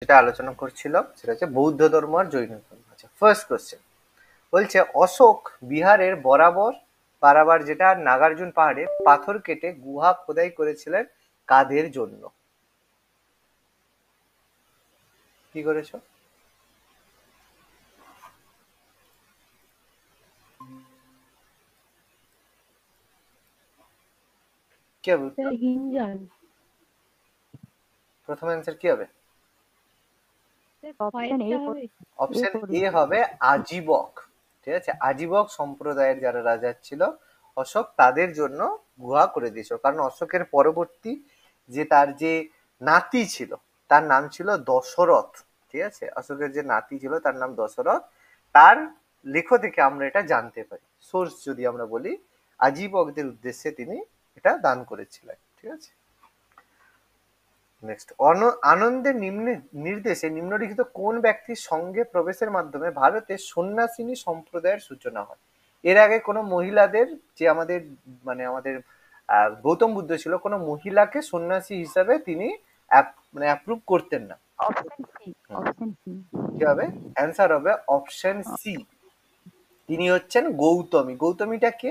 যেটা আলোচনা করছিলাম সেটা হচ্ছে বৌদ্ধ ধর্ম আর জৈন ধর্ম। আচ্ছা, ফার্স্ট কোশ্চেন বলছে অশোক বিহারের বারাবার যেটা নাগার্জুন পাহাড়ে পাথর কেটে গুহা খোদাই করেছিলেন কাদের জন্য? কি করেছো? কি হবে উত্তর? হিমজান। প্রথম অ্যান্সার কি হবে? অপশন এ হবে আজীবক। ঠিক আছে, আজীবক সম্প্রদায়ের যারা রাজা ছিল অশোক, তাদের জন্য গুহা করে দিয়েছিল। কারণ অশোকের পরবর্তী যে তার যে নাতি ছিল তার নাম ছিল দশরথ। ঠিক আছে, অশোকের যে নাতি ছিল তার নাম দশরথ। তার লেখ থেকে আমরা এটা জানতে পারি, সোর্স যদি আমরা বলি, আজীবকদের উদ্দেশ্যে তিনি এটা দান করেছিলেন। ঠিক আছে, নেক্সট, আনন্দের নির্দেশে নিম্নলিখিত কোন ব্যক্তির সঙ্গে প্রবেশের মাধ্যমে ভারতে সন্ন্যাসিনী সম্প্রদায়ের সূচনা হয়? এর আগে কোনো মহিলাদের, যে আমাদের মানে আমাদের গৌতম বুদ্ধ ছিল, কোনো মহিলাকে সন্ন্যাসী হিসাবে তিনি মানে অ্যাপ্রুভ করতেন না। কি হবে? অ্যান্সার হবে অপশন সি, তিনি হচ্ছেন গৌতমী। গৌতমীটা কে?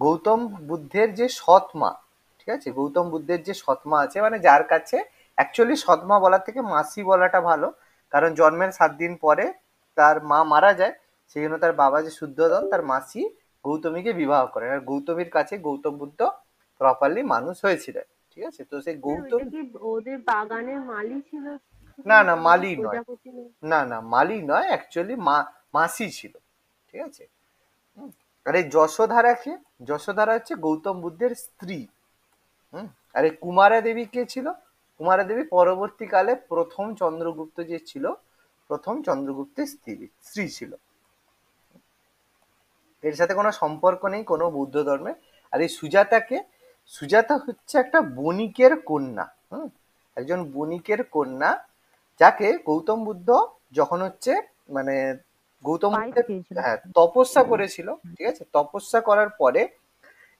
গৌতম বুদ্ধের যে সৎ মা। ঠিক আছে, গৌতম বুদ্ধের যে সৎ মা আছে, মানে যার কাছে, অ্যাকচুয়ালি সৎ মা বলার থেকে মাসি বলাটা ভালো, কারণ জন্মের 7 দিন পরে তার মা মারা যায়, সেই জন্য তার বাবা যে শুদ্ধোদন, তার মাসি গৌতমীকে বিবাহ করেন, আর গৌতমীর কাছে গৌতম বুদ্ধ প্রপারলি মানুষ হয়েছিলেন। ঠিক আছে, তো সেই গৌতম, ওদের বাগানের মালি ছিল? না না মালি নয়, না না মালি নয়, অ্যাকচুয়ালি মাসি ছিল। ঠিক আছে, আর এই যশোধারা কে? যশোধারা হচ্ছে গৌতম বুদ্ধের স্ত্রী। আর এই কুমারা দেবী কে ছিল? কুমারা দেবী পরবর্তীকালে প্রথম চন্দ্রগুপ্ত যে ছিল, প্রথম চন্দ্রগুপ্তের স্ত্রী ছিল। এর সাথে কোনো সম্পর্ক নেই কোনো বৌদ্ধ ধর্মে। আর এই সুজাতাকে, সুজাতা হচ্ছে একটা বণিকের কন্যা। একজন বণিকের কন্যা, যাকে গৌতম বুদ্ধ যখন হচ্ছে মানে গৌতম বুদ্ধ, হ্যাঁ, তপস্যা করেছিল। ঠিক আছে, তপস্যা করার পরে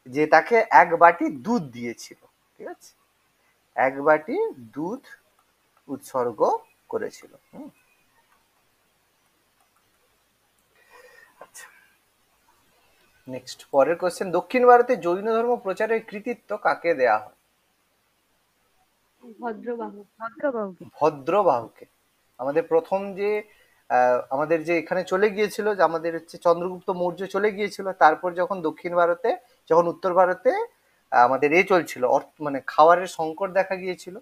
যে তাকে এক বাটি দুধ দিয়েছিল। ঠিক আছে, এক বাটি দুধ উৎসর্গ করেছিল। আচ্ছা, নেক্সট, পরের কোশ্চেন, দক্ষিণ ভারতে জৈন ধর্ম প্রচারের কৃতিত্ব কাকে দেয়া হয়? ভদ্রবাহুকে। আমাদের প্রথম যে আমাদের যে এখানে চলে গিয়েছিল, যে আমাদের হচ্ছে চন্দ্রগুপ্ত মৌর্য চলে গিয়েছিল, তারপর যখন দক্ষিণ ভারতে, যখন উত্তর ভারতে আমাদের চলছিল, মানে খাবারের সংকট দেখা গিয়েছিল,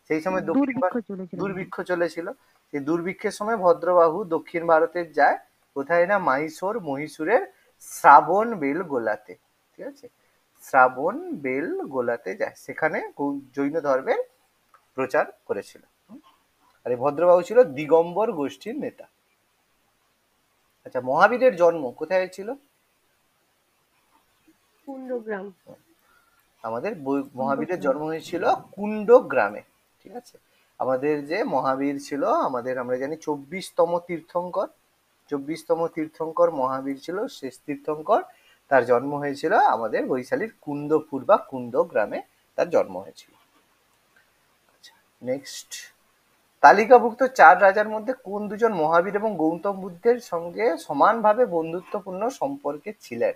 সেই সময় দক্ষিণ ভারত দুর্ভিক্ষ চলেছিল। সেই দুর্ভিক্ষের সময় ভদ্রবাহু দক্ষিণ ভারতের যায় কোথায় না, মহীশূরের শ্রাবণ বেল গোলাতে। ঠিক আছে, শ্রাবণ বেল গোলাতে যায়, সেখানে জৈন ধর্মের প্রচার করেছিল। আর এই ভদ্রবাহু ছিল দিগম্বর গোষ্ঠীর নেতা। আচ্ছা, মহাবীরের জন্ম কোথায় হয়েছিল? কুন্ডগ্রাম। আমাদের মহাবীরের জন্ম হয়েছিল কুণ্ড গ্রামে। ঠিক আছে, আমাদের যে মহাবীর ছিল, আমাদের আমরা জানি 24তম তীর্থঙ্কর, 24তম তীর্থঙ্কর মহাবীর ছিল, শেষ তীর্থঙ্কর। তার জন্ম হয়েছিল আমাদের বৈশালীর কুন্দপুর বা কুন্দ গ্রামে, তার জন্ম হয়েছিল। আচ্ছা, নেক্সট, তালিকাভুক্ত 4 রাজার মধ্যে কোন দুজন মহাবীর এবং গৌতম বুদ্ধের সঙ্গে সমানভাবে বন্ধুত্বপূর্ণ সম্পর্কে ছিলেন?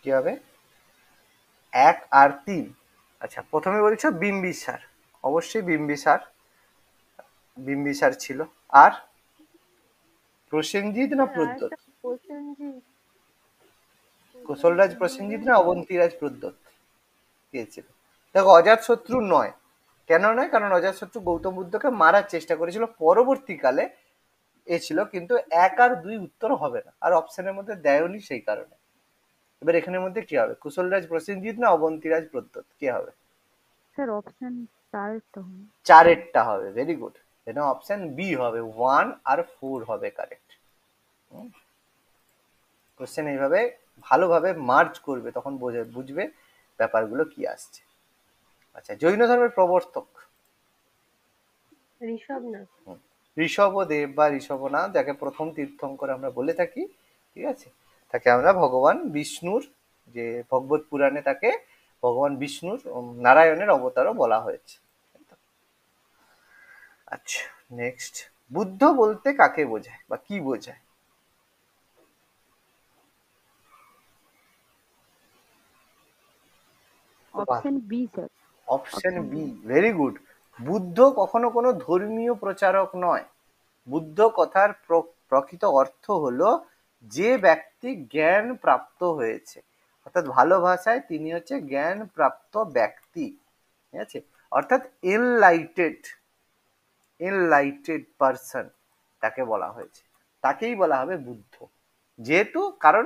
কি হবে? 1 আর 3। আচ্ছা, প্রথমে বলছো বিম্বিসার, অবশ্যই বিম্বিসার ছিল। আর প্রসেনজিৎ না প্রদ্যোৎ? কোশলরাজ প্রসেনজিৎ না অবন্তিরাজ প্রদ্যোৎ কে ছিল? দেখো, অজাতশত্রু নয়। কেন নয়? কারণ অজাতশত্রু গৌতম বুদ্ধকে মারার চেষ্টা করেছিল, পরবর্তীকালে ছিল, কিন্তু 1 আর 2 উত্তর হবে না, আর অপশনের মধ্যে দেয়নি, সেই কারণে। এবার এখানের মধ্যে কি হবে, কুশলরাজ প্রসেনজিৎ না অবন্তিরাজ প্রদ্যোৎ, কি হবে? স্যার অপশন 4 হবে। ভেরি গুড, এটা অপশন বি হবে, 1 আর 4 হবে কারেক্ট। কোশ্চেন এইভাবে ভালোভাবে মার্জ করবে, তখন বুঝবে ব্যাপারগুলো কি আসছে। আচ্ছা, জৈন ধর্মের প্রবর্তক? ঋষভদেব বা ঋষভনাথ, যাকে প্রথম তীর্থঙ্কর আমরা বলে থাকি, ঠিক আছে, তাকে আমরা ভগবান বিষ্ণুর, যে ভগবত পুরাণে তাকে ভগবান বিষ্ণুর নারায়ণের অবতারও বলা হয়েছে। আচ্ছা, নেক্সট, বুদ্ধ বলতে কাকে বোঝায় বা কি বোঝায়? Option B sir. Option B, very good. Buddha কখনো কোনো ধর্মীয় প্রচারক নয়। বুদ্ধ কথার প্রকৃত অর্থ হলো যে ব্যক্তি জ্ঞান প্রাপ্ত হয়েছে, অর্থাৎ ভালো ভাষায় তিনি হচ্ছে জ্ঞান প্রাপ্ত ব্যক্তি, ঠিক আছে, অর্থাৎ এনলাইটেড পারসন তাকে বলা হয়েছে, তাকেই বলা হবে বুদ্ধ। যেহেতু কারণ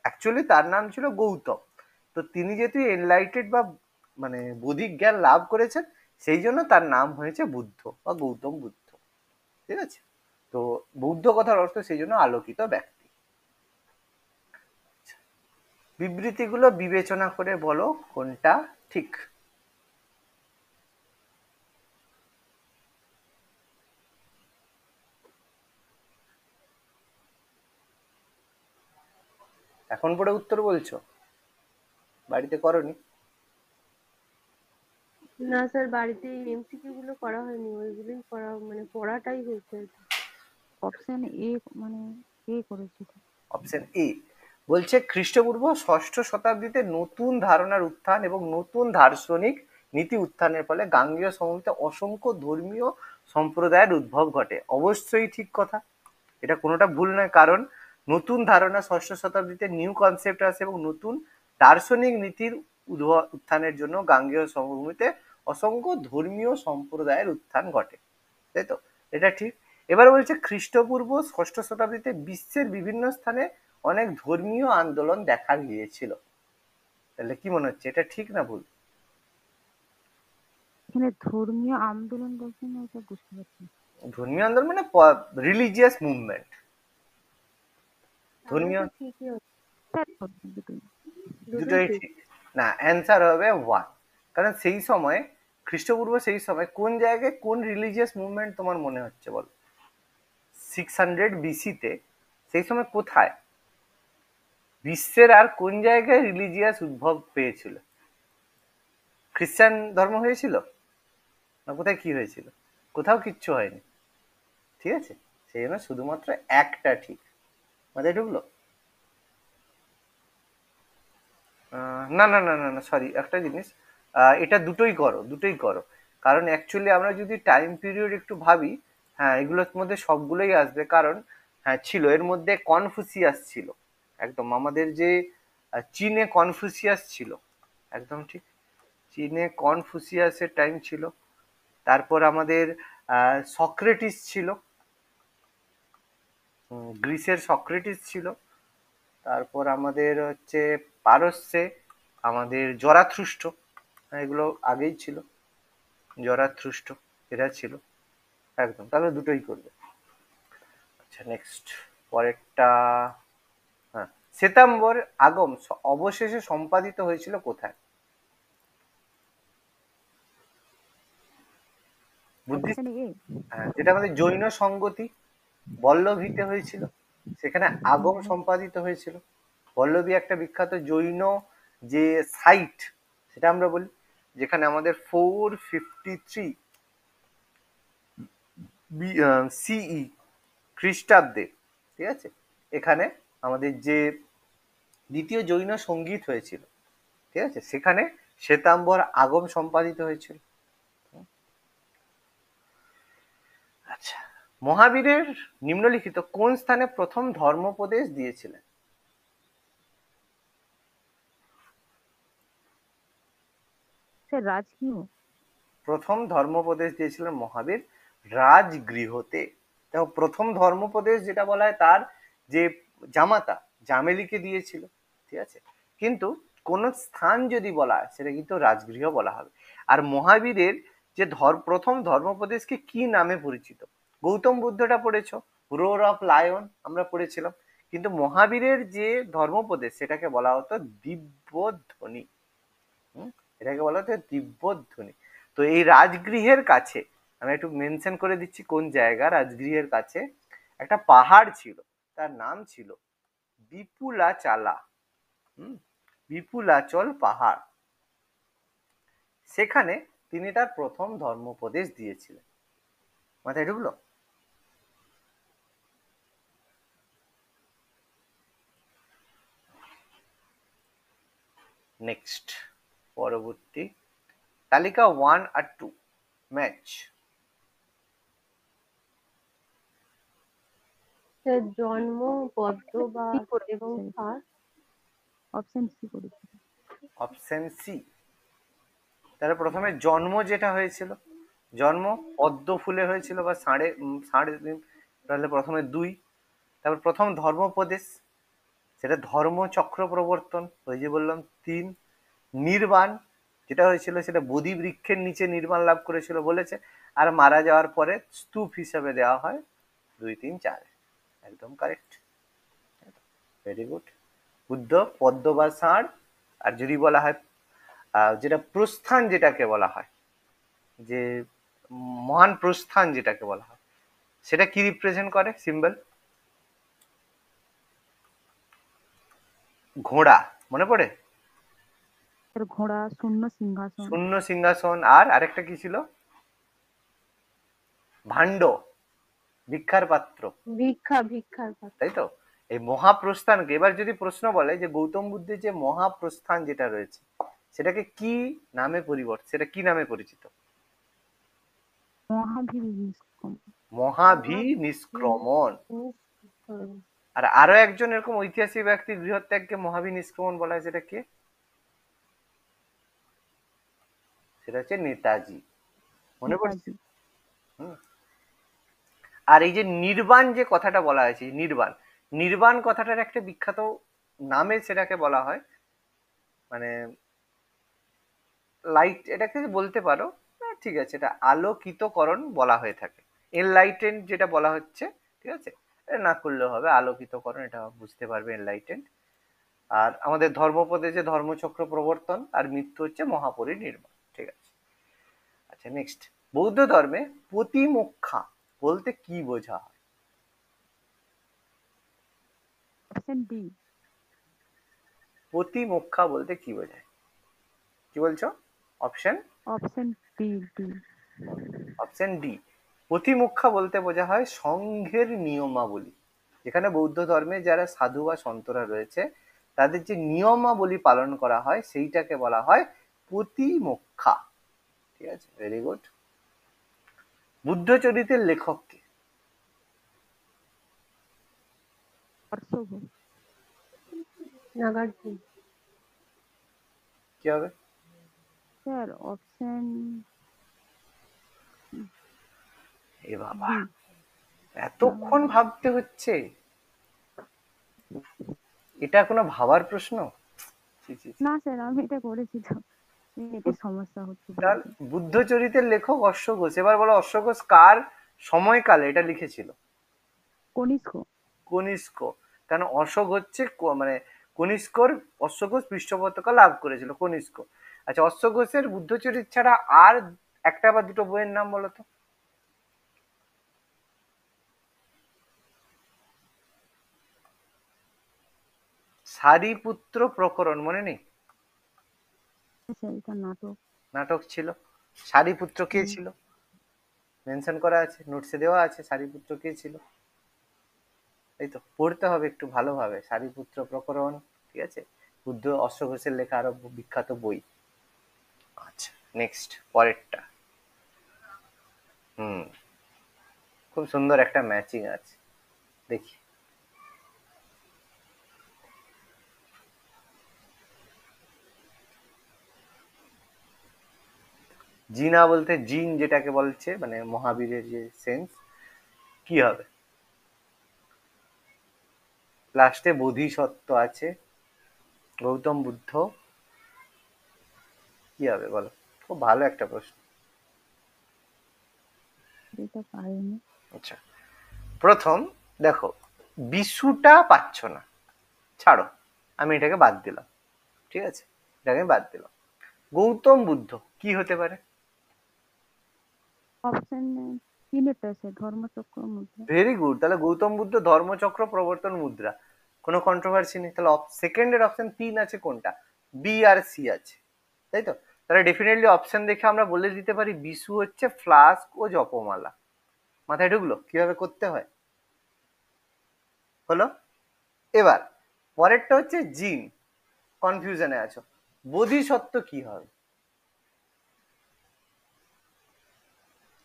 অ্যাকচুয়ালি তার নাম ছিল গৌতম, তো তিনি যেহেতু এনলাইটেড বা মানে বৌদ্ধিক জ্ঞান লাভ করেছেন, সেই জন্য তার নাম হয়েছে বুদ্ধ বা গৌতম বুদ্ধ, ঠিক আছে। তো বৌদ্ধ কথার অর্থ সেই জন্য আলোকিত ব্যক্তি। বিবৃতিগুলো বিবেচনা করে বলো কোনটা ঠিক। এখন পরে উত্তর বলছো, বাড়িতে করনি? না স্যার, বাড়িতে এমসিকিউ গুলো করা হয়নি, ওইগুলোই করা, মানে পড়াটাই হয়েছে। অপশন এ মানে এ করেছি। অপশন এ বলছে খ্রিস্টপূর্ব ষষ্ঠ শতাব্দীতে নতুন ধারণার উত্থান এবং নতুন দার্শনিক নীতি উত্থানের ফলে গাঙ্গেয় সমভূমিতে অসংখ্য ধর্মীয় সম্প্রদায়ের উদ্ভব ঘটে। অবশ্যই ঠিক কথা, এটা কোনোটা ভুল নয়, কারণ নতুন ধারণা ষষ্ঠ শতাব্দীতে নিউ কনসেপ্ট আসে এবং নতুন দার্শনিক নীতির উত্থানের জন্য গাঙ্গেয় সমভূমিতে অসংখ্য ধর্মীয় সম্প্রদায়ের উত্থান ঘটে, তাই তো, এটা ঠিক। এবার বলছে খ্রিস্টপূর্ব ষষ্ঠ শতাব্দীতে বিশ্বের বিভিন্ন স্থানে অনেক ধর্মীয় আন্দোলন দেখা গিয়েছিল। তাহলে কি মনে হচ্ছে, এটা ঠিক না ভুল? এখানে ধর্মীয় আন্দোলন বলতে না, এটা বুঝতে পারছি। ধর্মীয় আন্দোলন মানে রিলিজিয়াস মুভমেন্ট, ধর্মীয়, ঠিকই হচ্ছে, দুটোই ঠিক না, অ্যান্সার হবে ওয়ান। কারণ সেই সময় খ্রিস্টপূর্ব সেই সময় কোন জায়গায় কোন রিলিজিয়াস মুভমেন্ট তোমার মনে হচ্ছে বলো? 600 বিসিতে সেই সময় কোথায় বিশ্বের আর কোন জায়গায় রিলিজিয়াস উদ্ভব পেয়েছিল? খ্রিস্টান ধর্ম হয়েছিল না কোথায় কি হয়েছিল? কোথাও কিচ্ছু হয়নি, ঠিক আছে, সেই জন্য শুধুমাত্র একটা ঠিক। মাথায় ঢুকলো? না না না না না, সরি, একটা জিনিস, এটা দুটোই করো, দুটোই করো, কারণ অ্যাকচুয়ালি আমরা যদি টাইম পিরিয়ড একটু ভাবি, হ্যাঁ এগুলোর মধ্যে সবগুলোই আসবে, কারণ হ্যাঁ ছিল এর মধ্যে কনফুসিয়াস ছিল, একদম আমাদের যে চীনে কনফুসিয়াস ছিল, একদম ঠিক, চীনে কনফুসিয়াসের টাইম ছিল। তারপর আমাদের সক্রেটিস ছিল, গ্রিসের সক্রেটিস ছিল। তারপর আমাদের হচ্ছে পারস্যে আমাদের জরাথ্রুষ্ট, এগুলো আগেই ছিল, জরাথ্রুষ্ট এরা ছিল, একদম, তাহলে দুটোই করবে। আচ্ছা নেক্সট, পরেরটা, হ্যাঁ, শ্বেতাম্বর আগম অবশেষে সম্পাদিত হয়েছিল কোথায়? বুদ্ধিস্ট, যেটা আমাদের জৈন সংগতি বল্লভীতে হয়েছিল, সেখানে আগম সম্পাদিত হয়েছিল। বল্লভী একটা বিখ্যাত জৈন যে সাইট, সেটা আমরা বলি, যেখানে আমাদের 453 সিই খ্রিস্টাব্দে, ঠিক আছে, এখানে আমাদের যে দ্বিতীয় জৈন সঙ্গীত হয়েছিল, ঠিক আছে, সেখানে শ্বেতাম্বর আগম সম্পাদিত হয়েছিল। আচ্ছা, মহাবীরের নিম্নলিখিত কোন স্থানে প্রথম ধর্মোপদেশ দিয়েছিলেন? স্যার রাজকীয়। প্রথম ধর্মোপদেশ দিয়েছিলেন মহাবীর রাজগৃহতে। দেখো প্রথম ধর্মোপদেশ যেটা বলা হয় তার যে জামাতা জামেলিকে দিয়েছিল, ঠিক আছে, কিন্তু কোন স্থান যদি বলা হয় সেটা কিন্তু রাজগৃহ বলা হবে। আর মহাবীরের যে প্রথম ধর্মোপদেশকে কি নামে পরিচিত? গৌতম বুদ্ধটা পড়েছ, রোর অফ লায়ন আমরা পড়েছিলাম, কিন্তু মহাবীরের যে ধর্মোপদেশ সেটাকে বলা হতো দিব্যধ্বনি। এটাকে বলা হতো দিব্যধ্বনি। তো এই রাজগৃহের কাছে আমি একটু মেনশন করে দিচ্ছি কোন জায়গা। রাজগৃহের কাছে একটা পাহাড় ছিল, তার নাম ছিল বিপুলাচালা। বিপুলাচল পাহাড়। সেখানে তিনি তার প্রথম ধর্মোপদেশ দিয়েছিলেন। মাথায় ঢুকলো? নেক্সট, পরবর্তী তালিকা 1 আর 2 ম্যাচ। জন্ম, পদ্ম বা সি করেছে, এবং ষাঁড়। অপশন সি করেছে। Option C. তাহলে প্রথমে জন্ম যেটা হয়েছিল, জন্ম পদ্ম ফুলে হয়েছিল বা ষাঁড়ে, ষাঁড়, তাহলে প্রথমে 2। তারপর প্রথম ধর্মোপদেশ, সেটা ধর্মচক্র প্রবর্তন, ওই যে বললাম 3। নির্বাণ যেটা হয়েছিল সেটা বোধি বৃক্ষের নিচে নির্বাণ লাভ করেছিল বলেছে, আর মারা যাওয়ার পরে স্তূপ হিসাবে দেওয়া হয় 2, 3, 4। একদম কারেক্ট, ভেরি গুড। বুদ্ধ পদ্ম বা ষাঁড়। আর যদি বলা হয় যেটা প্রস্থান যেটাকে বলা হয়, যে মহান প্রস্থান যেটাকে বলা হয়, সেটা কি রিপ্রেজেন্ট করে সিম্বল? ঘোড়া, মনে পড়ে? ঘোড়া, শূন্য সিংহাসন। শূন্য সিংহাসন, আর আরেকটা কি ছিল? ভাণ্ড, ভিক্ষার পাত্র। ভিক্ষার পাত্র। তাই তো? এই মহাপ্রস্থানকে, এবার যদি প্রশ্ন বলে যে গৌতম বুদ্ধের যে মহাপ্রস্থান যেটা রয়েছে সেটাকে কি নামে সেটা কি নামে পরিচিত? মহাভিনিষ্ক্রমণ। আর আরো একজন এরকম ঐতিহাসিক ব্যক্তি গৃহত্যাগকে মহাভিনিষ্ক্রমণ বলা হয়, সেটা কে? সেটা হচ্ছে নেতাজি। মনে পড়ছে? আর এই যে নির্বাণ যে কথাটা বলা হয়েছে, নির্বাণ, নির্বাণ কথাটার একটা বিখ্যাত নামে সেটাকে বলা হয়, মানে লাইট, এটাকে বলতে পারো, ঠিক আছে, এটা আলোকিতকরণ বলা হয়ে থাকে। এনলাইটেন্ড যেটা বলা হচ্ছে, ঠিক আছে, এটা না করলেও হবে, আলোকিতকরণ, এটা বুঝতে পারবে এনলাইটেন্ড। আর আমাদের ধর্মপদে ধর্মচক্র প্রবর্তন, আর মৃত্যু হচ্ছে মহাপরিনির্বাণ। ঠিক আছে, আচ্ছা নেক্সট, বৌদ্ধ ধর্মে প্রতিমোক্ষা বলতে কি বোঝা হয়? প্রতিমোক্ষা বলতে কি বোঝায়? কি বলছো? Option option D. প্রতিমোক্ষা বলতে বোঝা হয় সংঘের নিয়মাবলী। যেখানে বৌদ্ধ ধর্মে যারা সাধু বা সন্তরা রয়েছে তাদের যে নিয়মাবলী পালন করা হয় সেইটাকে বলা হয় প্রতিমোক্ষা। ঠিক আছে, ভেরি গুড। বুদ্ধ চরিতের লেখক কে? নাগার্জুন। কি হবে স্যার? অপশন এ বাবা, এতক্ষণ ভাবতে হচ্ছে, এটা কোনো ভাবার প্রশ্ন? না স্যার, আমি এটা করেছি তো, এটা সমস্যা হচ্ছে। বুদ্ধ চরিতের লেখক অশ্ব ঘোষ। এবার বলো অশ্ব ঘোষ কার সময়কালে এটা লিখেছিল? কনিষ্ক। কনিষ্ক। কারণ অশোক হচ্ছে মানে কনিষ্কর, অশ্ব ঘোষ পৃষ্ঠপোষকতা লাভ করেছিল কনিষ্ক। আচ্ছা, অশ্ব ঘোষের বুদ্ধচরিত ছাড়া আর একটা বা দুটো বইয়ের নাম বলো তো। সারিপুত্র প্রকরণ মনে নেই? এটা নাটক। নাটক ছিল। সারিপুত্র কে ছিল? মেনশন করা আছে, নোটসে দেওয়া আছে সারিপুত্র কে ছিল। এই তো পড়তে হবে একটু ভালোভাবে, সারিপুত্র প্রকরণ। ঠিক আছে, বুদ্ধ অশ্ব ঘোষের লেখা আরো বিখ্যাত বই। আচ্ছা নেক্সট, পরেরটা। খুব সুন্দর একটা ম্যাচিং আছে, দেখি। জিনা বলতে জিন যেটাকে বলছে, মানে মহাবীরের যে সেন্স, কি হবে? লাস্টে বোধিসত্ত্ব আছে, গৌতম বুদ্ধ, কি হবে বলো? খুব ভালো একটা প্রশ্ন। আচ্ছা, প্রথম দেখো, বিশুটা পাচ্ছ না, ছাড়ো, আমি এটাকে বাদ দিলাম। ঠিক আছে, এটাকে বাদ দিলাম। গৌতম বুদ্ধ কি হতে পারে? অপশন তিনটা আছে, ধর্মচক্র মুদ্রা। ভেরি গুড, তাহলে গৌতম বুদ্ধ ধর্মচক্র প্রবর্তন মুদ্রা, কোনো কন্ট্রোভার্সি নেই। তাহলে সেকেন্ডের অপশন 3 আছে কোনটা, বি আর সি আছে, তাই তো? তাহলে ডেফিনেটলি অপশন দেখে আমরা বলে দিতে পারি বিশু হচ্ছে ফ্লাস্ক ও জপমালা। মাথায় ঢুকলো কিভাবে করতে হয়? হলো। এবার পরেরটা হচ্ছে জিন, কনফিউশনে আছো, বোধিসত্ত্ব কি হবে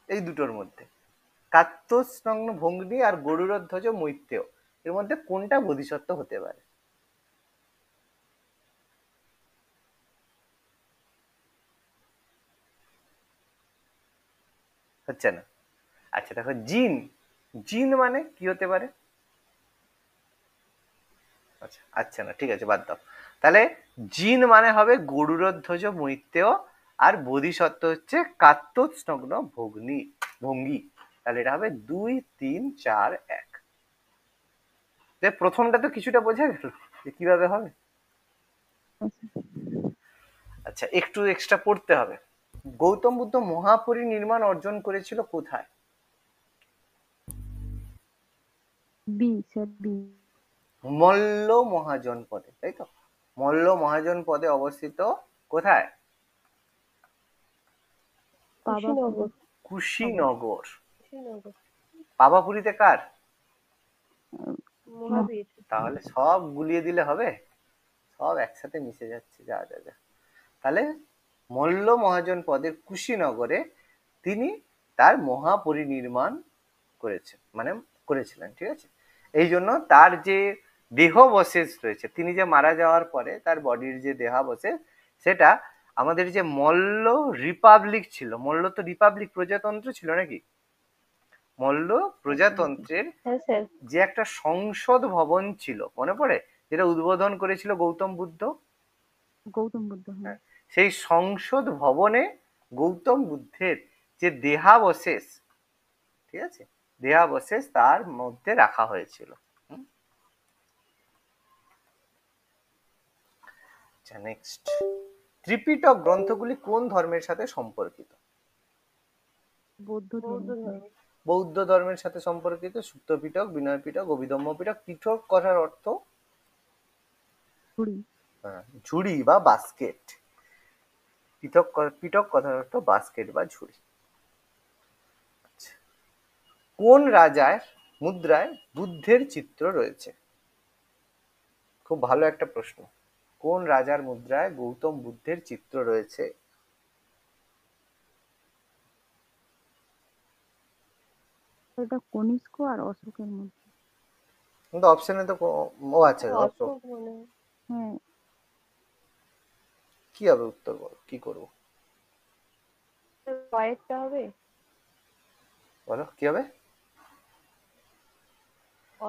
এই দুটোর মধ্যে? কাত্তস্নগ্ন ভঙ্গি আর গরুড়ধ্বজ মৈত্রেয়, এর মধ্যে কোনটা বোধিসত্ত্ব হতে পারে? হচ্ছে না। আচ্ছা দেখো, জিন, জিন মানে কি হতে পারে? আচ্ছা আচ্ছা না, ঠিক আছে বাদ দাও। তাহলে জিন মানে হবে গরুড়ধ্বজ মৈত্রেয়, আর বোধিসত্ত্ব হচ্ছে কাত্তস্নগ্ন ভঙ্গি। তাহলে এটা হবে 2, 3, 4, 1। প্রথমটা তো কিছুটা বোঝা গেল যে কিভাবে হবে। আচ্ছা একটু এক্সট্রা পড়তে হবে। গৌতম বুদ্ধ মহাপরিনির্বাণ অর্জন করেছিল কোথায়? B sir, B. মল্ল মহাজন পদে, তাই তো? মল্ল মহাজন পদে অবস্থিত কোথায়? কুশীনগর। কুশীনগর। কুশীনগর। পাবাপুরীতে কার? মহাবীর। তাহলে সব গুলিয়ে দিলে হবে, সব একসাথে মিশে যাচ্ছে, যা যা যা। তাহলে মল্ল মহাজন পদের কুশীনগরে তিনি তার মহাপরিনির্বাণ করেছিলেন, ঠিক আছে? এই জন্য তার যে দেহাবশেষ রয়েছে, তিনি যে মারা যাওয়ার পরে তার বডির যে দেহাবশেষ, সেটা আমাদের যে মল্ল রিপাবলিক ছিল, মল্ল তো রিপাবলিক প্রজাতন্ত্র ছিল নাকি, মল্ল প্রজাতন্ত্রের হ্যাঁ স্যার। যে একটা সংসদ ভবন ছিল মনে পড়ে, যেটা উদ্বোধন করেছিল গৌতম বুদ্ধ, গৌতম বুদ্ধ, হ্যাঁ। সেই সংসদ ভবনে গৌতম বুদ্ধের যে দেহাবশেষ, ঠিক আছে, দেহাবশেষ তার মধ্যে রাখা হয়েছিল। আচ্ছা নেক্সট, ত্রিপিটক গ্রন্থগুলি কোন ধর্মের সাথে সম্পর্কিত? বৌদ্ধ বৌদ্ধ ধর্ম। ধর্ম। বৌদ্ধ ধর্মের সাথে সম্পর্কিত। সুপ্ত পিটক, বিনয় পিটক, অভিধম্ম পিটক। পিটক কথার অর্থ ঝুড়ি। ঝুড়ি বা বাস্কেট। পিটক কথার অর্থ বাস্কেট বা ঝুড়ি। কোন রাজার মুদ্রায় বুদ্ধের চিত্র রয়েছে? খুব ভালো একটা প্রশ্ন। কোন রাজার মুদ্রায় গৌতম বুদ্ধের চিত্র রয়েছে? এটা কনিষ্ক আর অশোকের মধ্যে। কিন্তু অপশনে তো ও আচ্ছা অশোক। অশোক মনে হয়। হ্যাঁ, কি হবে উত্তর, বলো কি করবো? কয়েকটা হবে। বলো কি হবে?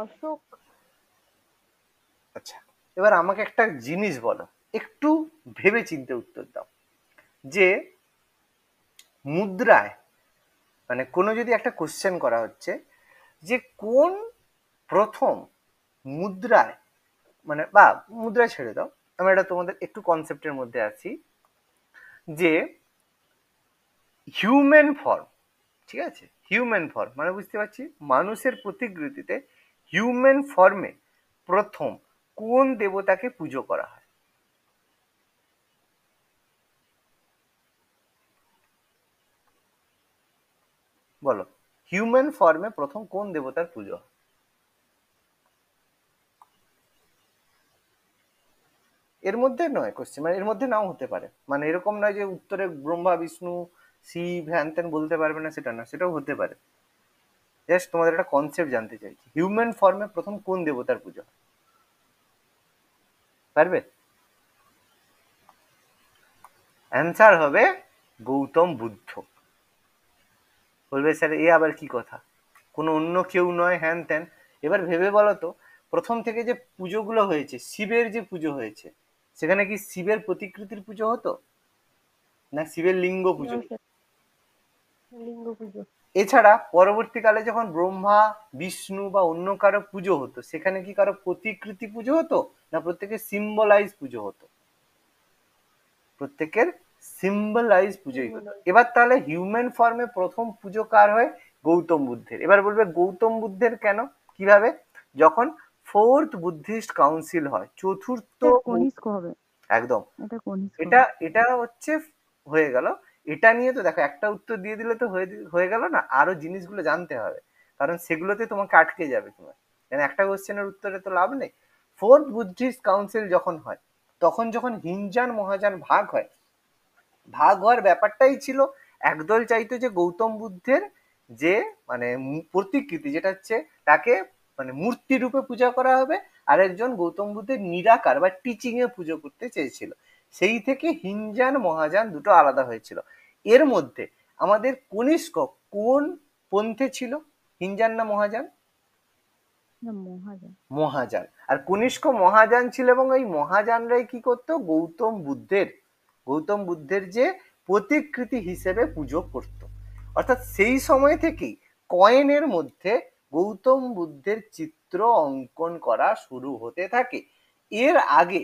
অশোক। আচ্ছা এবার আমাকে একটা জিনিস বলো, একটু ভেবে চিন্তে উত্তর দাও, যে মুদ্রায়, মানে কোনো যদি একটা কোশ্চেন করা হচ্ছে যে কোন প্রথম মুদ্রায়, মানে বা মুদ্রায় ছেড়ে দাও, আমি এটা তোমাদের একটু কনসেপ্টের মধ্যে আছি, যে হিউম্যান ফর্ম, ঠিক আছে, হিউম্যান ফর্ম মানে বুঝতে পারছি মানুষের প্রতিকৃতিতে হিউম্যান ফর্মে প্রথম কোন দেবতাকে পুজো করা হয়? বলো, হিউম্যান ফর্মে প্রথম কোন দেবতার পুজো হয়? এর মধ্যে নয় কোশ্চেন, মানে এর মধ্যে নাও হতে পারে, মানে এরকম নয় যে উত্তরে ব্রহ্মা বিষ্ণু শিব হ্যান ত্যান বলতে পারবে না, সেটা না, সেটাও হতে পারে। জাস্ট তোমাদের একটা কনসেপ্ট জানতে চাইছি, হিউম্যান ফর্মে প্রথম কোন দেবতার পুজো হয়? পারবে? অ্যান্সার হবে গৌতম বুদ্ধ। বলবে স্যার এ আবার কি কথা, কোনো অন্য কেউ নয় হ্যান ত্যান। এবার ভেবে বলো তো, প্রথম থেকে যে পুজোগুলো হয়েছে, শিবের যে পুজো হয়েছে, সেখানে কি শিবের প্রতিকৃতির পুজো হতো, না শিবের লিঙ্গ পুজো? লিঙ্গ পুজো। এছাড়া পরবর্তীকালে যখন ব্রহ্মা বিষ্ণু বা অন্য কারো পুজো হতো, সেখানে কি কারো প্রতিকৃতি পুজো হতো, না প্রত্যেকের সিম্বলাইজ পুজো হতো? প্রত্যেকের সিম্বলাইজ পুজোই হতো। এবার তাহলে হিউম্যান ফর্মে প্রথম পুজো কার হয়? গৌতম বুদ্ধের। এবার বলবে গৌতম বুদ্ধের কেন, কিভাবে? যখন ফোর্থ বুদ্ধিস্ট কাউন্সিল হয়, চতুর্থ, কনিষ্ক হবে, একদম এটা কনিষ্ক এটা এটা হচ্ছে হয়ে গেল। এটা নিয়ে তো দেখো একটা উত্তর দিয়ে দিলে তো হয়ে গেল না, আরো জিনিসগুলো জানতে হবে, কারণ সেগুলোতে তোমাকে আটকে যাবে তোমার, কারণ একটা কোশ্চেনের উত্তরে তো লাভ নেই। ফোর্থ বুদ্ধিস্ট কাউন্সিল যখন হয়, তখন যখন হিনজান মহাযান ভাগ হয়, ভাগ হওয়ার ব্যাপারটাই ছিল একদল চাইতো যে গৌতম বুদ্ধের যে মানে প্রতিকৃতি যেটা হচ্ছে তাকে মানে মূর্তি রূপে পূজা করা হবে, আর একজন গৌতম বুদ্ধের নিরাকার বা টিচিং এ পুজো করতে চেয়েছিল। সেই থেকে হিনজান মহাযান দুটো আলাদা হয়েছিল। এর মধ্যে আমাদের কনিষ্ক কোন পন্থে ছিল, হিনজান না মহাযান? মহাযান। মহাযান। আর কনিষ্ক মহাযান ছিল, এবং এই মহাযানরাই কি করতো, গৌতম বুদ্ধের যে প্রতিকৃতি হিসেবে পুজো করত। অর্থাৎ সেই সময় থেকেই কয়েনের মধ্যে গৌতম বুদ্ধের চিত্র অঙ্কন করা শুরু হতে থাকে। এর আগে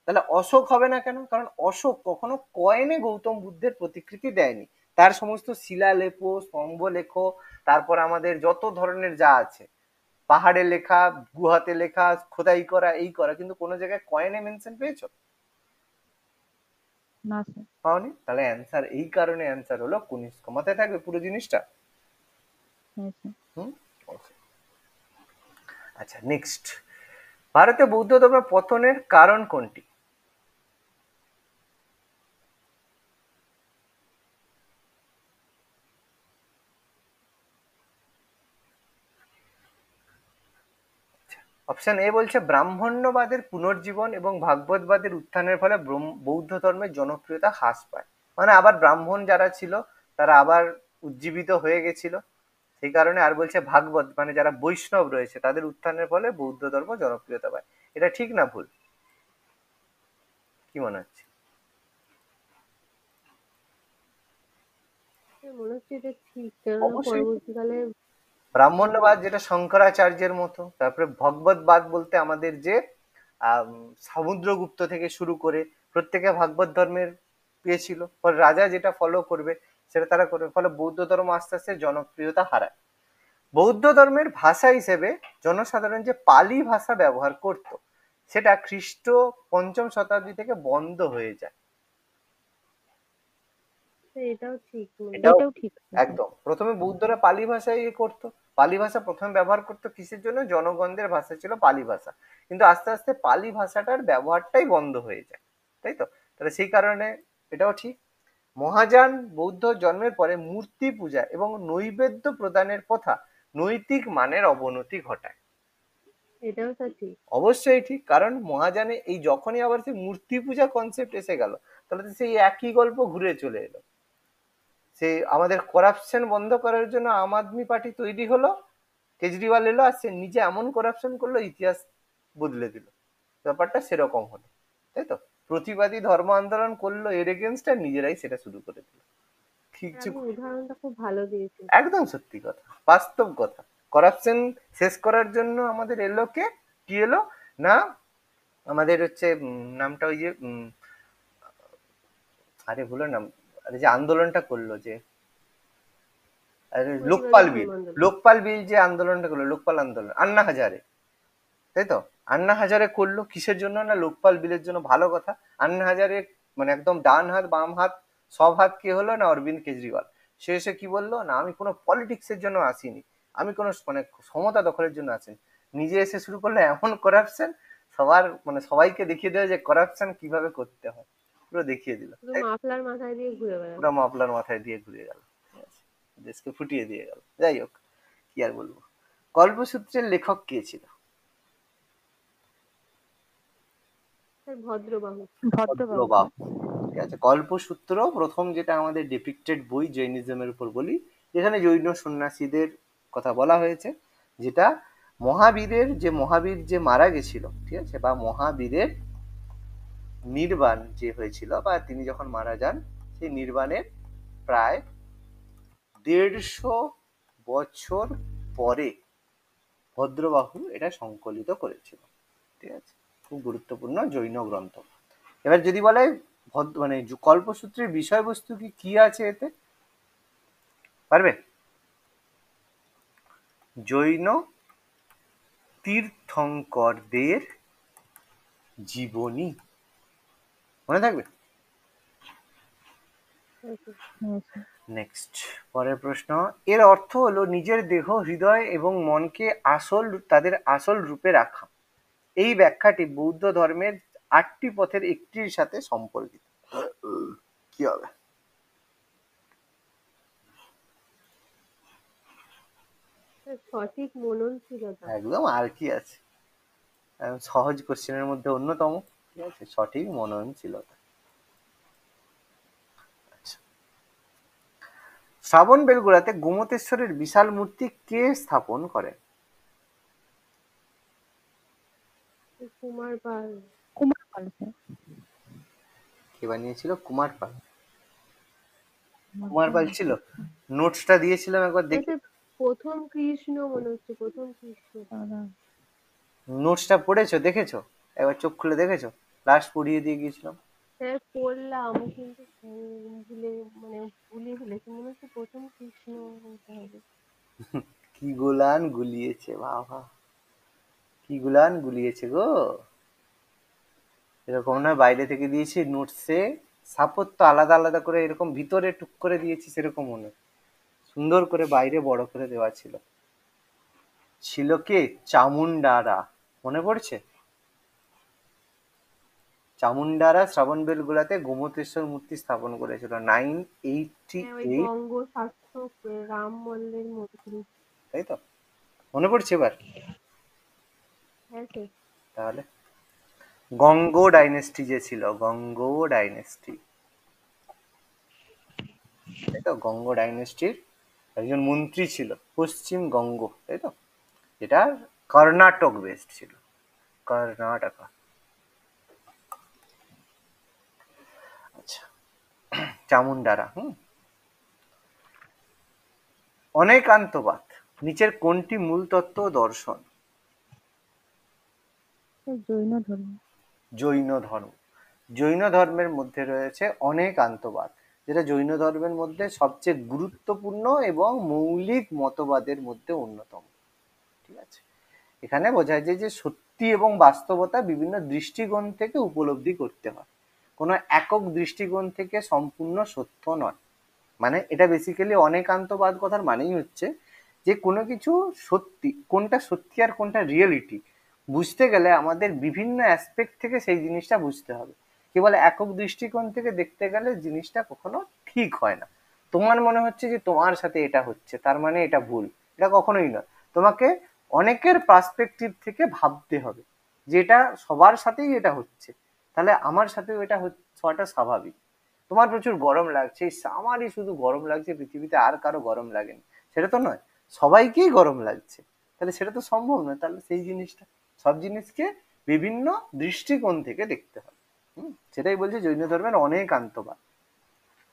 তাহলে অশোক হবে না কেন? কারণ অশোক কখনো কয়েনে গৌতম বুদ্ধের প্রতিকৃতি দেয়নি। তার সমস্ত শিলালেখ, স্তম্ভলেখ, তারপর আমাদের যত ধরনের যা আছে, পাহাড়ে লেখা, গুহাতে লেখা, খোদাই করা, এই করা, কিন্তু কোনো জায়গায় কয়েনে মেনশন পেয়েছো? না স্যার। পাওনি? তাহলে অ্যান্সার এই কারণে অ্যান্সার হলো কনিষ্ক। মাথায় থাকবে পুরো জিনিসটা। হ্যাঁ স্যার। হুম, আচ্ছা নেক্সট, ভারতে বৌদ্ধ ধর্মের পতনের কারণ কোনটি? অপশন এ বলছে ব্রাহ্মণ্যবাদের পুনর্জীবন এবং ভাগবতবাদের উত্থানের ফলে বৌদ্ধ ধর্মের জনপ্রিয়তা হ্রাস পায়। মানে আবার ব্রাহ্মণ যারা ছিল তারা আবার উজ্জীবিত হয়ে গেছিল, সেই কারণে। আর বলছে ভাগবত মানে যারা বৈষ্ণব রয়েছে তাদের উত্থানের ফলে বৌদ্ধ ধর্ম জনপ্রিয়তা পায়। এটা ঠিক না ভুল, কি মনে হচ্ছে? মনে হচ্ছে এটা ঠিক, কেননা অবশ্যই পরবর্তীকালে ব্রাহ্মণ্যবাদ যেটা শঙ্করাচার্যের মতো, তারপরে ভগবতবাদ বলতে আমাদের যে সমুদ্রগুপ্ত থেকে শুরু করে প্রত্যেকে ভাগবত ধর্মের পেয়েছিল, ফলে রাজা যেটা ফলো করবে সেটা তারা করবে, ফলে বৌদ্ধ ধর্ম আস্তে আস্তে জনপ্রিয়তা হারায়। বৌদ্ধ ধর্মের ভাষা হিসেবে জনসাধারণ যে পালি ভাষা ব্যবহার করত, সেটা খ্রিস্ট ৫ম শতাব্দী থেকে বন্ধ হয়ে যায়। এটাও ঠিক, এটাও এটাও ঠিক স্যার। একদম, প্রথমে বৌদ্ধরা পালি ভাষায় করতো, পালি ভাষা প্রথমে ব্যবহার করতো কিসের জন্য? জনগণদের ভাষা ছিল পালি ভাষা, কিন্তু আস্তে আস্তে পালি ভাষাটার ব্যবহারটাই বন্ধ হয়ে যায়, তাই তো? তাহলে সেই কারণে এটাও ঠিক। মহাযান বৌদ্ধ জন্মের পরে মূর্তি পূজা এবং নৈবেদ্য প্রদানের প্রথা নৈতিক মানের অবনতি ঘটায়। এটাও স্যার ঠিক। অবশ্যই ঠিক, কারণ মহাযানে এই যখনই আবার সেই মূর্তি পূজা কনসেপ্ট এসে গেল, তাহলে তো সেই একই গল্প ঘুরে চলে এলো। সে আমাদের করাপশন বন্ধ করার জন্য আম আদমি পার্টি তৈরি হলো, কেজরিওয়াল এলো, আর সে নিজে এমন করাপশন করলো ইতিহাস বদলে দিল। ব্যাপারটা সেরকম হলো, তাই তো? প্রতিবাদী ধর্ম আন্দোলন করলো এর এগেনস্ট, আর নিজেরাই সেটা শুরু করে দিল। কিছু আপনি উদাহরণটা খুব ভালো দিয়েছেন। একদম সত্যি কথা, বাস্তব কথা। করাপশন শেষ করার জন্য আমাদের এলো কে, কি এলো না, আমাদের হচ্ছে নামটা ওই যে আরে ভুলে নাম, আরে যে আন্দোলনটা করলো যে, আরে প্রতিবাদী লোকপাল বিল, ধর্ম আন্দোলন। লোকপাল বিল যে আন্দোলনটা করলো, লোকপাল আন্দোলন, আন্না হাজারে, তাই তো? আন্না হাজারে করলো কিসের জন্য না, লোকপাল বিলের জন্য। ভালো কথা। আন্না হাজারে মানে একদম ডান হাত বাম হাত সব হাত কে হলো না, অরবিন্দ কেজরিওয়াল। সে এসে কি বললো না, আমি কোনো পলিটিক্স এর জন্য আসিনি, আমি কোনো মানে ক্ষমতা দখলের জন্য আসিনি। নিজে এসে শুরু করলো এমন করাপশন, সবার মানে সবাইকে দেখিয়ে দেয় যে করাপশন কিভাবে করতে হয়, পুরো দেখিয়ে দিল। শুধু মাফলার মাথায় দিয়ে ঘুরে পুরো বেড়াচ্ছে। মাফলার মাথায় দিয়ে ঘুরে গেল, দেশকে ফুটিয়ে দিয়ে গেল। যাই হোক, কি আর বলবো। কল্পসূত্রের লেখক কে ছিল? স্যার ভদ্রবাহু। ভদ্রবাবু ভদ্রবাহু। স্যার। ঠিক আছে, কল্পসূত্র প্রথম যেটা আমাদের ডিপিক্টেড বই জৈনিজমের উপর বলি, যেখানে জৈন সন্ন্যাসীদের কথা বলা হয়েছে, যেটা মহাবীর যে মারা গেছিল, ঠিক আছে, বা মহাবীরের নির্বাণ যে হয়েছিল, বা তিনি যখন মারা যান, সেই নির্বাণের প্রায় ১৫০ বছর পরে ভদ্রবাহু এটা সংকলিত করেছিল। ঠিক আছে, খুব গুরুত্বপূর্ণ জৈন গ্রন্থ। এবার যদি বলে মানে কল্পসূত্রের বিষয়বস্তু কি কি আছে এতে, পারবে? জৈন তীর্থঙ্করদের জীবনী, মনে থাকবে? হ্যাঁ স্যার। নেক্সট, পরের প্রশ্ন। এর অর্থ হলো নিজের দেহ, হৃদয় এবং মনকে তাদের আসল রূপে রাখা। এই ব্যাখ্যাটি বৌদ্ধ ধর্মের 8টি পথের একটির সাথে সম্পর্কিত। কি হবে? সঠিক মননশীলতা। একদম, আর কি আছে, সহজ কোশ্চেনের মধ্যে অন্যতম। ঠিক আছে, সঠিক মননশীলতা। আচ্ছা, শ্রাবণ বেলগুড়াতে গোমতেশ্বরের বিশাল মূর্তি কে স্থাপন করে? কুমার পাল। কুমার পাল স্যার। কে বানিয়েছিল? কুমার পাল। কুমার কুমার পাল পাল ছিল। নোটসটা দিয়েছিলাম, একবার দেখে। আচ্ছা, প্রথম কৃষ্ণ মনে হচ্ছে, প্রথম কৃষ্ণ। দাদা। নোটসটা পড়েছো, দেখেছো? একবার চোখ খুলে দেখেছো? লাস্ট পড়িয়ে দিয়ে গিয়েছিলাম। স্যার পড়লাম কিন্তু ভুলে, মানে ভুলিয়ে ফেলেছি, মনে হচ্ছে প্রথম কৃষ্ণ হতে হবে। কি গুলান গুলিয়েছে বাবা, কি গুলান গুলিয়েছে গো। এরকম না বাইরে থেকে দিয়েছি নোটসে, স্থাপত্য আলাদা আলাদা করে এরকম ভিতরে টুক করে দিয়েছি, সেরকম মনে সুন্দর করে বাইরে বড় করে দেওয়া ছিল। ছিল কে? চামুন্ডারা, মনে পড়ছে? চামুন্ডারা শ্রাবণবেলগুলাতে গোমতেশ্বর মূর্তি স্থাপন করেছিল হ্যাঁ, ওই 988, বঙ্গ শাসক রাম মল্লের মন্ত্রী। তাই তো? মনে পড়ছে এবার? হ্যাঁ স্যার। তাহলে গঙ্গ ডাইনেস্টি যে ছিল, গঙ্গ ডাইনেস্টি, তাই তো? গঙ্গ ডাইনেস্টির একজন মন্ত্রী ছিল, পশ্চিম গঙ্গ, তাই তো? এটা কর্ণাটক বেসড ছিল, কর্ণাটকা। আচ্ছা, চামুন্ডারা। অনেকান্তবাদ নিচের কোনটি মূল তত্ত্ব ও দর্শন? স্যার জৈন ধর্ম। জৈন ধর্ম। জৈন ধর্মের মধ্যে রয়েছে অনেকান্তবাদ, যেটা জৈন ধর্মের মধ্যে সবচেয়ে গুরুত্বপূর্ণ এবং মৌলিক মতবাদের মধ্যে অন্যতম। ঠিক আছে, এখানে বোঝা যায় যে সত্যি এবং বাস্তবতা বিভিন্ন দৃষ্টিকোণ থেকে উপলব্ধি করতে হয়, কোনো একক দৃষ্টিকোণ থেকে সম্পূর্ণ সত্য নয়। মানে এটা বেসিক্যালি অনেকান্তবাদ কথার মানেই হচ্ছে যে কোনো কিছু সত্যি, কোনটা সত্যি আর কোনটা রিয়েলিটি বুঝতে গেলে আমাদের বিভিন্ন অ্যাসপেক্ট থেকে সেই জিনিসটা বুঝতে হবে। কেবল একক দৃষ্টিকোণ থেকে দেখতে গেলে জিনিসটা কখনো ঠিক হয় না। তোমার মনে হচ্ছে যে তোমার সাথে এটা হচ্ছে, তার মানে এটা ভুল, এটা কখনোই নয়। তোমাকে অনেকের পার্সপেক্টিভ থেকে ভাবতে হবে যে এটা সবার সাথেই এটা হচ্ছে, তাহলে আমার সাথেও এটা হওয়াটা স্বাভাবিক। তোমার প্রচুর গরম লাগছে, আমারই শুধু গরম লাগছে, পৃথিবীতে আর কারো গরম লাগেনি, সেটা তো নয়, সবাইকেই গরম লাগছে, তাহলে সেটা তো সম্ভব নয়। তাহলে সেই জিনিসটা, সব জিনিসকে বিভিন্ন দৃষ্টিকোণ থেকে দেখতে হবে। সেটাই বলছে জৈন ধর্মের অনেকান্তবাদ।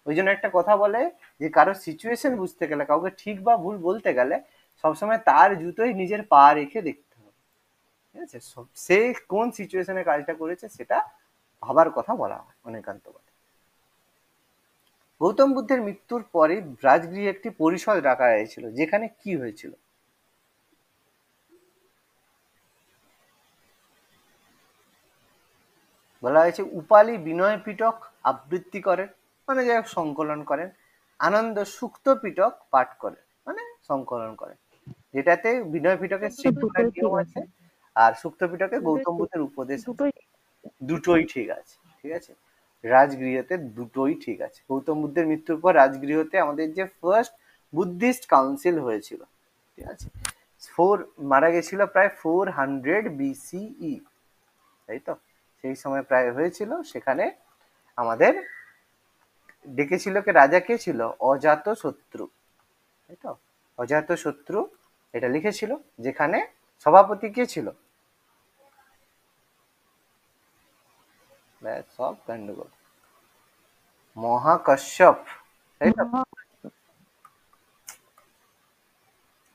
ওই জন্য একটা কথা বলে যে কারো সিচুয়েশন বুঝতে গেলে, কাউকে ঠিক বা ভুল বলতে গেলে সবসময় তার জুতোয় নিজের পা রেখে দেখতে হবে। ঠিক আছে, সে কোন সিচুয়েশনে কাজটা করেছে সেটা ভাবার কথা বলা হয় অনেকান্তবাদ। গৌতম বুদ্ধের মৃত্যুর পরে রাজগৃহে একটি পরিষদ ডাকা হয়েছিল, যেখানে কি হয়েছিল? বলা হয়েছে উপালি বিনয় পিটক আবৃত্তি করেন, মানে যাই হোক সংকলন করেন। আনন্দ সুক্ত পিটক পাঠ করেন, মানে সংকলন করেন, যেটাতে বিনয় পিটকের দুটোই শৃঙ্খলার দুটোই ঠিক নিয়ম আছে আছে। আর সুক্ত পিটকে দুটোই গৌতম ঠিক। বুদ্ধের উপদেশ আছে। দুটোই দুটোই ঠিক আছে, ঠিক আছে, রাজগৃহতে দুটোই ঠিক আছে। গৌতম বুদ্ধের মৃত্যুর পর রাজগৃহতে আমাদের যে ফার্স্ট বুদ্ধিস্ট কাউন্সিল হয়েছিল, ঠিক আছে, মারা গেছিল প্রায় 400 BCE, তাই তো? সেই সময় প্রায় হয়েছিল, সেখানে আমাদের ডেকেছিল কে, রাজা কে ছিল? অজাত শত্রু, তাই তো? অজাত শত্রু এটা লিখেছিল, যেখানে সভাপতি কে ছিল? সব গন্ডগোল, মহাকশ্যপ, তাই তো?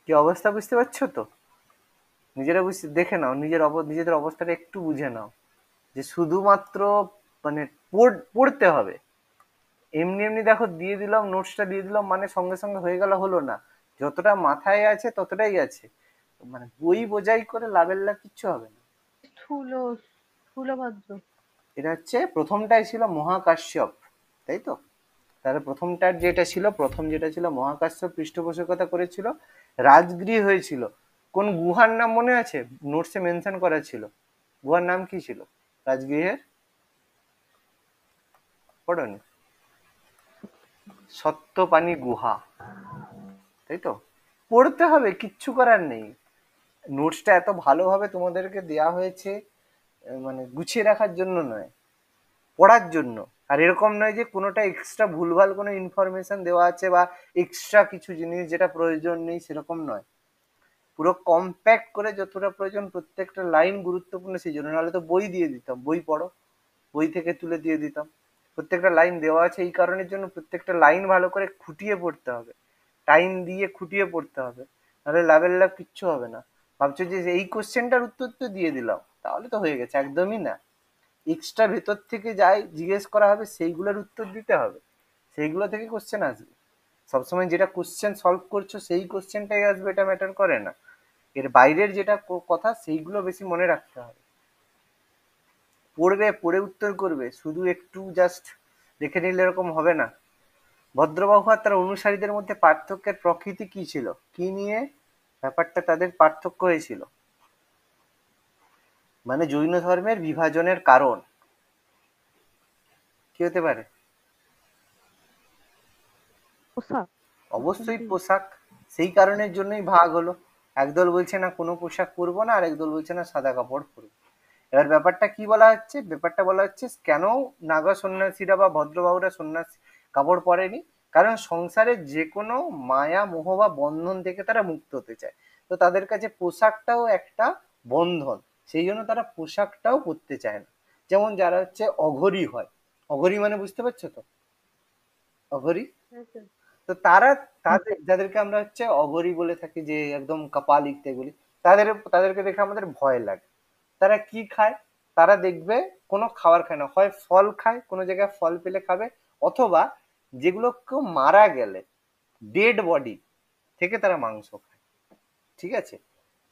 কি অবস্থা বুঝতে পারছো তো? নিজেরা বুঝতে দেখে নাও, নিজেদের অবস্থাটা একটু বুঝে নাও, যে শুধুমাত্র মানে পড়তে হবে। এমনি এমনি দেখো দিয়ে দিলাম, নোটসটা দিয়ে দিলাম মানে সঙ্গে সঙ্গে হয়ে গেল, হলো না। যতটা মাথায় আছে ততটাই আছে, মানে বই বোঝাই করে লাভের লাভ কিচ্ছু হবে না। স্থূল স্থূলভদ্র। এটা হচ্ছে প্রথমটাই ছিল মহাকাশ্যপ, তাই তো? তাহলে প্রথমটার যেটা ছিল, প্রথম যেটা ছিল মহাকাশ্যপ পৃষ্ঠপোষকতা করেছিল, রাজগৃহ হয়েছিল। কোন গুহার নাম মনে আছে? নোটসে মেনশন করা ছিল। গুহার নাম কি ছিল রাজগৃহের? পড়োনি? সত্যপানি গুহা, তাই তো? পড়তে হবে, কিচ্ছু করার নেই। নোটসটা এত ভালোভাবে তোমাদেরকে দেয়া হয়েছে, মানে গুছিয়ে রাখার জন্য নয়, পড়ার জন্য। আর এরকম নয় যে কোনোটা এক্সট্রা ভুলভাল কোনো ইনফরমেশন দেওয়া আছে বা এক্সট্রা কিছু জিনিস যেটা প্রয়োজন নেই, সেরকম নয়। পুরো কম্প্যাক্ট করে যতটা প্রয়োজন, প্রত্যেকটা লাইন গুরুত্বপূর্ণ সেই জন্য, নাহলে তো বই দিয়ে দিতাম, বই পড়ো, বই থেকে তুলে দিয়ে দিতাম। প্রত্যেকটা লাইন দেওয়া আছে এই কারণের জন্য, প্রত্যেকটা লাইন ভালো করে খুঁটিয়ে পড়তে হবে, টাইম দিয়ে খুঁটিয়ে পড়তে হবে, নাহলে লাভের লাভ কিচ্ছু হবে না। ভাবছো যে এই কোশ্চেনটার উত্তর তো দিয়ে দিলাম তাহলে তো হয়ে গেছে, একদমই না। এক্সট্রা ভেতর থেকে যাই জিজ্ঞেস করা হবে সেইগুলোর উত্তর দিতে হবে, সেইগুলো থেকে কোশ্চেন আসবে। সবসময় যেটা কোশ্চেন সলভ করছো সেই কোশ্চেনটাই আসবে, এটা ম্যাটার করে না। এর বাইরের যেটা কথা সেইগুলো বেশি মনে রাখতে হবে। পড়বে, পড়ে উত্তর করবে, শুধু একটু জাস্ট দেখে নিলে এরকম হবে না। ভদ্রবাহু আর তার অনুসারীদের মধ্যে পার্থক্যের প্রকৃতি কি ছিল, কি নিয়ে ব্যাপারটা তাদের পার্থক্য হয়েছিল? মানে জৈন ধর্মের বিভাজনের কারণ কি হতে পারে? পোশাক। অবশ্যই পোশাক। সেই কারণের জন্যই ভাগ হলো। একদল বলছে না কোনো পোশাক পরবো না, আর একদল বলছে না সাদা কাপড় পরবো। এবার ব্যাপারটা কি বলা হচ্ছে, ব্যাপারটা বলা হচ্ছে কেন নাগা সন্ন্যাসীরা বা ভদ্রবাহুরা সন্ন্যাসী কাপড় পরেনি? কারণ সংসারের যে কোনো মায়া মোহ বা বন্ধন থেকে তারা মুক্ত হতে চায়। তো তাদের কাছে পোশাকটাও একটা বন্ধন, সেই জন্য তারা পোশাকটাও পরতে চায় না। যেমন যারা হচ্ছে অঘরী হয়, অঘরী মানে বুঝতে পারছো তো? অঘরী, হ্যাঁ স্যার। তো তারা, তাদের যাদেরকে আমরা হচ্ছে অঘরী বলে থাকি, যে একদম কপালিক এগুলি, তাদেরকে দেখে আমাদের ভয় লাগে। তারা কি খায়? তারা দেখবে কোনো খাবার খায় না, হয় ফল খায়, কোনো জায়গায় ফল পেলে খাবে, অথবা যেগুলো কেউ মারা গেলে ডেড বডি থেকে তারা মাংস খায়। ঠিক আছে,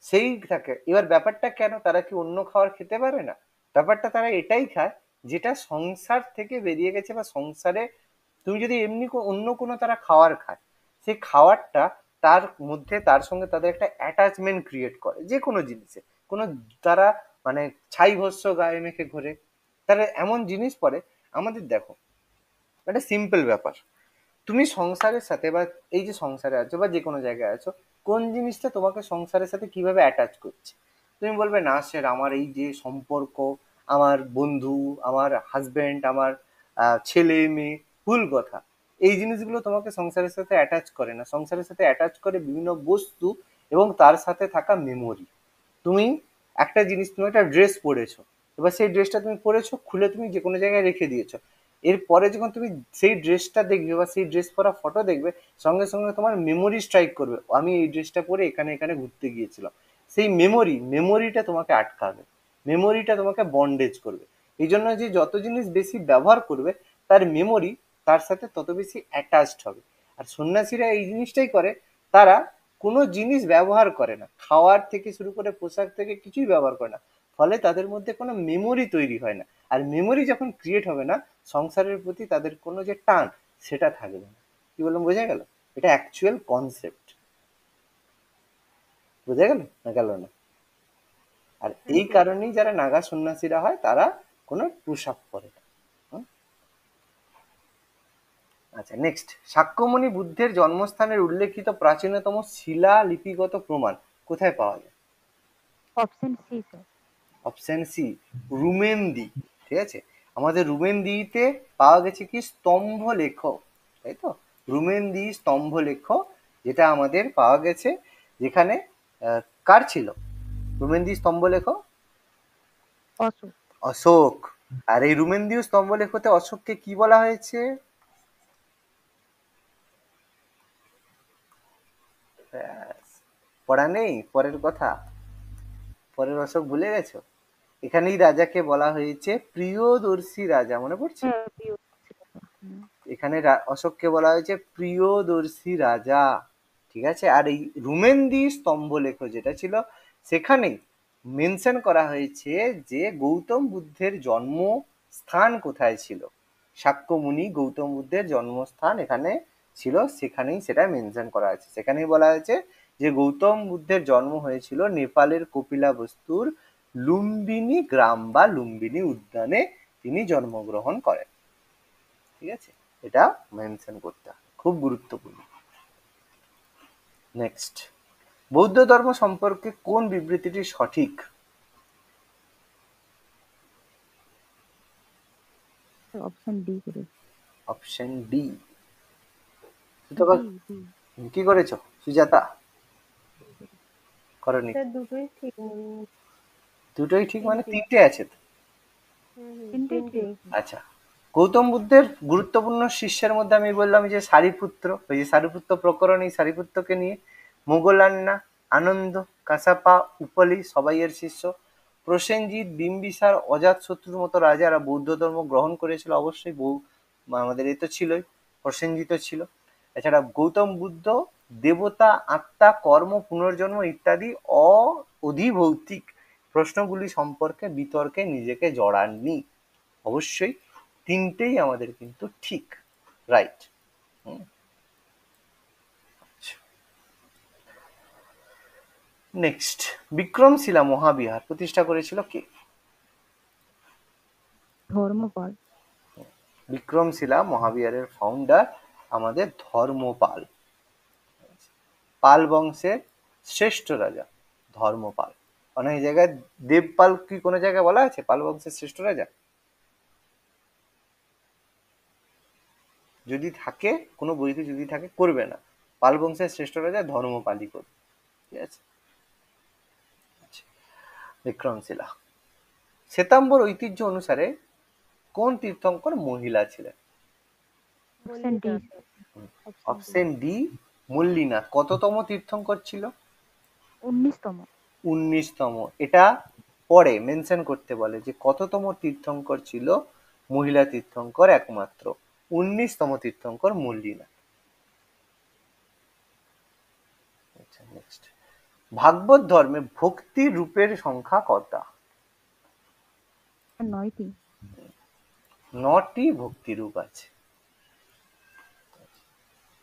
সেই থাকে। এবার ব্যাপারটা কেন, তারা কি অন্য খাবার খেতে পারে না? ব্যাপারটা তারা এটাই খায় যেটা সংসার থেকে বেরিয়ে গেছে, বা সংসারে তুমি যদি এমনি অন্য কোনো তারা খাবার খায়, সেই খাবারটা তার মধ্যে তার সঙ্গে তাদের একটা অ্যাটাচমেন্ট ক্রিয়েট করে যে কোনো জিনিসে। কোনো, তারা মানে ছাই ভস্য গায়ে মেখে ঘোরে, তারা এমন জিনিস পরে। আমাদের দেখো একটা সিম্পল ব্যাপার, তুমি সংসারের সাথে বা এই যে সংসারে আছো বা যে কোনো জায়গায় আছো, কোন জিনিসটা তোমাকে সংসারের সাথে কিভাবে অ্যাটাচ করছে? তুমি বলবে না স্যার, আমার এই যে সম্পর্ক, আমার বন্ধু, আমার হাজবেন্ড, আমার ছেলে মেয়ে। ভুল কথা। এই জিনিসগুলো তোমাকে সংসারের সাথে অ্যাটাচ করে না, সংসারের সাথে অ্যাটাচ করে বিভিন্ন বস্তু এবং তার সাথে থাকা মেমোরি। তুমি একটা জিনিস, তুমি একটা ড্রেস পরেছো, এবার সেই ড্রেসটা তুমি পরেছো, খুলে তুমি যে কোনো জায়গায় রেখে দিয়েছো। এরপরে যখন তুমি সেই ড্রেসটা দেখবে বা সেই ড্রেস পরা ফটো দেখবে, সঙ্গে সঙ্গে তোমার মেমোরি স্ট্রাইক করবে, আমি এই ড্রেসটা পরে এখানে এখানে ঘুরতে গিয়েছিলাম। সেই মেমোরিটা তোমাকে আটকাবে, মেমোরিটা তোমাকে বন্ডেজ করবে। এই জন্য যে যত জিনিস বেশি ব্যবহার করবে, তার মেমোরি তার সাথে তত বেশি অ্যাটাচড হবে। আর সন্ন্যাসীরা এই জিনিসটাই করে, তারা কোনো জিনিস ব্যবহার করে না, খাওয়ার থেকে শুরু করে পোশাক থেকে কিছুই ব্যবহার করে না। ফলে তাদের মধ্যে কোনো মেমোরি তৈরি হয় না। আর মেমোরি যখন ক্রিয়েট হবে না, সংসারের প্রতি তাদের কোনো যে টান, সেটা থাকবে না। কি বললাম, বোঝা গেল? এটা অ্যাকচুয়াল কনসেপ্ট। বোঝা গেল না গেল না? আর হ্যাঁ এই স্যার। কারণেই যারা নাগা সন্ন্যাসীরা হয়, তারা কোনো পোশাক পরে না। হুম? আচ্ছা, নেক্সট, শাক্যমুনি বুদ্ধের জন্মস্থানের উল্লেখিত প্রাচীনতম শিলা লিপিগত প্রমাণ কোথায় পাওয়া যায়? Option C sir. Option C, রুমেন্দি। ঠিক আছে, আমাদের রুমেন্দিতে পাওয়া গেছে কি, স্তম্ভলেখ, তাই তো? রুমেন্দি স্তম্ভলেখ, যেটা আমাদের পাওয়া গেছে, যেখানে কার ছিল রুমেন্দি স্তম্ভলেখ? অশোক। অশোক। আর এই রুমেন্দিয় স্তম্ভলেখতে অশোককে কি বলা হয়েছে? ব্যাস, পড়া নেই পরের কথা, পরের অশোক ভুলে গেছো? এখানেই রাজাকে বলা হয়েছে প্রিয়দর্শী রাজা, মনে পড়ছে? হ্যাঁ প্রিয় ছিল। হুম। এখানে অশোককে বলা হয়েছে প্রিয়দর্শী রাজা, ঠিক আছে। আর এই রুমেন্দি স্তম্ভলেখ যেটা ছিল, সেখানেই মেনশন করা হয়েছে যে গৌতম বুদ্ধের জন্মস্থান কোথায় ছিল। শাক্যমুনি গৌতম বুদ্ধের জন্মস্থান এখানে ছিল, সেখানেই সেটা মেনশন করা আছে। সেখানেই বলা হয়েছে যে গৌতম বুদ্ধের জন্ম হয়েছিল নেপালের কপিলাবস্তুর লুম্বিনী গ্রাম বা লুম্বিনী উদ্যানে তিনি জন্মগ্রহণ করেন, ঠিক আছে। এটা মেনশন করতে হবে, খুব গুরুত্বপূর্ণ। নেক্সট, বৌদ্ধ ধর্ম সম্পর্কে কোন বিবৃতিটি সঠিক? অপশন ডি করে। Option D. D D. কি করেছো সুজাতা? করনি? স্যার দুটোই ঠিক দুটোই ঠিক মানে তিনটে। তিনটে আছে তো। তিনটেই তিনটে। ঠিক। আচ্ছা, গৌতম বুদ্ধের গুরুত্বপূর্ণ শিষ্যের মধ্যে আমি বললাম যে সারিপুত্র, ওই যে সারিপুত্র প্রকরণ, এই সারিপুত্রকে নিয়ে মোগলান্না, আনন্দ, কাসাপা, উপলি সবাই এর শিষ্য। প্রসেনজিৎ, বিম্বিসার, অজাতশত্রুর মতো রাজারা বৌদ্ধ ধর্ম গ্রহণ করেছিল, অবশ্যই আমাদের এ তো ছিলই, প্রসেনজিৎও ছিল। এছাড়া গৌতম বুদ্ধ দেবতা, আত্মা, কর্ম, পুনর্জন্ম ইত্যাদি অধিভৌতিক প্রশ্নগুলি সম্পর্কে বিতর্কে নিজেকে জড়াননি। অবশ্যই তিনটেই আমাদের কিন্তু ঠিক, রাইট। নেক্সট, বিক্রমশিলা মহাবিহার প্রতিষ্ঠা করেছিল কে? ধর্মপাল। বিক্রমশিলা মহাবিহারের ফাউন্ডার আমাদের ধর্মপাল, পাল বংশের শ্রেষ্ঠ রাজা ধর্মপাল। অনেক জায়গায় দেবপাল, কি কোনো জায়গায় বলা আছে পাল বংশের শ্রেষ্ঠ রাজা? যদি থাকে, কোনো বইতে যদি থাকে করবে না, পাল বংশের শ্রেষ্ঠ রাজা ধর্মপালই করবে, ঠিক আছে। বিক্রমশিলা। শ্বেতাম্বর ঐতিহ্য অনুসারে কোন তীর্থঙ্কর মহিলা ছিলেন? Option D. অপশন ডি মল্লিনা। কততম তীর্থঙ্কর ছিল? 19তম। 19তম। এটা পরে মেনশন করতে বলে যে কততম তীর্থঙ্কর ছিল মহিলা তীর্থঙ্কর একমাত্র, 19তম তীর্থঙ্কর মল্লিনা। আচ্ছা, নেক্সট, ভাগবত ধর্মে ভক্তির রূপের সংখ্যা কটা? 9টি। 9টি ভক্তি রূপ আছে।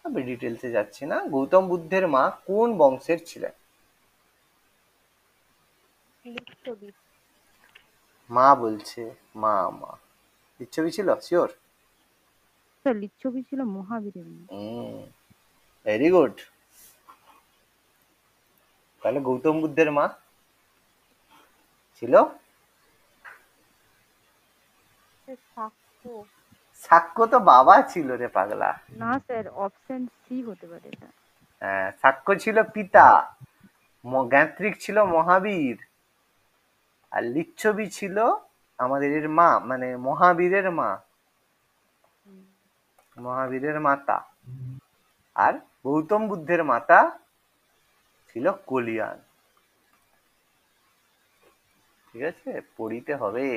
আমি ডিটেলসে যাচ্ছি না। গৌতম বুদ্ধের মা কোন বংশের ছিলেন? লিচ্ছবি। মা বলছে, মা মা লিচ্ছবি ছিল, শিওর? স্যার লিচ্ছবি ছিল মহাবীরের মেয়ে। Very good. তাহলে গৌতম বুদ্ধের মা ছিল সাক্ষ্য। সাক্ষ্য তো বাবা ছিল রে পাগলা। না স্যার অপশন সি হতে পারে এটা। হ্যাঁ, সাক্ষ্য ছিল পিতা, জ্ঞাত্রিক ছিল মহাবীর, আর লিচ্ছবি ছিল আমাদের এর মা, মানে মহাবীরের মা, মহাবীরের মাতা। আর গৌতম বুদ্ধের মাতা ছিল কলিয়ান, ঠিক আছে, পড়িতে হবে।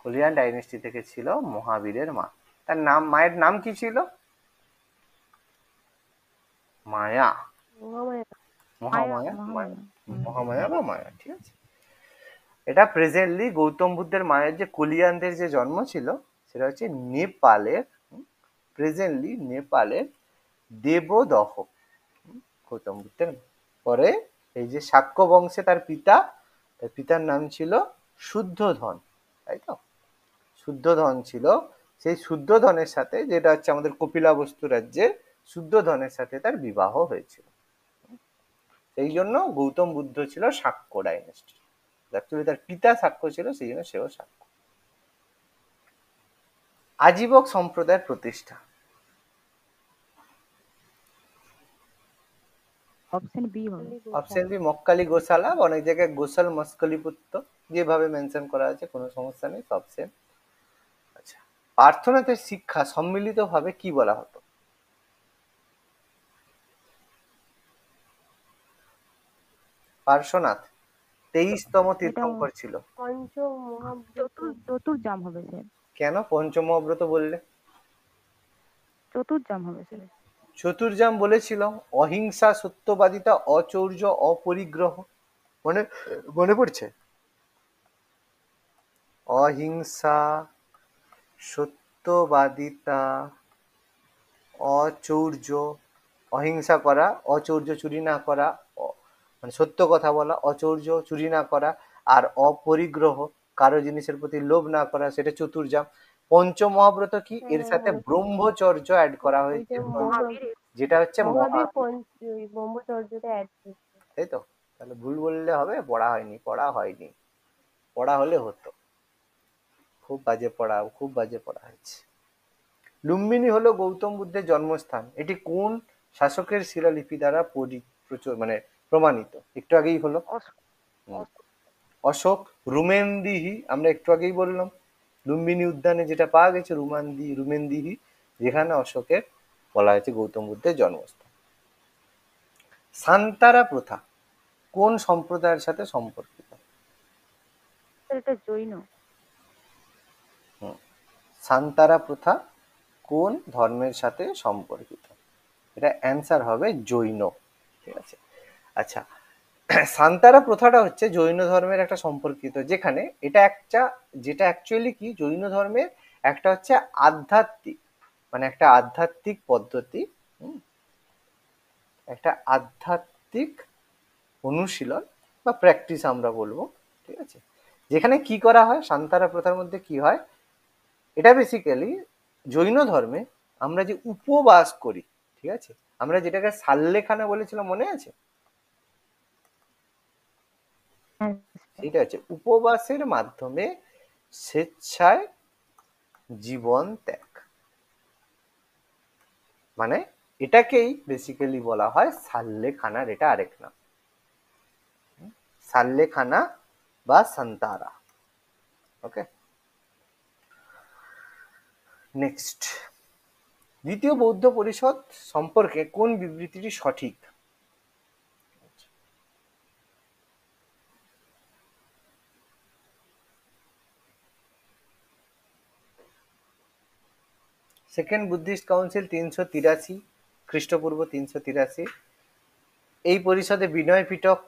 কলিয়ান ডাইনেস্টি থেকে ছিল মহাবীরের মা। তার নাম, মায়ের নাম কি ছিল? মায়া, মহামায়া। মহামায়া, মহামায়া। মহামায়া বা মায়া, ঠিক আছে। এটা প্রেজেন্টলি গৌতম বুদ্ধের মায়ের যে কলিয়ানদের যে জন্ম ছিল সেটা হচ্ছে নেপালের, প্রেজেন্টলি নেপালের দেবদহ। গৌতম বুদ্ধের পরে এই যে শাক্য বংশে তার পিতা, তার পিতার নাম ছিল শুদ্ধোধন, তাই তো? শুদ্ধোধন ছিল, সেই শুদ্ধোধনের সাথে, যেটা হচ্ছে আমাদের কপিলাবস্তু রাজ্যের শুদ্ধোধনের সাথে তার বিবাহ হয়েছিল। সেই জন্য গৌতম বুদ্ধ ছিল শাক্য ডাইনেস্টি। অ্যাকচুয়ালি তার পিতা শাক্য ছিল, সেই জন্য সেও শাক্য। আজীবক সম্প্রদায়ের প্রতিষ্ঠা? অপশন বি হবে। অপশন বি মক্কালি গোশালা, অনেক জায়গায় গোশাল মস্কলিপুত্র, যেভাবে মেনশন করা আছে কোনো সমস্যা নেই, অপশন। আচ্ছা, পার্থনাথের শিক্ষা সম্মিলিতভাবে কি বলা হতো? পার্শ্বনাথ, 23তম এটা তীর্থঙ্কর ছিল। পঞ্চ মহাব্রত চতুর্জাম হবে স্যার, কেন পঞ্চমহাব্রত বললে? চতুর্জাম হবে স্যার। চতুর্জাম বলেছিলাম, অহিংসা, সত্যবাদিতা, অচৌর্য, অপরিগ্রহ। মনে মনে পড়ছে? অহিংসা, সত্যবাদিতা, অচৌর্য, অহিংসা করা, অচৌর্য চুরি না করা, মানে সত্য কথা বলা, অচৌর্য চুরি না করা, আর অপরিগ্রহ কারো জিনিসের প্রতি লোভ না করা, সেটা চতুর্জাম। পঞ্চমহাব্রত কি? এর সাথে হ্যাঁ, ব্রহ্মচর্য অ্যাড করা হয়েছে, ওইটা যেটা হচ্ছে মহাবীর মহাবীর। ওই ব্রহ্মচর্যটা অ্যাড করছে। তাই তো? তাহলে ভুল বললে হবে পড়া হয়নি, পড়া হয়নি, পড়া হলে হতো। খুব বাজে পড়া, খুব বাজে পড়া হয়েছে। লুম্বিনী হলো গৌতম বুদ্ধের জন্মস্থান। এটি কোন শাসকের শিলালিপি দ্বারা মানে প্রমাণিত? একটু আগেই হলো অশোক। রুমেনদিহি আমরা একটু আগেই বললাম, লুম্বিনী উদ্যানে যেটা পাওয়া গেছে রুমেনদিহি, যেখানে অশোকের বলা হয়েছে গৌতম বুদ্ধের জন্মস্থান। সান্তারা প্রথা কোন সম্প্রদায়ের সাথে সম্পর্কিত? এটা জৈন। সান্তারা প্রথা কোন ধর্মের সাথে সম্পর্কিত? এটা অ্যান্সার হবে জৈন। ঠিক আছে, আচ্ছা। সান্তারা প্রথাটা হচ্ছে জৈন ধর্মের একটা সম্পর্কিত, যেখানে এটা একটা, যেটা অ্যাকচুয়ালি কি জৈন ধর্মের একটা হচ্ছে আধ্যাত্মিক, মানে একটা আধ্যাত্মিক পদ্ধতি, একটা আধ্যাত্মিক অনুশীলন বা প্র্যাকটিস আমরা বলবো। ঠিক আছে, যেখানে কি করা হয়, সান্তারা প্রথার মধ্যে কি হয়, এটা বেসিক্যালি জৈন ধর্মে আমরা যে উপবাস করি, ঠিক আছে, আমরা যেটাকে সাল্লেখানা বলেছিলাম, মনে আছে? হ্যাঁ, সেটা হচ্ছে উপবাসের মাধ্যমে স্বেচ্ছায় জীবন ত্যাগ, মানে এটাকেই বেসিক্যালি বলা হয় সাল্লেখানার এটা আরেক নাম, সাল্লেখানা বা সান্তারা। ওকে, নেক্সট, দ্বিতীয় বৌদ্ধ পরিষদ সম্পর্কে কোন বিবৃতিটি সঠিক? সেকেন্ড বুদ্ধিস্ট কাউন্সিল 383 খ্রিস্টপূর্ব 383, এই পরিষদে বিনয় পিটক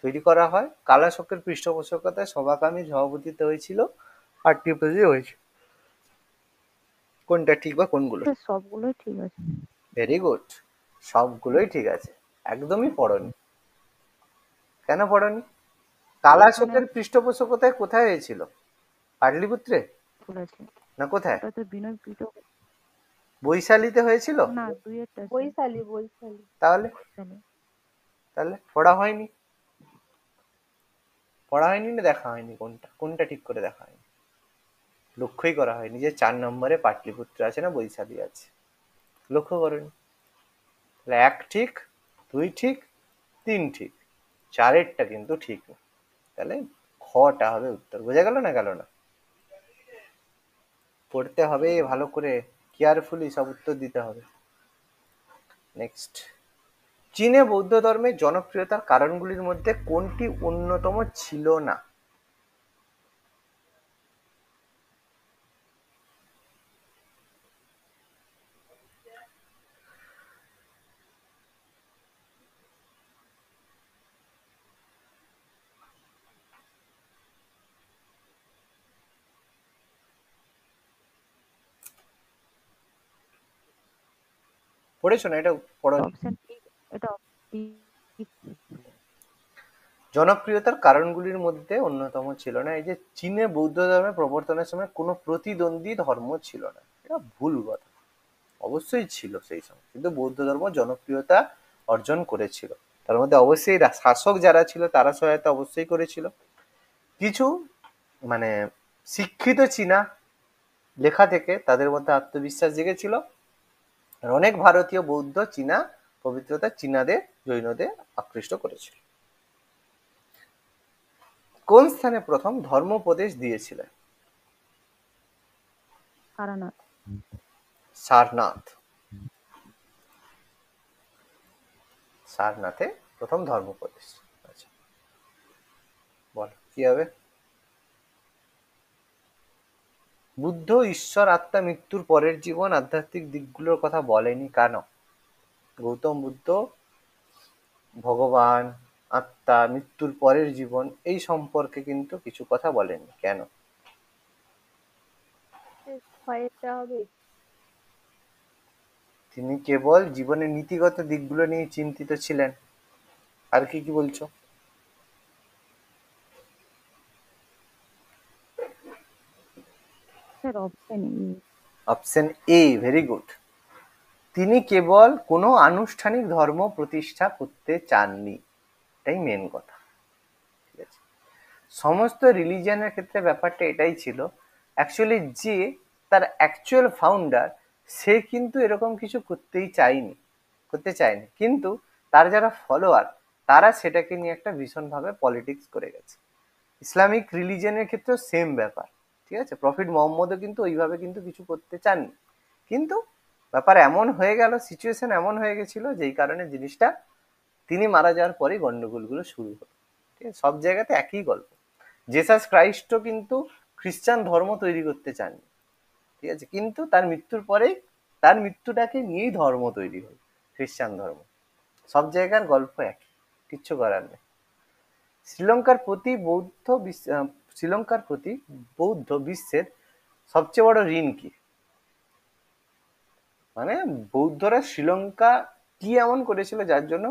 তৈরি করা হয়। কালাশোকের পৃষ্ঠপোষকতায় সভাকামী সভাপতিত্ব হয়েছিল, 8টি পেজে হয়েছে। কোনটা ঠিক বা কোনগুলো? স্যার সবগুলোই ঠিক আছে। ভেরি গুড, সবগুলোই ঠিক আছে। একদমই পড়নি। কেন পড়নি? কালাশোকের পৃষ্ঠপোষকতায় কোথায় হয়েছিল? পাটলিপুত্রে বলেছে না কোথায়? ওটা তো বিনয় পিটক। বৈশালীতে হয়েছিল? না, দুইয়েরটা স্যার। বৈশালী। তাহলে তাহলে তাহলে পড়া হয়নি, পড়া হয়নি না দেখা হয়নি, কোনটা কোনটা ঠিক করে দেখা হয়নি, লক্ষ্যই করা হয়নি যে 4 নম্বরে পাটলিপুত্র আছে না বৈশালী আছে, লক্ষ্য করেনি। তাহলে 1 ঠিক, 2 ঠিক, 3 ঠিক, 4এরটা কিন্তু ঠিক না। তাহলে খটা হবে উত্তর। বোঝা গেল না গেল না? পড়তে হবে ভালো করে, কেয়ারফুলি সব উত্তর দিতে হবে। নেক্সট, চীনে বৌদ্ধ ধর্মের জনপ্রিয়তার কারণগুলির মধ্যে কোনটি অন্যতম ছিল না? পড়েছো না এটা? পড়নি? অপশন এটা জনপ্রিয়তার কারণগুলির মধ্যে অন্যতম ছিল না, এই যে চীনে বৌদ্ধ ধর্মের প্রবর্তনের সময় কোনো প্রতিদ্বন্দ্বী ধর্ম ছিল না, এটা ভুল কথা। অবশ্যই ছিল সেই সময়, কিন্তু বৌদ্ধ ধর্ম জনপ্রিয়তা অর্জন করেছিল। তার মধ্যে অবশ্যই শাসক যারা ছিল তারা সহায়তা অবশ্যই করেছিল। কিছু মানে শিক্ষিত চীনা লেখা থেকে তাদের মধ্যে আত্মবিশ্বাস জেগেছিল। আর অনেক ভারতীয় বৌদ্ধ চীনা পবিত্রতা চীনাদের জৈনদের আকৃষ্ট করেছিল। কোন স্থানে প্রথম ধর্মোপদেশ দিয়েছিলেন? সারনাথ। সারনাথ। সারনাথে প্রথম ধর্মোপদেশ। আচ্ছা, বলো কি হবে? বুদ্ধ ঈশ্বর, আত্মা, মৃত্যুর পরের জীবন, আধ্যাত্মিক দিকগুলোর কথা বলেনি কেন? গৌতম বুদ্ধ ভগবান, আত্মা, মৃত্যুর পরের জীবন এই সম্পর্কে কিন্তু কিছু কথা বলেননি কেন? ভয়টা হবে। তিনি কেবল জীবনের নীতিগত দিকগুলো নিয়ে চিন্তিত ছিলেন। আর কি কি বলছো? Sir option E. Option A, very good. তিনি কেবল কোনো আনুষ্ঠানিক ধর্ম প্রতিষ্ঠা করতে চাননি, এটাই মেন কথা। ঠিক আছে, সমস্ত রিলিজিয়নের ক্ষেত্রে ব্যাপারটা এটাই ছিল অ্যাকচুয়ালি, যে তার অ্যাকচুয়াল ফাউন্ডার সে কিন্তু এরকম কিছু করতে চায়নি, কিন্তু তার যারা ফলোয়ার তারা সেটাকে নিয়ে একটা ভীষণভাবে পলিটিক্স করে গেছে। ইসলামিক রিলিজিয়নের ক্ষেত্রেও সেম ব্যাপার। ঠিক আছে, প্রফিট মোহাম্মদও কিন্তু ওইভাবে কিন্তু কিছু করতে চাননি, কিন্তু ব্যাপার এমন হয়ে গেল, সিচুয়েশন এমন হয়ে গেছিল যেই কারণে জিনিসটা তিনি মারা যাওয়ার পরেই গন্ডগোলগুলো শুরু হলো। ঠিক আছে, সব জায়গাতে একই গল্প। জেসাস ক্রাইস্টও কিন্তু খ্রিস্টান ধর্ম তৈরি করতে চাননি। ঠিক আছে, কিন্তু তার মৃত্যুর পরেই তার মৃত্যুটাকে নিয়েই ধর্ম তৈরি হল, খ্রিস্টান ধর্ম। সব জায়গার গল্প একই, কিচ্ছু করার নেই। শ্রীলঙ্কার প্রতি শ্রীলঙ্কার প্রতি বৌদ্ধ বিশ্বের সবচেয়ে বড় ঋণ কি? মানে বৌদ্ধরা শ্রীলঙ্কা কি এমন করেছিল যার জন্য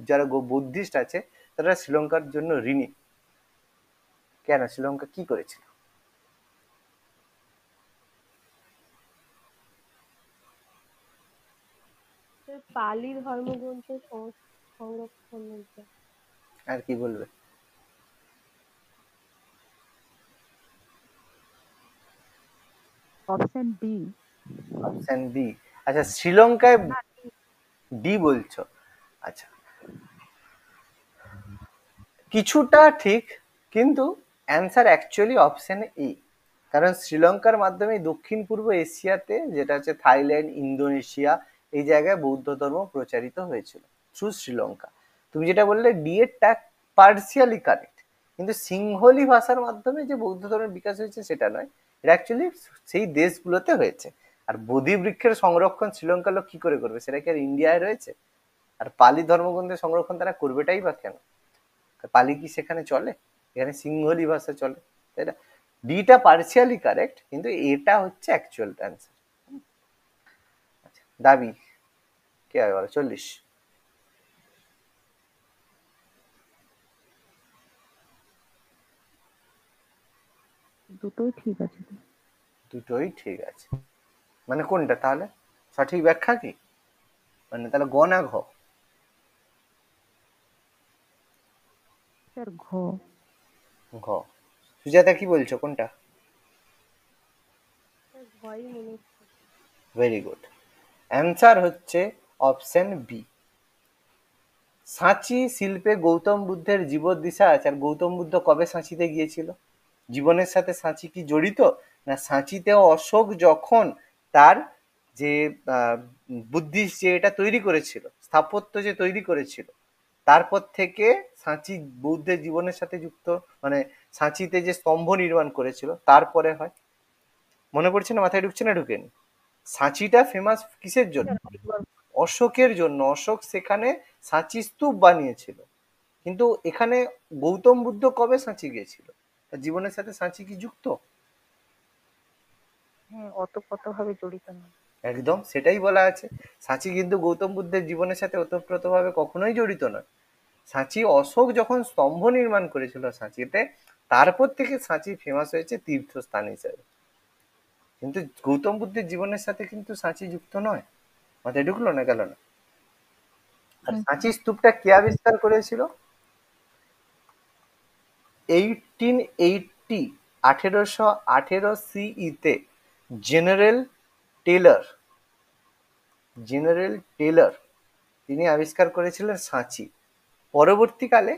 যারা বুদ্ধিস্ট আছে তারা শ্রীলঙ্কার জন্য ঋণী? কেন শ্রীলঙ্কা কি করেছিল? পালি ধর্মগ্রন্থ সংরক্ষণ হয়েছে। আর কি বলবে? Option D. Option B. আচ্ছা, শ্রীলঙ্কায় না, ডি বলছো? আচ্ছা, কিছুটা ঠিক, কিন্তু অ্যান্সার অ্যাকচুয়ালি অপশন এ। কারণ শ্রীলঙ্কার মাধ্যমে দক্ষিণ পূর্ব এশিয়াতে, যেটা হচ্ছে থাইল্যান্ড, ইন্দোনেশিয়া, এই জায়গায় বৌদ্ধ ধর্ম প্রচারিত হয়েছিল থ্রু শ্রীলঙ্কা। তুমি যেটা বললে ডি এরটা পার্সিয়ালি কারেক্ট, কিন্তু সিংহলি ভাষার মাধ্যমে যে বৌদ্ধ ধর্মের বিকাশ হয়েছে সেটা নয়, এটা অ্যাকচুয়ালি সেই দেশগুলোতে হয়েছে। আর বোধি বৃক্ষের সংরক্ষণ শ্রীলঙ্কার লোক কি করে করবে? সেটা কি আর ইন্ডিয়ায় রয়েছে? আর পালি ধর্মগ্রন্থের সংরক্ষণ তারা করবেটাই বা কেন? পালি কি সেখানে চলে? এখানে সিংহলি ভাষা চলে, তাই না? ডিটা পার্সিয়ালি কারেক্ট, কিন্তু এটা হচ্ছে অ্যাকচুয়াল অ্যান্সার। দাবি কি হবে বলো? 40। দুটোই ঠিক আছে। দুটোই ঠিক আছে, মানে কোনটা তাহলে সঠিক ব্যাখ্যা কি? মানে তাহলে গ না ঘ? স্যার ঘ। ঘ। সুজাতা কি বলছো, কোনটা? ভয়ই মনে হচ্ছে। ভেরি গুড, অ্যান্সার হচ্ছে অপশন বি। সাঁচি শিল্পে গৌতম বুদ্ধের জীবদ্দশা আছে। আর গৌতম বুদ্ধ কবে সাঁচিতে গিয়েছিল? জীবনের সাথে সাঁচি কি জড়িত? না, সাঁচিতেও অশোক যখন তার যে বুদ্ধিস্ট যে এটা তৈরি করেছিল, স্থাপত্য যে তৈরি করেছিল, তারপর থেকে সাঁচি বৌদ্ধের জীবনের সাথে যুক্ত। মানে সাঁচিতে যে স্তম্ভ নির্মাণ করেছিল তারপরে হয়। মনে পড়ছে না? মাথায় ঢুকছে না? ঢুকেনি? সাঁচিটা ফেমাস কিসের জন্য? অশোকের জন্য। অশোক সেখানে সাঁচি স্তূপ বানিয়েছিল। কিন্তু এখানে গৌতম বুদ্ধ কবে সাঁচি গিয়েছিল? তার জীবনের সাথে সাঁচি কি যুক্ত? হ্যাঁ, ওতপ্রোতভাবে জড়িত না। একদম সেটাই বলা আছে। সাঁচি কিন্তু গৌতম বুদ্ধের জীবনের সাথে ওতপ্রোতভাবে কখনোই জড়িত নয়। সাঁচি অশোক যখন স্তম্ভ নির্মাণ করেছিল সাঁচিতে, তারপর থেকে সাঁচি ফেমাস হয়েছে তীর্থস্থান হিসেবে। কিন্তু গৌতম বুদ্ধের জীবনের সাথে কিন্তু সাঁচি যুক্ত নয়। মাথায় ঢুকলো না? গেল না? আর সাঁচি স্তূপটা কে আবিষ্কার করেছিল? 1880, 1818 সিইতে জেনারেল টেলর, জেনারেল টেলর তিনি আবিষ্কার করেছিলেন সাঁচি। পরবর্তীকালে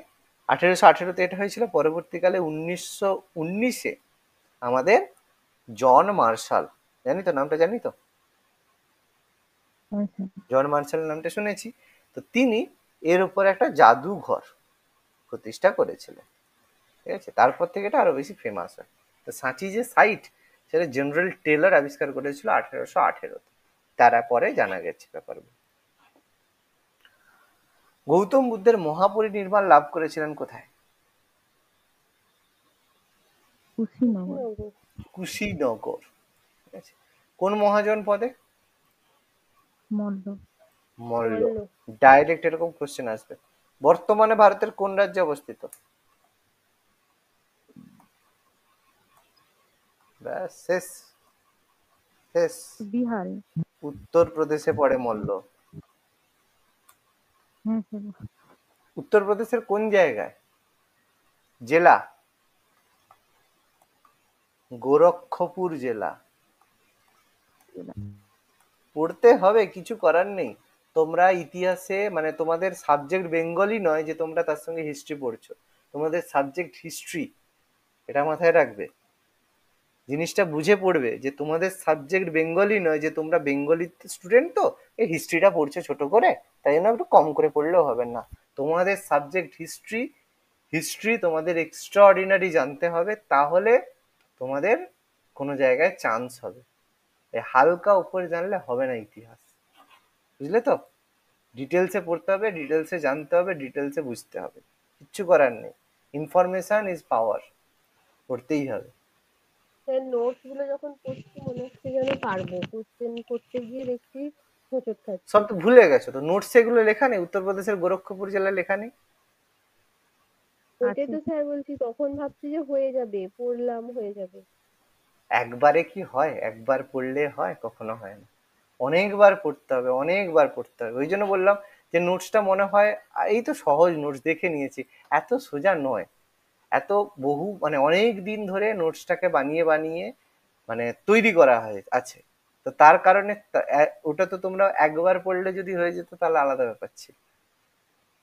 1818-তে এটা হয়েছিল, পরবর্তীকালে 1919-এ আমাদের জন মার্শাল, জানি তো নামটা, জানি তো জন মার্শালের নামটা শুনেছি, তো তিনি এর উপর একটা জাদুঘর প্রতিষ্ঠা করেছিলেন। ঠিক আছে, তারপর থেকে এটা আরো বেশি ফেমাস হয়। তো সাঁচি যে সাইট, সেটা জেনারেল টেলর আবিষ্কার করেছিল 1818-তে, তারা পরে জানা গেছে ব্যাপারগুলো। গৌতম বুদ্ধের মহাপরিনির্বাণ লাভ করেছিলেন কোথায়? কুশীনগর। কুশীনগর। কুশীনগর। ঠিক আছে, কোন মহাজন পদে? মল্ল। মল্ল। মল্ল। ডাইরেক্ট এরকম কোশ্চেন আসবে। বর্তমানে ভারতের কোন রাজ্যে অবস্থিত? ব্যাস, শেষ। শেষ। বিহারে। উত্তরপ্রদেশে পড়ে মল্ল। হ্যাঁ স্যার। উত্তরপ্রদেশের কোন জায়গায়? জেলা? গোরক্ষপুর জেলা। পড়তে হবে, কিছু করার নেই। তোমরা ইতিহাসে মানে তোমাদের সাবজেক্ট বেঙ্গলি নয় যে তোমরা তার সঙ্গে হিস্ট্রি পড়ছো, তোমাদের সাবজেক্ট হিস্ট্রি, এটা মাথায় রাখবে। জিনিসটা বুঝে পড়বে যে তোমাদের সাবজেক্ট বেঙ্গলি নয় যে তোমরা বেঙ্গলি স্টুডেন্ট, তো এই হিস্ট্রিটা পড়ছে ছোট করে, তাই জন্য একটু কম করে পড়লেও হবে না। তোমাদের সাবজেক্ট হিস্ট্রি, হিস্ট্রি তোমাদের এক্সট্রা অর্ডিনারি জানতে হবে, তাহলে তোমাদের কোনো জায়গায় চান্স হবে। এই হালকা উপরে জানলে হবে না ইতিহাস, বুঝলে তো? ডিটেলসে পড়তে হবে, ডিটেলসে জানতে হবে, ডিটেলসে বুঝতে হবে, কিচ্ছু করার নেই। ইনফরমেশন ইজ পাওয়ার, পড়তেই হবে। স্যার নোটস গুলো যখন পড়ছি মনে হচ্ছে যেন পারবো, কোশ্চেন করতে গিয়ে দেখছি হোঁচট খাচ্ছি। সব তো ভুলে গেছো তো, নোটস এগুলো লেখা নেই? উত্তরপ্রদেশের গোরক্ষপুর জেলায় লেখা নেই? ওইটাই আছে। তো স্যার বলছি, তখন ভাবছি যে হয়ে যাবে, পড়লাম হয়ে যাবে। একবারে কি হয়? একবার পড়লে হয়? কখনো হয় না। অনেকবার পড়তে হবে, অনেকবার পড়তে হবে। ওই জন্য বললাম যে নোটসটা মনে হয় এই তো সহজ, নোটস দেখে নিয়েছি, এত সোজা নয়। এত বহু মানে অনেক দিন ধরে নোটসটাকে বানিয়ে বানিয়ে মানে তৈরি করা হয় আছে। তো তার কারণে ওটা তো তোমরা একবার পড়লে যদি হয়ে যেত তাহলে আলাদা ব্যাপার ছিল।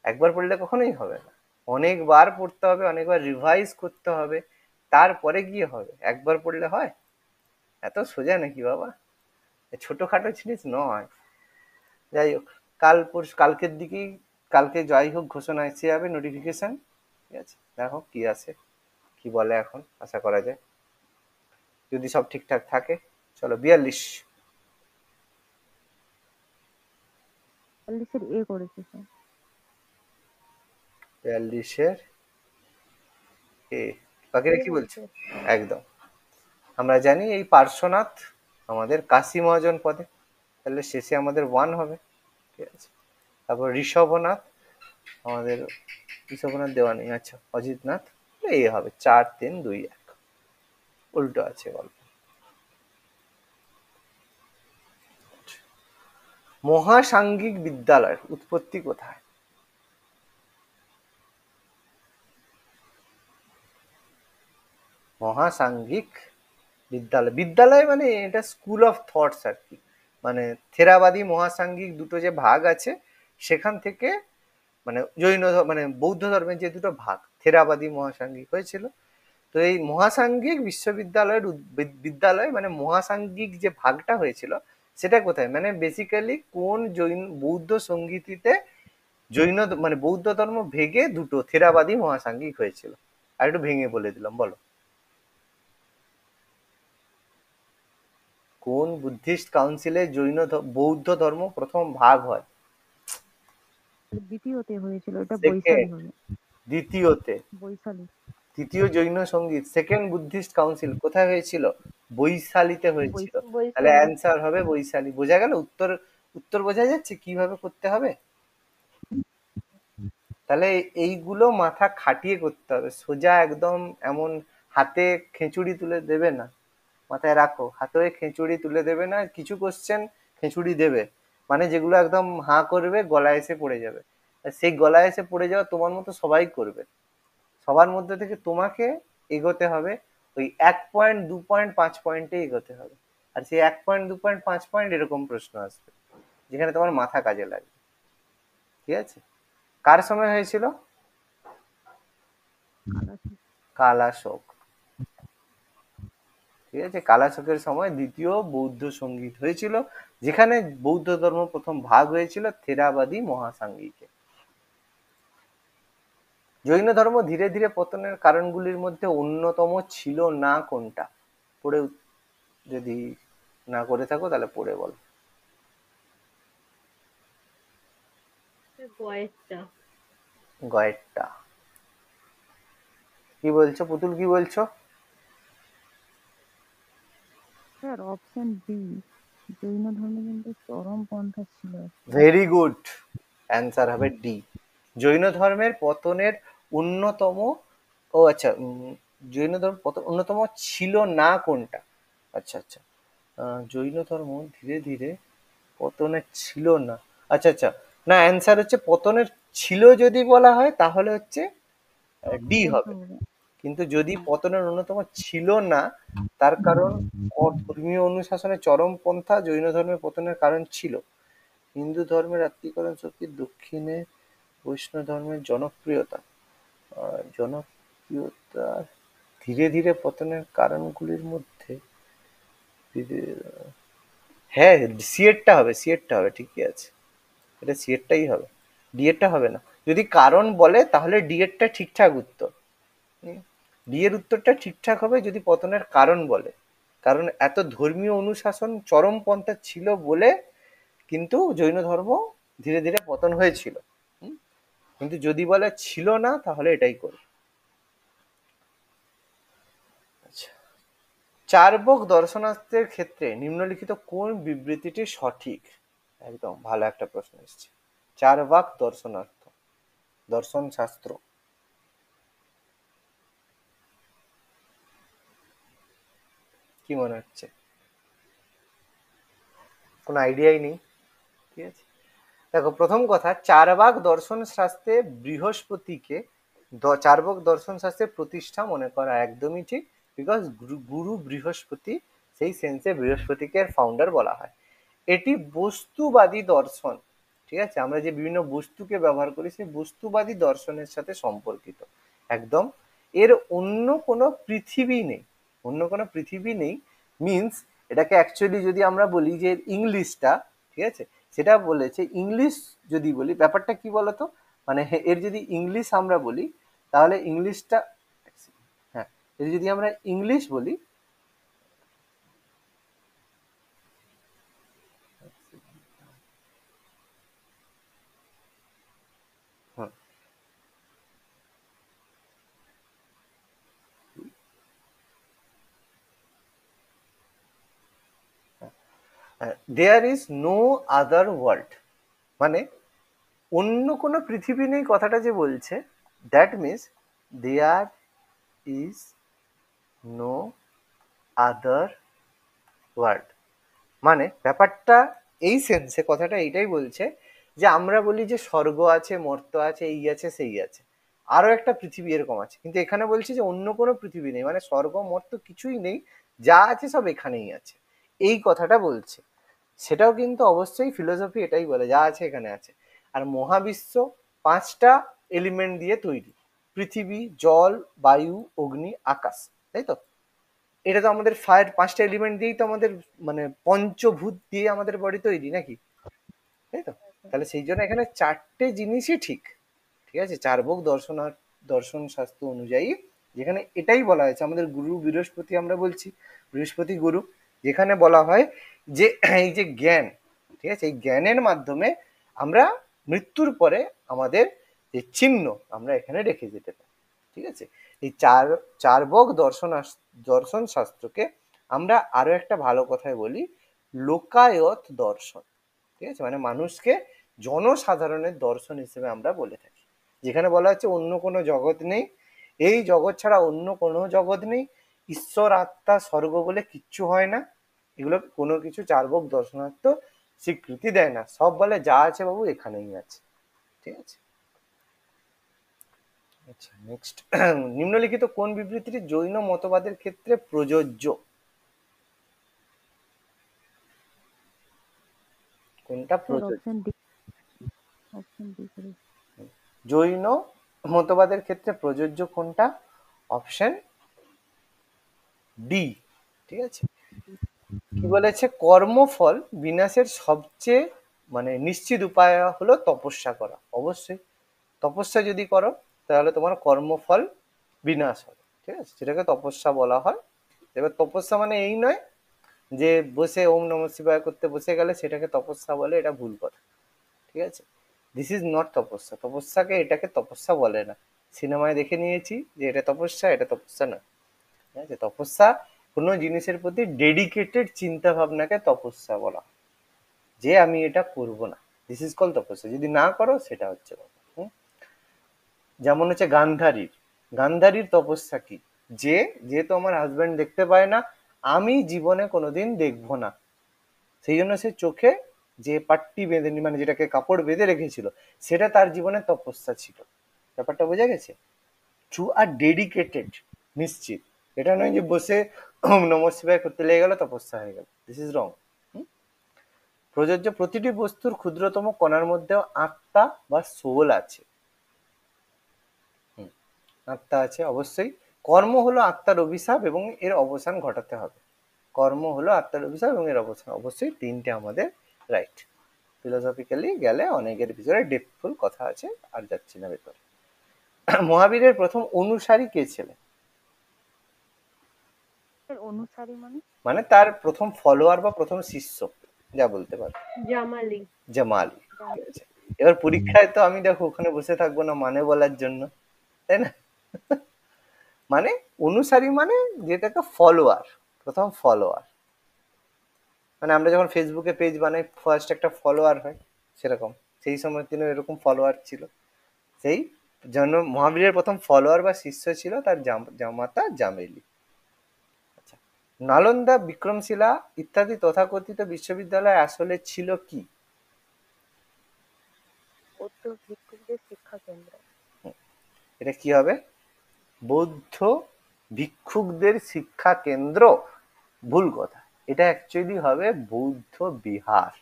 একবার পড়লে কখনোই হবে না, অনেকবার পড়তে হবে, অনেকবার রিভাইজ করতে হবে, তারপরে গিয়ে হবে। একবার পড়লে হয়? এত সোজা নাকি বাবা? ছোটখাটো জিনিস নয়। যাই হোক, কালকের দিকেই, কালকে যাই হোক ঘোষণা এসে যাবে, নোটিফিকেশন। ঠিক আছে, দেখো কি আছে, কি বলে, এখন আশা করা যায় যদি সব ঠিকঠাক থাকে। চলো 42। 40-এর এ করেছে স্যার। 42-এর এ, বাকিরা এ কি হবে বলছে? স্যার। একদম। আমরা জানি এই পার্শ্বনাথ আমাদের কাশী মহাজন পদে, তাহলে শেষে আমাদের 1 হবে। ঠিক আছে, তারপর ঋষভনাথ আমাদের, ঋষভনাথ দেওয়া নেই, আচ্ছা অজিতনাথ, এই হবে 4 3 2 1, উল্টো আছে গল্প। মহাসাঙ্গিক বিদ্যালয়ের উৎপত্তি কোথায়? মহাসাঙ্গিক বিদ্যালয়, বিদ্যালয় মানে এটা স্কুল অফ থটস আর কি। মানে থেরাবাদী মহাসাঙ্গিক দুটো যে ভাগ আছে, সেখান থেকে মানে মানে বৌদ্ধ ধর্মের যে দুটো ভাগ, থেরাবাদী মহাসাঙ্গিক হয়েছিল। তো এই মহাসাঙ্গিক বিশ্ববিদ্যালয়ের বিদ্যালয় মানে মহাসাঙ্গিক যে ভাগটা হয়েছিল সেটা কোথায়, মানে বেসিক্যালি কোন বৌদ্ধ সঙ্গীতিতে মানে বৌদ্ধ ধর্ম ভেঙে দুটো থেরাবাদী মহাসাঙ্গিক হয়েছিল। আর একটু ভেঙে বলে দিলাম, বলো কোন বুদ্ধিস্ট কাউন্সিলে বৌদ্ধ ধর্ম প্রথম ভাগ হয়? দ্বিতীয়তে হয়েছিল, এটা বৈশালী সেকেন্ড। হবে। দ্বিতীয়তে। বৈশালী। তৃতীয় জৈন সঙ্গীত, সেকেন্ড বুদ্ধিস্ট কাউন্সিল কোথায় হয়েছিল? বৈশালীতে হয়েছিল। তাহলে বৈশালী। অ্যান্সার হবে বৈশালী। বোঝা গেল? উত্তর, উত্তর বোঝা যাচ্ছে কিভাবে করতে হবে? তাহলে এইগুলো মাথা খাটিয়ে করতে হবে, সোজা একদম এমন হাতে খেঁচুড়ি তুলে দেবে না। মাথায় রাখো, হাতে খেঁচুড়ি তুলে দেবে না। কিছু কোশ্চেন খেঁচুড়ি দেবে, মানে যেগুলো একদম হাঁ করবে, গলায় এসে পড়ে যাবে। আর সেই গলায় এসে পড়ে যাওয়া তোমার মতো সবাই করবে। সবার মধ্যে থেকে তোমাকে এগোতে হবে ওই 1 পয়েন্ট 2 পয়েন্ট 5 পয়েন্টে এগোতে হবে। আর সেই 1 পয়েন্ট 2 পয়েন্ট 5 পয়েন্ট এরকম প্রশ্ন আসবে যেখানে তোমার মাথা কাজে লাগবে। ঠিক আছে, কার সময় হয়েছিল? কালাশী। কালাশোক। ঠিক আছে, কালাশোকের সময় দ্বিতীয় বৌদ্ধ সঙ্গীত হয়েছিল, যেখানে বৌদ্ধ ধর্ম প্রথম ভাগ হয়েছিল থেরাবাদী মহাসাঙ্গিকে। জৈন ধর্ম ধীরে ধীরে পতনের কারণগুলির মধ্যে অন্যতম ছিল না কোনটা? পড়ে, যদি না করে থাকো তাহলে পড়ে বল। গয়েরটা। গয়েরটা। কি বলছো পুতুল, কি বলছো? স্যার অপশন বি, জৈন ধর্মে কিন্তু চরম পন্থা ছিল একটা। ভেরি গুড, অ্যান্সার হবে ডি। জৈন ধর্মের পতনের অন্যতম, ও আচ্ছা, জৈন ধর্ম পতন অন্যতম ছিল না কোনটা? আচ্ছা আচ্ছা, জৈন ধর্ম ধীরে ধীরে পতনের ছিল না, আচ্ছা আচ্ছা, না অ্যান্সার হচ্ছে পতনের ছিল যদি বলা হয় তাহলে হচ্ছে ডি পন্থা হবে। বলে। কিন্তু যদি পতনের অন্যতম ছিল না, তার কারণ ধর্মীয় অনুশাসনের চরমপন্থা জৈন ধর্মের পতনের কারণ ছিল। হিন্দু ধর্মের আত্মীকরণ শক্তি, দক্ষিণে বৈষ্ণব ধর্মের জনপ্রিয়তা। জনপ্রিয়তা ধীরে ধীরে পতনের কারণগুলির মধ্যে, হ্যাঁ সিএরটা হবে, সিএরটা হবে, ঠিকই আছে, এটা সিএরটাই হবে, ডিএরটা হবে না। যদি কারণ বলে তাহলে ডিএরটা ঠিকঠাক উত্তর। ডি এর উত্তরটা ঠিকঠাক হবে যদি পতনের কারণ বলে, কারণ এত ধর্মীয় অনুশাসন চরমপন্থা ছিল বলে কিন্তু জৈন ধর্ম ধীরে ধীরে পতন হয়েছিল। কিন্তু যদি বলে ছিল না তাহলে এটাই করবে। আচ্ছা, চার্বক দর্শনার্থের ক্ষেত্রে নিম্নলিখিত কোন বিবৃতিটি সঠিক? একদম ভালো একটা প্রশ্ন এসেছে। চারবাক দর্শনার্থ, দর্শন শাস্ত্র, কি মনে হচ্ছে? কোনো আইডিয়াই নেই, ঠিক আছে। দেখো প্রথম কথা, চারবাক দর্শন শাস্ত্রে বৃহস্পতিকে চার্বক দর্শন শাস্ত্রের প্রতিষ্ঠা মনে করা একদমই ঠিক, বিকজ গুরু বৃহস্পতি, সেই সেন্সে বৃহস্পতিকে ফাউন্ডার বলা হয়। এটি বস্তুবাদী দর্শন, ঠিক আছে, আমরা যে বিভিন্ন বস্তুকে ব্যবহার করি সেই বস্তুবাদী দর্শনের সাথে সম্পর্কিত একদম। এর অন্য কোনো পৃথিবী নেই, অন্য কোনো পৃথিবী নেই মিনস, এটাকে অ্যাকচুয়ালি যদি আমরা বলি যে ইংলিশটা, ঠিক আছে, সেটা বলেছে ইংলিশ, যদি বলি ব্যাপারটা কি বলতো, মানে এর যদি ইংলিশ আমরা বলি তাহলে ইংলিশটা, হ্যাঁ, এর যদি আমরা ইংলিশ বলি, হ্যাঁ, there is no other world, মানে অন্য কোনো পৃথিবী নেই কথাটা যে বলছে, that means there is no other world, মানে ব্যাপারটা এই সেন্সে কথাটা এইটাই বলছে যে আমরা বলি যে স্বর্গ আছে, মর্ত আছে, এই আছে সেই আছে, আরো একটা পৃথিবী এরকম আছে, কিন্তু এখানে বলছে যে অন্য কোনো পৃথিবী নেই, মানে স্বর্গ মর্ত কিছুই নেই, যা আছে সব এখানেই আছে, এই কথাটা বলছে। সেটাও কিন্তু অবশ্যই ফিলোসফি এটাই বলে, যা আছে এখানে আছে। আর মহাবিশ্ব 5টা এলিমেন্ট দিয়ে তৈরি, পৃথিবী, জল, বায়ু, অগ্নি, আকাশ, তাই তো? এটা তো আমাদের ফায়ার, 5টা এলিমেন্ট দিয়েই তো আমাদের, মানে পঞ্চভূত দিয়ে আমাদের বডি তৈরি নাকি, তাই তো? তাহলে সেই জন্য এখানে 4টে জিনিসই ঠিক, ঠিক আছে, চার্বক দর্শন শাস্ত্র অনুযায়ী, যেখানে এটাই বলা হয়েছে, আমাদের গুরু বৃহস্পতি আমরা বলছি, বৃহস্পতি গুরু, যেখানে বলা হয় যে এই যে জ্ঞান, ঠিক আছে, এই জ্ঞানের মাধ্যমে আমরা মৃত্যুর পরে আমাদের যে চিহ্ন আমরা এখানে রেখে যেতে পারি, ঠিক আছে। এই চার্বক দর্শন শাস্ত্রকে আমরা আরো একটা ভালো কথায় বলি লোকায়ত দর্শন, ঠিক আছে, মানে মানুষকে জনসাধারণের দর্শন হিসেবে আমরা বলে থাকি, যেখানে বলা হচ্ছে অন্য কোনো জগৎ নেই, এই জগৎ ছাড়া অন্য কোনো জগৎ নেই, ঈশ্বর আত্মা স্বর্গ বলে কিচ্ছু হয় না, এগুলো কোনো কিছু চার্বক দর্শনার্থ স্বীকৃতি দেয় না, সব বলে যা আছে বাবু এখানেই আছে, ঠিক আছে। আচ্ছা নেক্সট, নিম্নলিখিত কোন বিবৃতিটি জৈন মতবাদের ক্ষেত্রে প্রযোজ্য? কোনটা স্যার প্রযোজ্য? অপশন ডি, অপশন ডি করে। জৈন মতবাদের ক্ষেত্রে প্রযোজ্য কোনটা? অপশন ডি, ঠিক আছে। কি বলেছে? কর্মফল বিনাশের সবচেয়ে মানে নিশ্চিত উপায় হলো তপস্যা করা, অবশ্যই তপস্যা যদি করো তাহলে তোমার কর্মফল বিনাশ হবে, ঠিক আছে, যেটাকে তপস্যা বলা হয়। এবার তপস্যা মানে এই নয় যে বসে ওম নমঃ শিবায় করতে বসে গেলে সেটাকে তপস্যা বলে, এটা ভুল কথা, ঠিক আছে। দিস ইজ নট তপস্যা, তপস্যাকে এটাকে তপস্যা বলে না। সিনেমায় দেখে নিয়েছি যে এটা তপস্যা, এটা তপস্যা না, ঠিক আছে। তপস্যা কোনো জিনিসের প্রতি ডেডিকেটেড চিন্তা ভাবনাকে তপস্যা বলা হয়, যে আমি এটা করব না, দিস ইজ কল তপস্যা। যদি না করো সেটা হচ্ছে কথা। যেমন হচ্ছে গান্ধারীর, গান্ধারীর তপস্যা কি, যে যেহেতু আমার হাজবেন্ড দেখতে পায় না, আমি জীবনে কোনোদিন দেখবো না, সেই জন্য সে চোখে যে পাট্টি বেঁধে মানে যেটাকে কাপড় বেঁধে রেখেছিল, সেটা তার জীবনে তপস্যা ছিল। ব্যাপারটা বোঝা গেছে? ট্রু আর ডেডিকেটেড, নিশ্চিত। এটা নয় যে বসে ওম নমঃ শিবায় করতে লেগে গেল তপস্যা হয়ে গেল, দিস ইজ রং। প্রযোজ্য প্রতিটি বস্তুর ক্ষুদ্রতম কণার মধ্যেও আত্মা বা সোল আছে। আত্মা আছে অবশ্যই। কর্ম হলো আত্মার অভিশাপ এবং এর অবসান ঘটাতে হবে। কর্ম হলো আত্মার অভিশাপ এবং এর অবসান, অবশ্যই তিনটে আমাদের রাইট। ফিলোসফিক্যালি গেলে অনেকের ভিতরে ডেপথফুল কথা আছে, আর যাচ্ছি না ভেতরে। মহাবীরের প্রথম অনুসারী কে ছিলেন? এর অনুসারী মানে? মানে তার প্রথম ফলোয়ার বা প্রথম শিষ্য, যা বলতে পারো। জামালি। জামালি, ঠিক আছে। এবার পরীক্ষায় তো আমি দেখো ওখানে বসে থাকবো না মানে বলার জন্য, তাই না? মানে অনুসারী মানে যেটাকে ফলোয়ার, প্রথম ফলোয়ার, মানে আমরা যখন ফেসবুকে পেজ বানাই ফার্স্ট একটা ফলোয়ার হয়, সেরকম সেই সময় তিনি এরকম ফলোয়ার ছিল। সেই জন্য মহাবীরের প্রথম ফলোয়ার বা শিষ্য ছিল তার জামাতা জামেলি। আচ্ছা, নালন্দা, বিক্রমশিলা ইত্যাদি তথাকথিত বিশ্ববিদ্যালয় আসলে ছিল কি? বৌদ্ধ ভিক্ষুকদের শিক্ষা কেন্দ্র। এটা কি হবে? বৌদ্ধ ভিক্ষুকদের শিক্ষা কেন্দ্র? ভুল কথা, এটা অ্যাকচুয়ালি হবে বৌদ্ধ বিহার,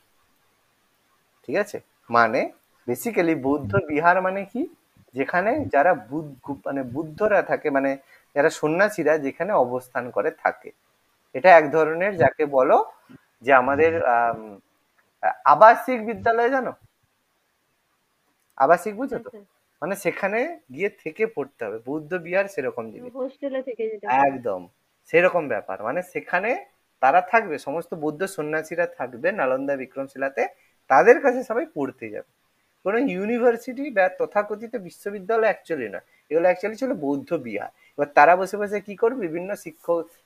ঠিক আছে। মানে বেসিক্যালি বৌদ্ধ বিহার মানে কি, যেখানে যারা মানে বুদ্ধরা থাকে, মানে যারা সন্ন্যাসীরা যেখানে অবস্থান করে থাকে। এটা এক ধরনের যাকে বলো যে আমাদের আবাসিক বিদ্যালয়, জানো আবাসিক, বুঝছো হ্যাঁ তো? স্যার, মানে সেখানে গিয়ে থেকে পড়তে হবে, বৌদ্ধ বিহার সেরকম জিনিস। হোস্টেলে থেকে যেতে হবে। একদম সেরকম ব্যাপার, মানে সেখানে তারা থাকবে, সমস্ত বৌদ্ধ সন্ন্যাসীরা থাকবে নালন্দা বিক্রমশিলাতে, তাদের কাছে সবাই পড়তে যাবে। কোনো ইউনিভার্সিটি বা তথাকথিত বিশ্ববিদ্যালয় অ্যাকচুয়ালি নয়, এগুলো অ্যাকচুয়ালি ছিল বৌদ্ধ বিহার। এবার তারা বসে বসে কি করবে, বিভিন্ন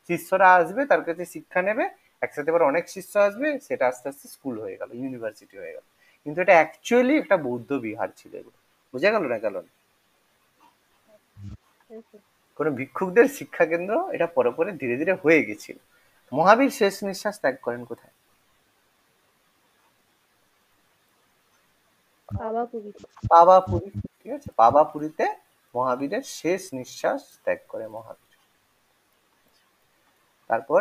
শিষ্যরা আসবে, তার কাছে শিক্ষা নেবে, একসাথে এবার অনেক শিষ্য আসবে, সেটা আস্তে আস্তে স্কুল হয়ে গেল, ইউনিভার্সিটি হয়ে গেল। কিন্তু এটা অ্যাকচুয়ালি একটা বৌদ্ধ বিহার ছিল এগুলো। বোঝা গেল না? গেল না? হ্যাঁ স্যার। কোনো ভিক্ষুকদের শিক্ষা কেন্দ্র এটা পরে পরে ধীরে ধীরে হয়ে গেছিল। মহাবীর শেষ নিঃশ্বাস ত্যাগ করেন কোথায়? পাওয়াপুরি। পাবাপুরী, ঠিক আছে, পাবাপুরীতে মহাবীরের শেষ নিঃশ্বাস ত্যাগ করে মহাবীর। তারপর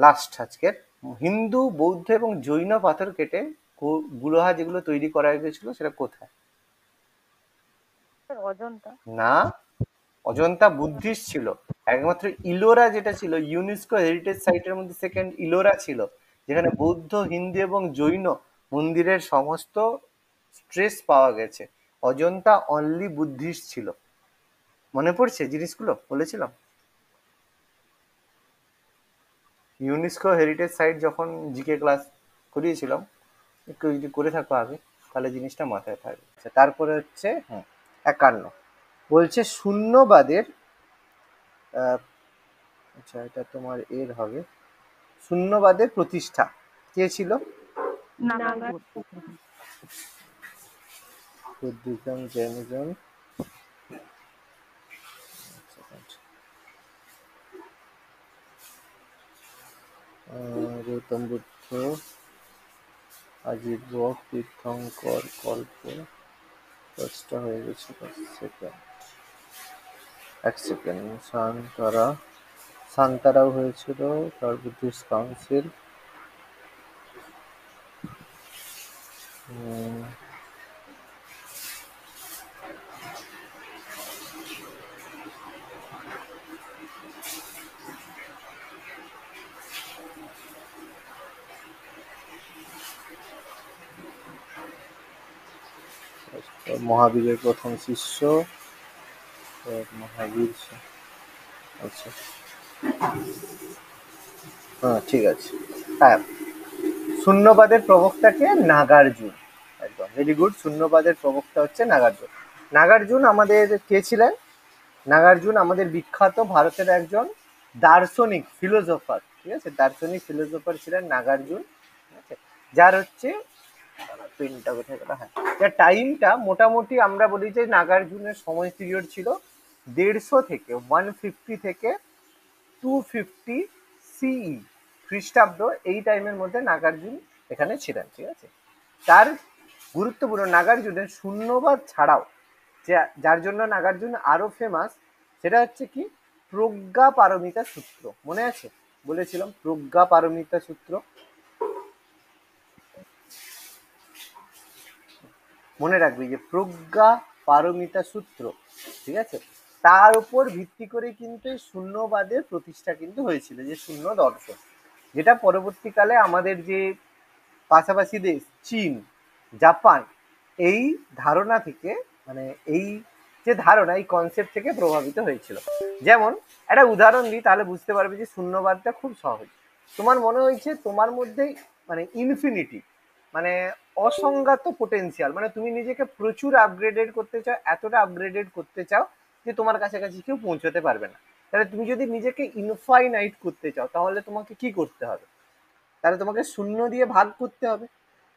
লাস্ট আজকের, হিন্দু, বৌদ্ধ এবং জৈন পাথর কেটে গুলোহা যেগুলো তৈরি করা গেছিল সেটা কোথায়? অজন্তা। না, অজন্তা বুদ্ধিস্ট ছিল। একমাত্র ইলোরা যেটা ছিল ইউনেস্কো হেরিটেজ সাইটের মধ্যে সেকেন্ড ইলোরা ছিল, যেখানে বৌদ্ধ, হিন্দু এবং জৈন মন্দিরের সমস্ত ট্রেস পাওয়া গেছে। অজন্তা অনলি বুদ্ধিস্ট ছিল। মনে পড়ছে জিনিসগুলো বলেছিলাম? ইউনেস্কো হেরিটেজ সাইট যখন জিকে ক্লাস করিয়েছিলাম, একটু যদি করে থাকো আগে, তাহলে জিনিসটা মাথায় থাকবে। আচ্ছা, তারপরে হচ্ছে 51 বলছে শূন্যবাদের আচ্ছা এটা তোমার এর হবে, শূন্যবাদের প্রতিষ্ঠা কে ছিল? নাগা। বুদ্ধিজম, জৈনিজম, গৌতম বুদ্ধ, আজীব, তীর্থঙ্কর, কল্প, দশটা হয়ে গেছে, সেকেন্ড, এক সেকেন্ড, সান্তারাও হয়েছিল, তার বুদ্ধিস্ট কাউন্সিল, মহাবীরের প্রথম শিষ্য, মহাবীর্য। আচ্ছা, হ্যাঁ ঠিক আছে। হ্যাঁ, শূন্যবাদের প্রবক্তাকে নাগার্জুন। একদম ভেরি গুড, শূন্যবাদের প্রবক্তা হচ্ছে নাগার্জুন। নাগার্জুন আমাদের কে ছিলেন? নাগার্জুন আমাদের বিখ্যাত ভারতের একজন দার্শনিক ফিলোসোফার, ঠিক আছে, দার্শনিক ফিলোসোফার ছিলেন নাগার্জুন, ঠিক আছে, যার হচ্ছে পেনটা কোথায় গেল, হ্যাঁ, যার টাইমটা মোটামুটি আমরা বলি যে নাগার্জুনের সময় পিরিয়ড ছিল 150 থেকে 150 থেকে 250 সিই খ্রিস্টাব্দ, এই টাইমের মধ্যে নাগার্জুন এখানে ছিলেন, ঠিক আছে। তার গুরুত্বপূর্ণ নাগার্জুনের শূন্যবাদ ছাড়াও যার জন্য নাগার্জুন আরো ফেমাস, সেটা হচ্ছে কি প্রজ্ঞা পারমিতা সূত্র, মনে আছে? বলেছিলাম প্রজ্ঞা পারমিতা সূত্র, মনে রাখবি যে প্রজ্ঞা পারমিতা সূত্র, ঠিক আছে, তার উপর ভিত্তি করে কিন্তু শূন্যবাদের প্রতিষ্ঠা কিন্তু হয়েছিল, যে শূন্য দর্শন, যেটা পরবর্তীকালে আমাদের যে পাশাপাশি দেশ চীন, জাপান, এই ধারণা থেকে, মানে এই যে ধারণা, এই কনসেপ্ট থেকে প্রভাবিত হয়েছিল। যেমন একটা উদাহরণ দিই, তাহলে বুঝতে পারবে যে শূন্যবাদটা খুব সহজ। তোমার মনে হয়েছে তোমার মধ্যে মানে ইনফিনিটি, মানে অসংজ্ঞাত পোটেনশিয়াল, মানে তুমি নিজেকে প্রচুর আপগ্রেডেড করতে চাও, এতটা আপগ্রেডেড করতে চাও যে তোমার কাছাকাছি কেউ পৌঁছতে পারবে না। তাহলে তুমি যদি নিজেকে ইনফাইনাইট করতে চাও, তাহলে তোমাকে কি করতে হবে? তাহলে তোমাকে শূন্য দিয়ে ভাগ করতে হবে।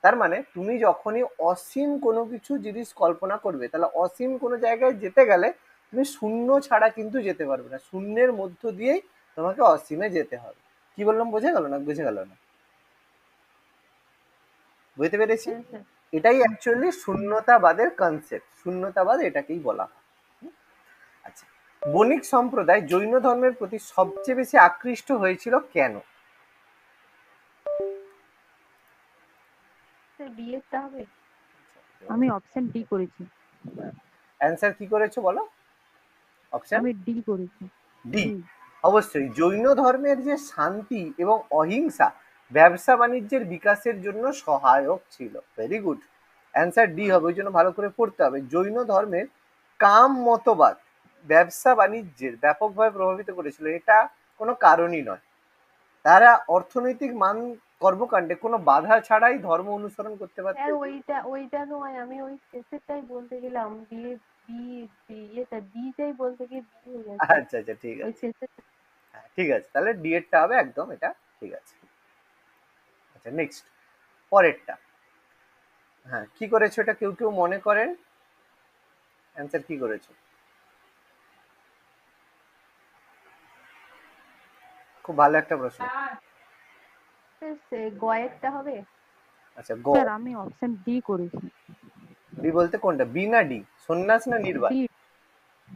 তার মানে তুমি যখনই অসীম কোনো কিছু জিনিস কল্পনা করবে, তাহলে অসীম কোনো জায়গায় যেতে গেলে তুমি শূন্য ছাড়া কিন্তু যেতে পারবে না, শূন্যের মধ্য দিয়েই তোমাকে অসীমে যেতে হবে। কি বললাম, বোঝা গেল না? বুঝে গেল না? বুঝতে পেরেছি? হ্যাঁ স্যার। এটাই অ্যাকচুয়ালি শূন্যতাবাদের কনসেপ্ট, শূন্যতাবাদ এটাকেই বলা হয়। আচ্ছা, বণিক সম্প্রদায় জৈন ধর্মের প্রতি সবচেয়ে বেশি আকৃষ্ট হয়েছিল কেন? স্যার বিয়েরটা হবে? আমি অপশন ডি করেছি। অ্যান্সার কি করেছো বলো? অপশন আমি ডি করেছি। ডি। ডি। অবশ্যই জৈন ধর্মের যে শান্তি এবং অহিংসা ব্যবসা বাণিজ্যের বিকাশের জন্য সহায়ক ছিল। ভেরি গুড, অ্যান্সার ডি হবে, ওই জন্য ভালো করে পড়তে হবে। জৈন ধর্মের কাম মতবাদ ব্যবসা বাণিজ্যের ব্যাপকভাবে প্রভাবিত করেছিল, এটা কোনো কারণই নয়। তারা অর্থনৈতিক মান কর্মকাণ্ডে কোনো বাধা ছাড়াই ধর্ম অনুসরণ করতে পারত। স্যার ওইটা নয়, আমি ওই শেষেরটাই বলতে গেলাম, বিয়ে বি ইয়েটা বিটাই বলতে গিয়ে বি হয়ে গেছে। আচ্ছা আচ্ছা, ঠিক ওই আছে, শেষের। হ্যাঁ ঠিক আছে, তাহলে ডি এরটা হবে একদম, এটা ঠিক আছে। আচ্ছা নেক্সট, পরেরটা। হ্যাঁ, কি করেছো এটা কেউ কেউ মনে করেন? অ্যান্সার কি করেছো? খুব ভালো একটা প্রশ্ন। স্যার গয়েরটা হবে? আচ্ছা স্যার আমি অপশন ডি করেছি। ডি বলতে কোনটা, বি না ডি? সন্ন্যাস না নির্বাণ? ডি।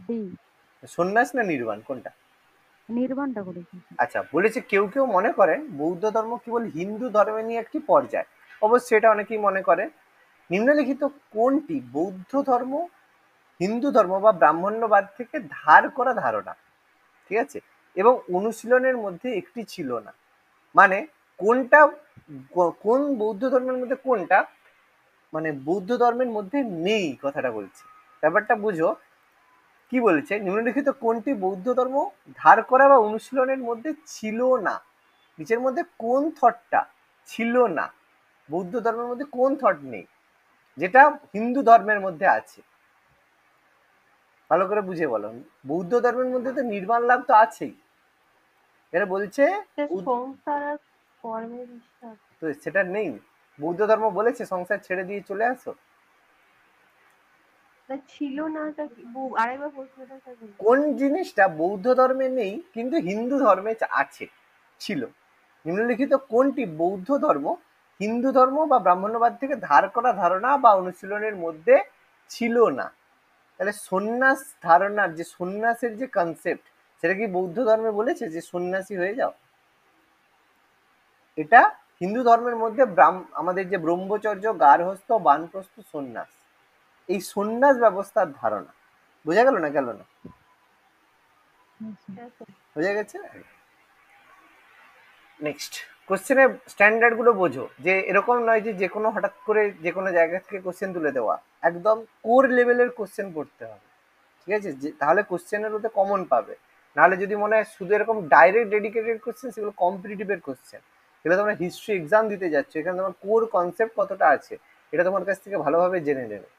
ডি। সন্ন্যাস না নির্বাণ, কোনটা? নির্বাণটা করেছি। আচ্ছা, বলেছে কেউ কেউ মনে করেন বৌদ্ধ ধর্ম কেবল হিন্দু ধর্মের নিয়ে একটি পর্যায়। অবশ্যই এটা অনেকেই মনে করে। নিম্নলিখিত কোনটি বৌদ্ধ ধর্ম, হিন্দু ধর্ম বা ব্রাহ্মণ্যবাদ থেকে ধার করা ধারণা, ঠিক আছে, এবং অনুশীলনের মধ্যে একটি ছিল না? মানে কোনটা, কোন বৌদ্ধ ধর্মের মধ্যে কোনটা মানে বৌদ্ধ ধর্মের মধ্যে নেই, কথাটা বলছি, ব্যাপারটা বুঝো। কি বলছে, নিম্নলিখিত কোনটি বৌদ্ধ ধর্ম ধার করা বা অনুশীলনের মধ্যে ছিল না? নিচের মধ্যে কোন থটটা ছিল না? বৌদ্ধ ধর্মের মধ্যে কোন থট নেই যেটা হিন্দু ধর্মের মধ্যে আছে? ভালো করে বুঝে বলো। বৌদ্ধ ধর্মের মধ্যে তো নির্বাণ লাভ তো আছেই, এটা বলছে। সংসার আর কর্মের বিশ্বাস। তো সেটা নেই, বৌদ্ধ ধর্ম বলেছে সংসার ছেড়ে দিয়ে চলে আসো। ছিল না, আরেকবার প্রশ্নটা স্যার বলুন। কোন জিনিসটা বৌদ্ধ ধর্মে নেই কিন্তু হিন্দু ধর্মে আছে, ছিল? নিম্নলিখিত কোনটি বৌদ্ধ ধর্ম, হিন্দু ধর্ম বা ব্রাহ্মণ্যবাদ থেকে ধার করা ধারণা বা অনুশীলনের মধ্যে ছিল না? তাহলে সন্ন্যাস ধারণার যে সন্ন্যাসের যে কনসেপ্ট, সেটা কি বৌদ্ধ ধর্মে বলেছে যে সন্ন্যাসী হয়ে যাও? এটা হিন্দু ধর্মের মধ্যে আমাদের যে ব্রহ্মচর্য, গার্হস্থ্য, বানপ্রস্থ, সন্ন্যাস, এই সন্ন্যাস ব্যবস্থার ধারণা। বোঝা গেল না? গেল না? বোঝা গেছে? নেক্সট কোশ্চেনের স্ট্যান্ডার্ড গুলো বোঝো, যে এরকম নয় যে কোনো হঠাৎ করে যে কোনো জায়গা থেকে কোশ্চেন তুলে দেওয়া, একদম কোর লেভেলের কোশ্চেন পড়তে হবে। ঠিক আছে, যে তাহলে কোশ্চেনের মধ্যে কমন পাবে। নাহলে যদি মনে হয় শুধু এরকম ডাইরেক্ট ডেডিকেটেড কোশ্চেন, সেগুলো কম্পিটিটিভের কোশ্চেন, সেগুলো তোমরা হিস্ট্রি এক্সাম দিতে যাচ্ছ, এখানে তোমার কোর কনসেপ্ট কতটা আছে এটা তোমার কাছ থেকে ভালোভাবে জেনে নেবে,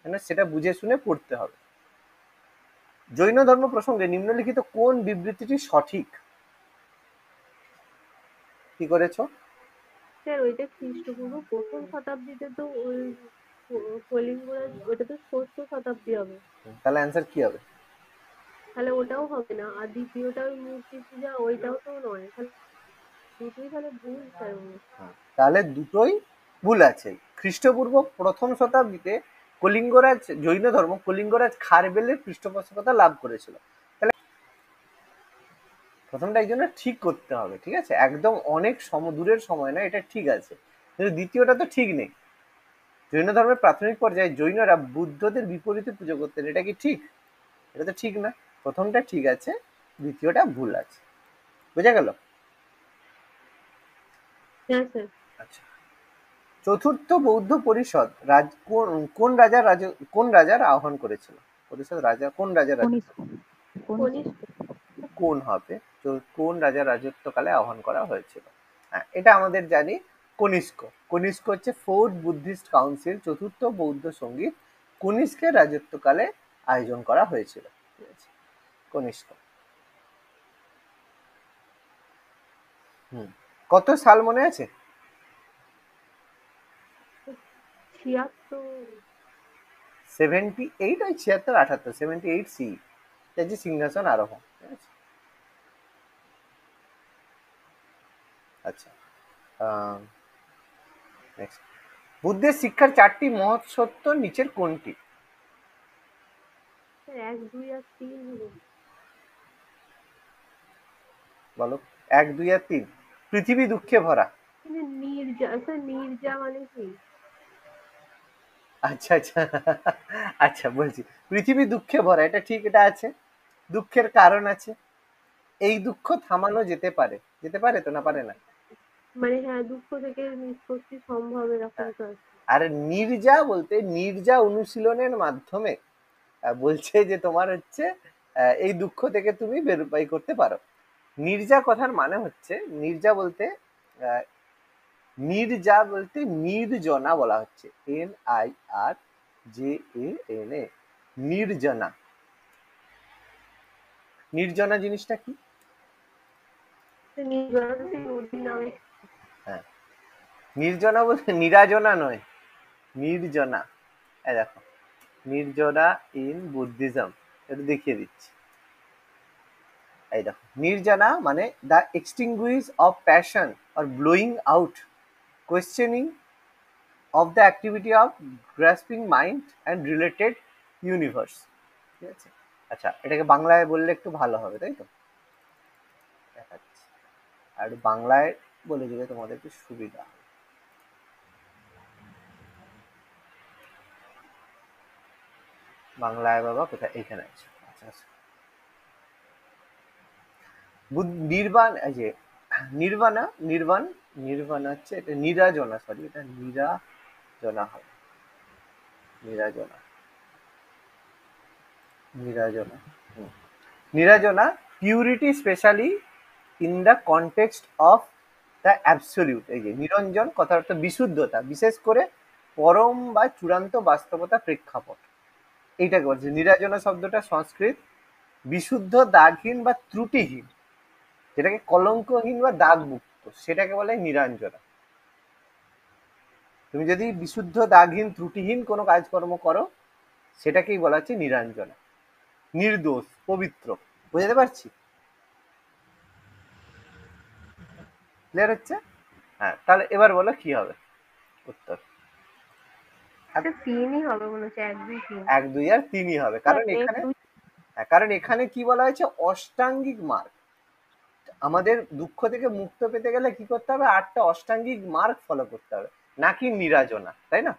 মানে সেটা বুঝে শুনে পড়তে হবে। জৈন ধর্ম প্রসঙ্গে নিম্নলিখিত কোন বিবৃতিটি সঠিক? কি করেছো? স্যার ওইটা খ্রিস্টপূর্ব প্রথম শতাব্দীতে তো ওই কলিঙ্গরাজ, ওটা তো ষষ্ঠ শতাব্দী হবে, তাহলে অ্যান্সার কি হবে? তাহলে ওটাও হবে না। আর দ্বিতীয়টা ওই মূর্তি পূজা, ওইটাও তো নয়, তাহলে দুটোই তাহলে ভুল স্যার। তাহলে দুটোই ভুল আছে। খ্রিস্টপূর্ব প্রথম শতাব্দীতে কলিঙ্গরাজ, জৈন ধর্ম কলিঙ্গরাজ খারবেলের পৃষ্ঠপোষকতা লাভ করেছিল। তাহলে প্রথমটা এই জন্য ঠিক করতে হবে, ঠিক আছে, একদম অনেক দূরের সময় না, এটা ঠিক আছে, কিন্তু দ্বিতীয়টা তো ঠিক নেই। জৈন ধর্মের প্রাথমিক পর্যায়ে জৈনরা বুদ্ধদের বিপরীতে পুজো করতেন, এটা কি ঠিক? এটা তো ঠিক না। প্রথমটা ঠিক আছে, দ্বিতীয়টা ভুল আছে। বোঝা গেল? হ্যাঁ স্যার। আচ্ছা, চতুর্থ বৌদ্ধ পরিষদ কোন রাজার আহ্বান করেছিল? পরিষদ রাজা কোন রাজার রাজত্ব? কনিষ্ক কনিষ্ক কনিষ্ক। কোন হবে? কোন রাজার রাজত্বকালে আহ্বান করা হয়েছিল? হ্যাঁ, এটা আমাদের জানি, কনিষ্ক। কনিষ্ক হচ্ছে ফোর্থ বুদ্ধিস্ট কাউন্সিল, চতুর্থ বৌদ্ধ সঙ্গীত কনিষ্কের রাজত্বকালে আয়োজন করা হয়েছিল। ঠিক আছে, কনিষ্ক। কত সাল মনে আছে? 76। 78, ওই 76 78, 78 সি, যে সিংহাসন আরোহণ। ঠিক আছে, আচ্ছা, নেক্সট, বুদ্ধের শিক্ষার 4টি মহৎ সত্য নিচের কোনটি? স্যার 1, 2 আর 3 হলো। বলো। 1, 2 আর 3। পৃথিবী দুঃখে ভরা। কিন্তু নির্জা, স্যার নির্জা মানে কি? আচ্ছা আচ্ছা, আচ্ছা বলছি, পৃথিবী দুঃখে ভরা, এটা ঠিক, এটা আছে। দুঃখের কারণ আছে, এই দুঃখ থামানো যেতে পারে, যেতে পারে তো, না পারে না? মানে হ্যাঁ, দুঃখ থেকে নিষ্পত্তি সম্ভব, এরকম হ্যাঁ। তো আছে। আর নির্জা বলতে নির্জা অনুশীলনের মাধ্যমে বলছে যে তোমার হচ্ছে এই দুঃখ থেকে তুমি বের করতে পারো। নির্জা কথার মানে হচ্ছে, নির্জা বলতে আহ, নির্জা বলতে নির্জনা বলা হচ্ছে, NIRJANA, নির্জনা। নির্জনা জিনিসটা কি? নির্জনা তো সেই নদীর নামে। হ্যাঁ, নির্জনা বলতে নিরাজনা নয়, নির্জনা। এই দেখো, নির্জনা ইন বুদ্ধিজম, এটা দেখিয়ে দিচ্ছি। এই দেখো, নির্জনা মানে the extinguish of passion or blowing out, questioning of the activity of grasping mind and related universe. ঠিক আছে, আচ্ছা, এটাকে বাংলায় বললে একটু ভালো হবে, তাই তো? দেখাচ্ছি, আর একটু বাংলায় বলে দিলে তোমাদের একটু সুবিধা হবে। বাংলায় বাবা কোথায়? এইখানে আছে। আচ্ছা আচ্ছা, নির্বাণ, এই যে নির্বাণা, নির্বাণা হচ্ছে এটা নিরাজনা, সরি, এটা নিরাজনা হবে, নিরাজনা, নিরাজনা। নিরাজনা, purity specially in the context of the absolute. এই যে নিরঞ্জন কথার অর্থ বিশুদ্ধতা, বিশেষ করে পরম বা চূড়ান্ত বাস্তবতা প্রেক্ষাপট, এইটাকে বলছে নিরাজনা। শব্দটা সংস্কৃত, বিশুদ্ধ, দাগহীন বা ত্রুটিহীন, যেটাকে কলঙ্কহীন বা দাগমুক্ত, সেটাকে বলে নিরঞ্জনা। তুমি যদি বিশুদ্ধ, দাগহীন, ত্রুটিহীন কোনো কাজকর্ম করো, সেটাকেই বলা হচ্ছে নিরঞ্জনা। নির্দোষ, পবিত্র। বুঝতে পারছি? ক্লিয়ার হচ্ছে? হ্যাঁ, তাহলে এবার বলো কি হবে উত্তর? এটা 3ই হবে মনে হচ্ছে, 1, 2, 3। 1, 2 আর 3ই হবে, হ্যাঁ, কারণ 1, এখানে, 2। হ্যাঁ, কারণ এখানে কি বলা হয়েছে, অষ্টাঙ্গিক মার্গ। আমাদের দুঃখ থেকে মুক্ত পেতে গেলে কি করতে হবে? 8টা অষ্টাঙ্গিক মার্গ ফলো করতে হবে, নাকি নিরাজনা, তাই না?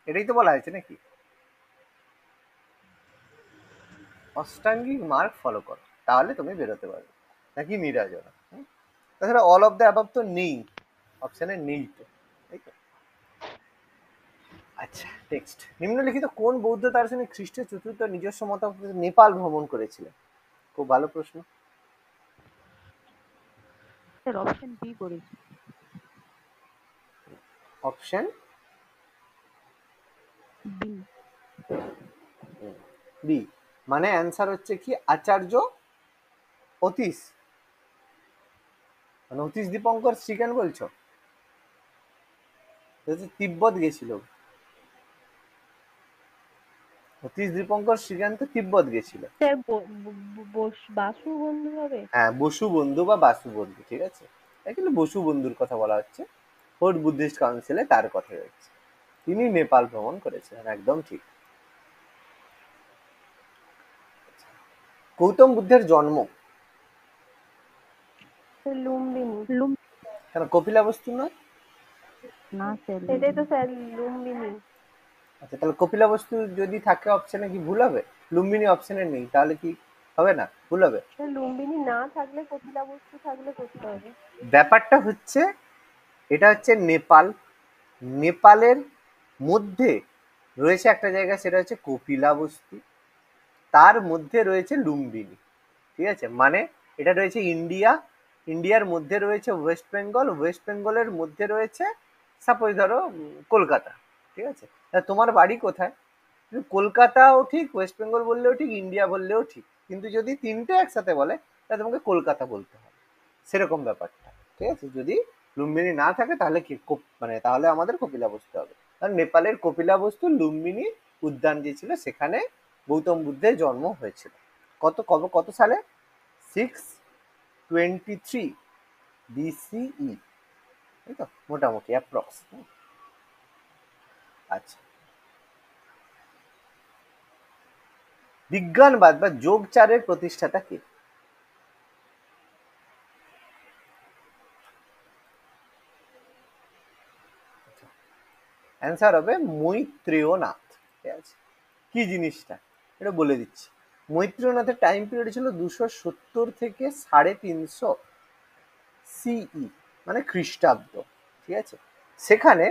এটাই তো বলা হয়েছে নাকি? অষ্টাঙ্গিক মার্গ ফলো করো, তাহলে তুমি বেরোতে পারবে, নাকি নিরাজনা। তাছাড়া অল অফ দ্য অ্যাবাভ তো নেই, অপশনে নেই তো, তাই তো? আচ্ছা, নেক্সট। নিম্নলিখিত কোন বৌদ্ধ দার্শনিক খ্রিস্টের চতুর্থ নিজস্ব মতামতে নেপাল ভ্রমণ করেছিলেন? খুব ভালো প্রশ্ন। স্যার অপশন বি করেছি। Option B. বি, মানে অ্যান্সার হচ্ছে কি আচার্য অতীশ, মানে অতীশ দীপঙ্কর শ্রীজ্ঞান বলছো? তিব্বত গেছিল, অতীশ দীপঙ্কর শ্রীজ্ঞান তো তিব্বত গেছিল। স্যার বাসু বন্ধু হবে? হ্যাঁ, বসু বন্ধু বা বাসু বন্ধু, ঠিক আছে, কিন্তু বসু বন্ধুর কথা বলা হচ্ছে, ফোর্থ বুদ্ধিস্ট কাউন্সিলে তার কথা হচ্ছে, তিনি নেপাল ভ্রমণ করেছিলেন, একদম ঠিক। গৌতম বুদ্ধের জন্ম লুম্বিনী। কেন কপিলাবস্তু নয়? না স্যার, সেটাই তো স্যার, লুম্বিনী। আচ্ছা, তাহলে কপিলাবস্তু যদি থাকে অপশনে কি ভুল হবে? লুম্বিনী অপশনে নেই, তাহলে কি হবে না, ভুল হবে? স্যার লুম্বিনী না থাকলে কপিলাবস্তু থাকলে করতে হবে। ব্যাপারটা হচ্ছে, এটা হচ্ছে নেপাল, নেপালের মধ্যে রয়েছে একটা জায়গা, সেটা হচ্ছে কপিলাবস্তু, তার মধ্যে রয়েছে লুম্বিনী, ঠিক আছে, মানে এটা রয়েছে ইন্ডিয়া, ইন্ডিয়ার মধ্যে রয়েছে ওয়েস্ট বেঙ্গল, ওয়েস্ট বেঙ্গলের মধ্যে রয়েছে সাপোজ ধরো কলকাতা, ঠিক আছে। তা তোমার বাড়ি কোথায়? তুমি কলকাতাও ঠিক, ওয়েস্ট বেঙ্গল বললেও ঠিক, ইন্ডিয়া বললেও ঠিক, কিন্তু যদি তিনটে একসাথে বলে তাহলে তোমাকে কলকাতা বলতে হবে, সেরকম ব্যাপারটা, ঠিক আছে। যদি লুম্বিনী না থাকে তাহলে কি মানে তাহলে আমাদের কপিলাবস্তু হবে, কারণ নেপালের কপিলাবস্তু লুম্বিনী উদ্যান যে ছিল সেখানে গৌতম বুদ্ধের জন্ম হয়েছিল। কত কবে কত সালে? 623 BCE, তাই তো, মোটামুটি অ্যাপ্রক্স। আচ্ছা, বিজ্ঞানবাদ বা যোগচারের প্রতিষ্ঠাতা কে? অ্যান্সার হবে মৈত্রেয়নাথ, ঠিক আছে। কি জিনিসটা এটা বলে দিচ্ছি। মৈত্রেয়নাথের টাইম পিরিয়ড ছিল 270 থেকে 350 সিই, মানে খ্রিস্টাব্দ, ঠিক আছে। সেখানে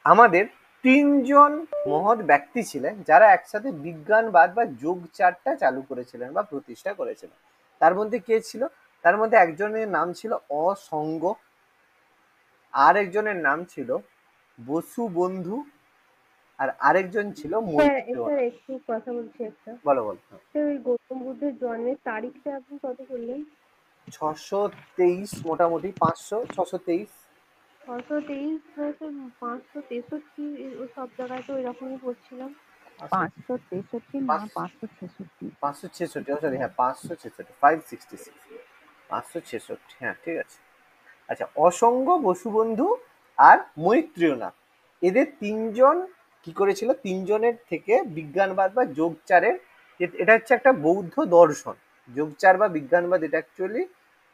আমাদের তিনজন মহৎ ব্যক্তি ছিলেন যারা একসাথে বিজ্ঞানবাদ বা যোগচারটা চালু করেছিলেন বা প্রতিষ্ঠা করেছিলেন। তার মধ্যে কে ছিল? তার মধ্যে একজনের নাম ছিল অসঙ্গ, আর একজনের নাম ছিল বসু বন্ধু, আর আরেকজন ছিল স্যার মৈত্রেয়নাথ। স্যার একটু কথা বলছি একটা। বলো বলো। স্যার ওই গৌতম বুদ্ধের জন্মের তারিখটা আপনি কত করলেন? 623, মোটামুটি 500, 623। 623 হয়েছে, 563 ও সব জায়গায় তো এরকমই পড়ছিলাম। 563 না, 566। 566, সরি, হ্যাঁ 566, 566, 566, হ্যাঁ ঠিক আছে। আচ্ছা, অসঙ্গ, বসুবন্ধু আর মৈত্রেয়নাথ, এদের তিনজন কি করেছিল, তিনজনের থেকে বিজ্ঞানবাদ বা যোগচারের, এটা হচ্ছে একটা বৌদ্ধ দর্শন, যোগচার বা বিজ্ঞানবাদ এটা অ্যাকচুয়ালি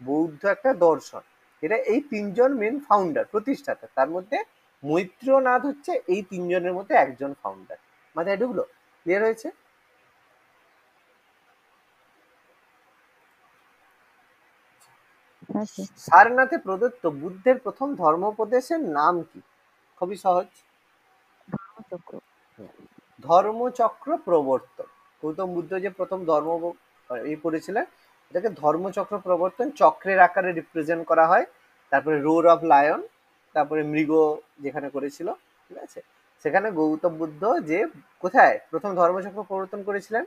বৌদ্ধ একটা দর্শন, এটা এই তিনজন মেন ফাউন্ডার, প্রতিষ্ঠাতা, তার মধ্যে মৈত্রেয়নাথ হচ্ছে এই তিনজনের মধ্যে একজন ফাউন্ডার। মাথায় ঢুকলো? ক্লিয়ার হয়েছে? হ্যাঁ স্যার। সারনাথে প্রদত্ত বুদ্ধের প্রথম ধর্মোপদেশের নাম কি? খুবই সহজ, ধর্মচক্র। ধর্মচক্র প্রবর্তন। গৌতম বুদ্ধ যে প্রথম ধর্ম এই করেছিলেন, এটাকে ধর্মচক্র প্রবর্তন, চক্রের আকারে রিপ্রেজেন্ট করা হয়, তারপরে রোর অফ লায়ন, তারপরে মৃগ যেখানে করেছিল, ঠিক আছে। সেখানে গৌতম বুদ্ধ যে কোথায় প্রথম ধর্মচক্র প্রবর্তন করেছিলেন?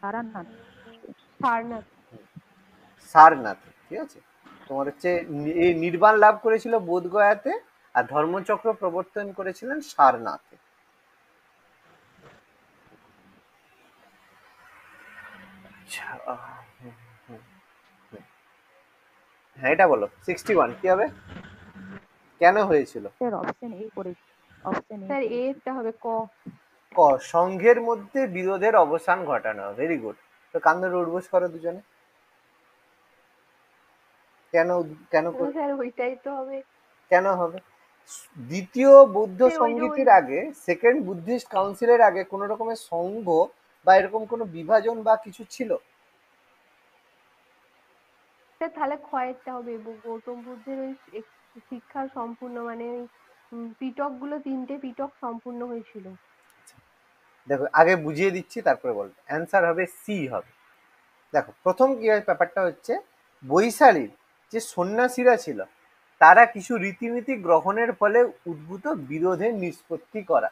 সারানাথ। সারনাথ। সারনাথ, ঠিক আছে। তোমার হচ্ছে এই নির্বাণ লাভ করেছিল বোধগয়াতে, আর ধর্মচক্র প্রবর্তন করেছিলেন সারনাথে। আচ্ছা, হ্যাঁ এটা বলো, 61 কি হবে, কেন হয়েছিল? স্যার অপশন এ করেছি। অপশন এ স্যার করেছি। এরটা হবে ক। ক, সংঘের মধ্যে বিরোধের অবসান ঘটানো, ভেরি গুড। তো কান ধরে উঠবোস করো দুজনে। কেন? কেন স্যার ওইটাই তো হবে। কেন হবে? দ্বিতীয় বৌদ্ধ স্যার ওই যে ওই সংগীতের আগে, সেকেন্ড বুদ্ধিস্ট কাউন্সিলের আগে কোন রকমের সংঘ বা এরকম কোনো বিভাজন বা কিছু ছিল? স্যার তাহলে ক্ষয়েরটা হবে, গৌতম বুদ্ধের ওই শিক্ষা সম্পূর্ণ মানে ওই পিটক গুলো 3টে পিটক সম্পূর্ণ হয়েছিল। দেখো আগে বুঝিয়ে দিচ্ছি তারপরে বলবো। অ্যান্সার হবে সি হবে। দেখো প্রথম কি হয় ব্যাপারটা হচ্ছে, বৈশালীর যে সন্ন্যাসীরা ছিল তারা কিছু রীতিনীতি গ্রহণের ফলে উদ্ভূত বিরোধের নিষ্পত্তি করা।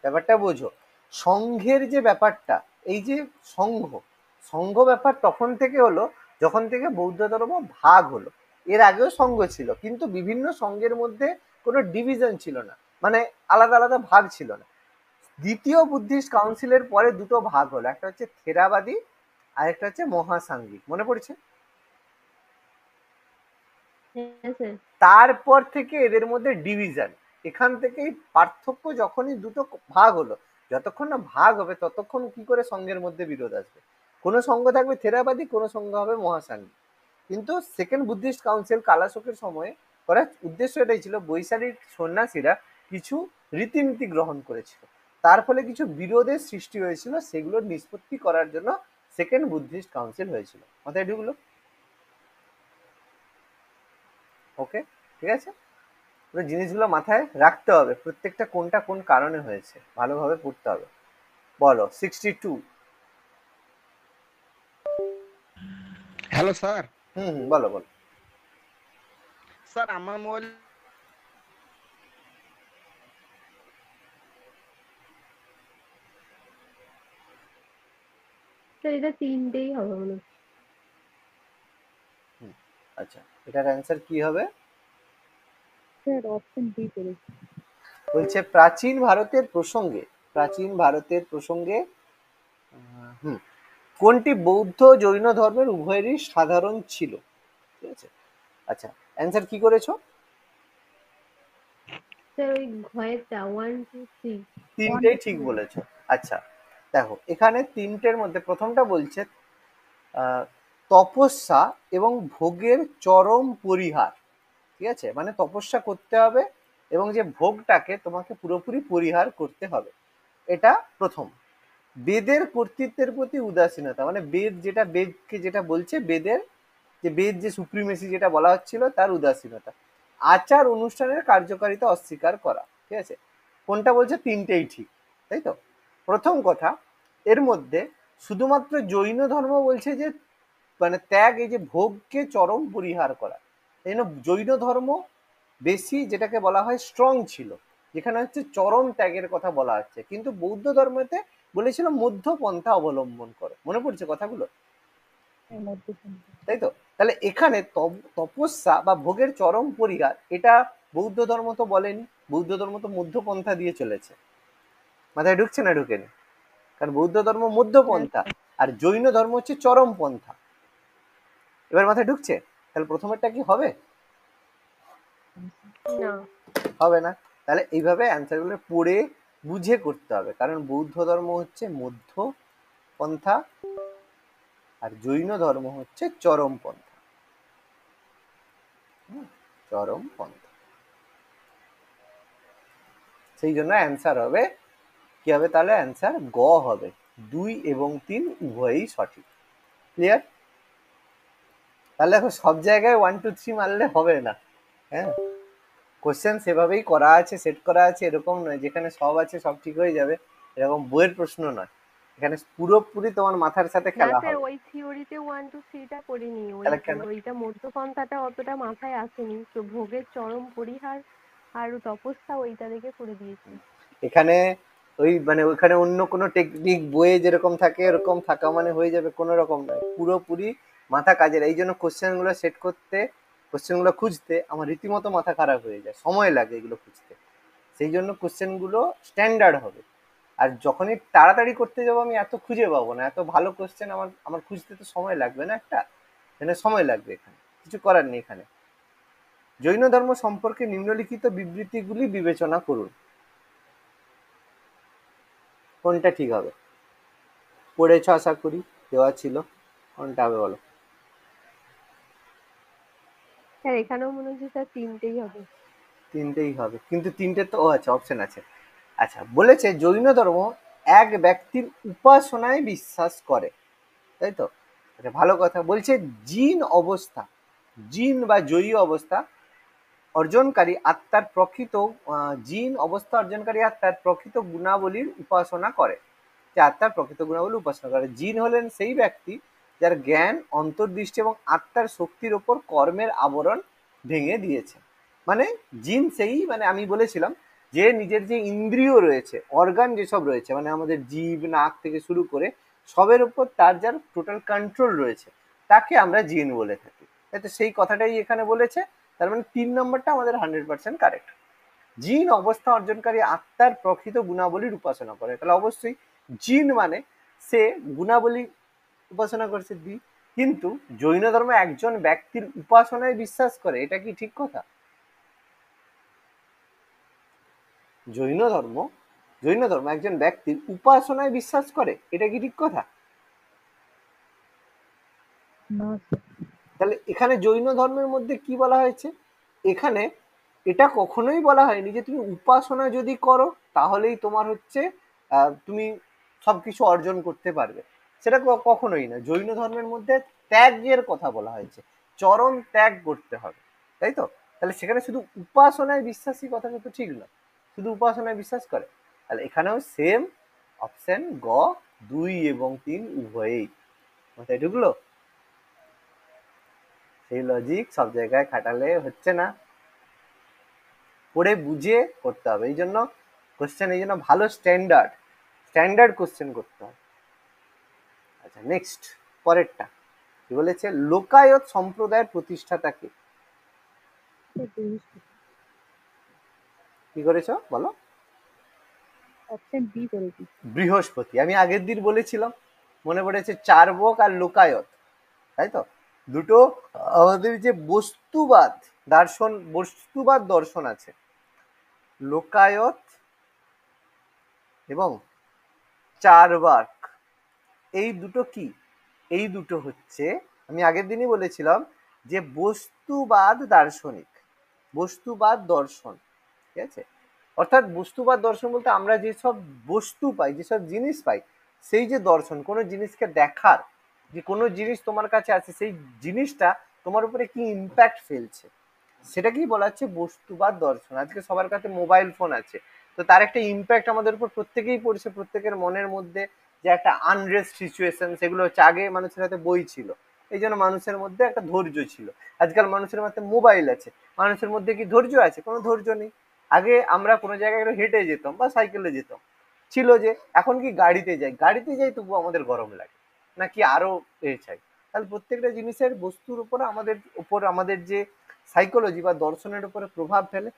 ব্যাপারটা বোঝো, সংঘের যে ব্যাপারটা, এই যে সংঘ, সংঘ ব্যাপার তখন থেকে হলো যখন থেকে বৌদ্ধ ধর্ম ভাগ হলো। এর আগেও সংঘ ছিল কিন্তু বিভিন্ন সংঘের মধ্যে কোনো ডিভিশন ছিল না, মানে আলাদা আলাদা ভাগ ছিল না। দ্বিতীয় বুদ্ধিস্ট কাউন্সিলের পরে দুটো ভাগ হলো, একটা হচ্ছে থেরাবাদী আর একটা হচ্ছে মহাসাঙ্গিক, মনে পড়ছে? হ্যাঁ স্যার। তারপর থেকে এদের মধ্যে ডিভিশন, এখান থেকেই পার্থক্য, যখনই দুটো ভাগ হলো, যতক্ষণ না ভাগ হবে ততক্ষণ কি করে সংঘের মধ্যে বিরোধ আসবে? কোনো সংঘ থাকবে থেরাবাদী, কোনো সংঘ হবে মহাসাঙ্গিক। কিন্তু সেকেন্ড বুদ্ধিস্ট কাউন্সিল কালাশোকের সময়ে করার উদ্দেশ্য এটাই ছিল, বৈশালীর সন্ন্যাসীরা কিছু রীতিনীতি গ্রহণ করেছিল, তার ফলে কিছু বিরোধের সৃষ্টি হয়েছিল, সেগুলো নিষ্পত্তি করার জন্য সেকেন্ড বুদ্ধিস্ট কাউন্সিল হয়েছিল। মাথায় ঢুকলো? ওকে, ঠিক আছে। পুরো জিনিসগুলো মাথায় রাখতে হবে, প্রত্যেকটা কোনটা কোন কারণে হয়েছে ভালোভাবে পড়তে হবে। বলো 62। Hello sir. বলো বলো। স্যার আমার মোবাইল স্যার এটা 3টেই হবে মনে হচ্ছে। আচ্ছা, এটার অ্যান্সার কি হবে? স্যার অপশন ডি করেছি। বলছে প্রাচীন ভারতের প্রসঙ্গে, প্রাচীন ভারতের প্রসঙ্গে কোনটি বৌদ্ধ জৈন ধর্মের উভয়েরই সাধারণ ছিল? ঠিক আছে, আচ্ছা অ্যান্সার কি করেছো? স্যার ওই ঘয়েরটা 1 2 3। তিনটেই ঠিক বলেছো। আচ্ছা দেখো, এখানে তিনটের মধ্যে প্রথমটা বলছে তপস্যা এবং ভোগের চরম পরিহার। ঠিক আছে, মানে তপস্যা করতে হবে এবং যে ভোগটাকে তোমাকে পুরোপুরি পরিহার করতে হবে, এটা প্রথম। বেদের কর্তৃত্বের প্রতি উদাসীনতা, মানে বেদ যেটা, বেদকে যেটা বলছে, বেদের যে বেদ যে সুপ্রিমেসি যেটা বলা হচ্ছিল তার উদাসীনতা। আচার অনুষ্ঠানের কার্যকারিতা অস্বীকার করা। ঠিক আছে, কোনটা বলছে? তিনটেই ঠিক, তাই তো? প্রথম কথা, এর মধ্যে শুধুমাত্র জৈন ধর্ম বলছে যে মানে ত্যাগ, এই যে ভোগকে চরম পরিহার করা, এই জন্য জৈন ধর্ম বেশি যেটাকে বলা হয় স্ট্রং ছিল, যেখানে হচ্ছে চরম ত্যাগের কথা বলা হচ্ছে। কিন্তু বৌদ্ধ ধর্মেতে বলেছিল মধ্যপন্থা অবলম্বন করো, মনে পড়ছে কথাগুলো? তাই তো? তাহলে এখানে তপস্যা বা ভোগের চরম পরিহার, এটা বৌদ্ধ ধর্ম তো বলেনি, বৌদ্ধ ধর্ম তো মধ্যপন্থা দিয়ে চলেছে। মাথায় ঢুকছে না ঢুকেনি? কারণ বৌদ্ধ ধর্ম মধ্যপন্থা আর জৈন ধর্ম হচ্ছে চরম পন্থা। এবার মাথায় ঢুকছে? তাহলে প্রথমেরটা কি হবে? না হবে না। তাহলে এইভাবে অ্যান্সারগুলো পড়ে বুঝে করতে হবে, কারণ বৌদ্ধ ধর্ম হচ্ছে মধ্য পন্থা আর জৈন ধর্ম হচ্ছে চরম পন্থা। চরম পন্থা, সেই জন্য অ্যান্সার হবে কি হবে? তাহলে অ্যান্সার গ হবে, 2 এবং 3 উভয়ই সঠিক। ক্লিয়ার? তাহলে এখন সব জায়গায় 1 2 3 মারলে হবে না। হ্যাঁ, কোশ্চেন সেভাবেই করা আছে, সেট করা আছে, এরকম নয় যেখানে সব আছে সব ঠিক হয়ে যাবে, এরকম বইয়ের প্রশ্ন নয়। এখানে পুরোপুরি তোমার মাথার সাথে না খেলা স্যার, হবে। ওই থিওরিতে 1 2 3টা করিনি, তাহলে কেন? ওইটা মধ্যপন্থাটা অতটা মাথায় আসেনি তো, ভোগের চরম পরিহার আর তপস্যা ওইটা দেখে করে দিয়েছি। এখানে ওই মানে ওইখানে অন্য কোনো টেকনিক বইয়ে যেরকম থাকে এরকম থাকা মানে হয়ে যাবে, কোনো রকম নয়, পুরোপুরি মাথা কাজের। এই জন্য কোশ্চেন গুলো সেট করতে, কোশ্চেন গুলো খুঁজতে আমার রীতিমতো মাথা খারাপ হয়ে যায়, সময় লাগে এগুলো খুঁজতে। সেই জন্য কোশ্চেন গুলো স্ট্যান্ডার্ড হবে। আর যখনই তাড়াতাড়ি করতে যাবো আমি এত খুঁজে পাবো না, এত ভালো কোশ্চেন আমার আমার খুঁজতে তো সময় লাগবে না একটা, এখানে সময় লাগবে, এখানে কিছু করার নেই। এখানে জৈন ধর্ম সম্পর্কে নিম্নলিখিত বিবৃতিগুলি বিবেচনা করুন, কোনটা ঠিক হবে? পড়েছ আশা করি, দেওয়া ছিল, কোনটা হবে বলো? স্যার এখানেও মনে হচ্ছে স্যার 3টেই হবে। তিনটেই হবে, কিন্তু তিনটে তো, ও আচ্ছা অপশন আছে। আচ্ছা বলেছে জৈন ধর্ম এক ব্যক্তির উপাসনায় বিশ্বাস করে, তাই তো? আচ্ছা ভালো কথা। বলছে জিন অবস্থা, জিন বা জয়ী অবস্থা অর্জনকারী আত্মার প্রকৃত জিন অবস্থা অর্জনকারী আত্মার প্রকৃত গুণাবলীর উপাসনা করে, যে আত্মার প্রকৃত গুণাবলী উপাসনা করে। জিন হলেন সেই ব্যক্তি যার জ্ঞান, অন্তর্দৃষ্টি এবং আত্মার শক্তির ওপর কর্মের আবরণ ভেঙে দিয়েছে। মানে জিন সেই, মানে আমি বলেছিলাম যে নিজের যে ইন্দ্রিয় রয়েছে, অর্গান যেসব রয়েছে, মানে আমাদের জিভ, নাক থেকে শুরু করে সবের উপর তার যার টোটাল কন্ট্রোল রয়েছে, তাকে আমরা জিন বলে থাকি। তো সেই কথাটাই এখানে বলেছে। তার মানে 3 নম্বরটা আমাদের 100% কারেক্ট। জিন অবস্থা অর্জনকারী আত্মার প্রকৃত গুণাবলীর উপাসনা করে। তাহলে অবশ্যই জিন মানে সে গুণাবলী উপাসনা করছে কিন্তু জৈন ধর্ম একজন ব্যক্তির উপাসনায় বিশ্বাস করে, এটা কি ঠিক কথা? জৈন ধর্ম একজন ব্যক্তির উপাসনায় বিশ্বাস করে, এটা কি ঠিক কথা? না স্যার। তাহলে এখানে জৈন ধর্মের মধ্যে কি বলা হয়েছে? এখানে এটা কখনোই বলা হয়নি যে তুমি উপাসনা যদি করো তাহলেই তোমার হচ্ছে তুমি সবকিছু অর্জন করতে পারবে, সেটা কখনোই না। জৈন ধর্মের মধ্যে ত্যাগের কথা বলা হয়েছে, চরম ত্যাগ করতে হবে, তাই তো? তাহলে সেখানে শুধু উপাসনায় বিশ্বাসী কথাটা তো ঠিক না, শুধু উপাসনায় বিশ্বাস করে। তাহলে এখানেও সেম অপশন গ, 2 এবং 3 উভয়েই। মাথায় ঢুকলো? সেই লজিক সব জায়গায় খাটালে হচ্ছে না, পড়ে বুঝে করতে হবে। এই জন্য কোশ্চেন, এই জন্য ভালো স্ট্যান্ডার্ড কোশ্চেন করতে হবে। আচ্ছা, নেক্সট পরেরটা কি বলেছে? লোকায়ত সম্প্রদায়ের প্রতিষ্ঠাতাকে কি করেছো বলো? অপশন বি করেছি। বৃহস্পতি। আমি আগের দিন বলেছিলাম, মনে পড়েছে, চার্বক আর লোকায়ত, তাই তো? দুটো আমাদের যে বস্তুবাদ দর্শন আছে, লোকায়ত এবং চার্বাক, এই দুটো কি? এই দুটো হচ্ছে, আমি আগের দিনই বলেছিলাম যে বস্তুবাদ দর্শন, ঠিক আছে? অর্থাৎ বস্তুবাদ দর্শন বলতে আমরা যেসব বস্তু পাই, যেসব জিনিস পাই, সেই যে দর্শন, কোনো জিনিসকে দেখার, যে কোনো জিনিস তোমার কাছে আছে, সেই জিনিসটা তোমার উপরে কি ইম্প্যাক্ট ফেলছে, সেটাকেই বলা হচ্ছে বস্তুবাদ দর্শন। আজকে সবার কাছে মোবাইল ফোন আছে, তো তার একটা ইম্প্যাক্ট আমাদের উপর প্রত্যেকেই পড়ছে, প্রত্যেকের মনের মধ্যে যে একটা আনরেস্ট সিচুয়েশন, সেগুলো হচ্ছে। আগে মানুষের হাতে বই ছিল, এই জন্য মানুষের মধ্যে একটা ধৈর্য ছিল। আজকাল মানুষের মধ্যে মোবাইল আছে, মানুষের মধ্যে কি ধৈর্য আছে? কোনো ধৈর্য নেই। আগে আমরা কোনো জায়গায় হেঁটে যেতাম বা সাইকেলে যেতাম, ছিল যে। এখন কি গাড়িতে যাই তবুও আমাদের গরম লাগে, নাকি আরো চাই। তাহলে প্রত্যেকটা জিনিসের বস্তুর উপর আমাদের যে সাইকোলজি বা দর্শনের উপরে প্রভাব ফেলে,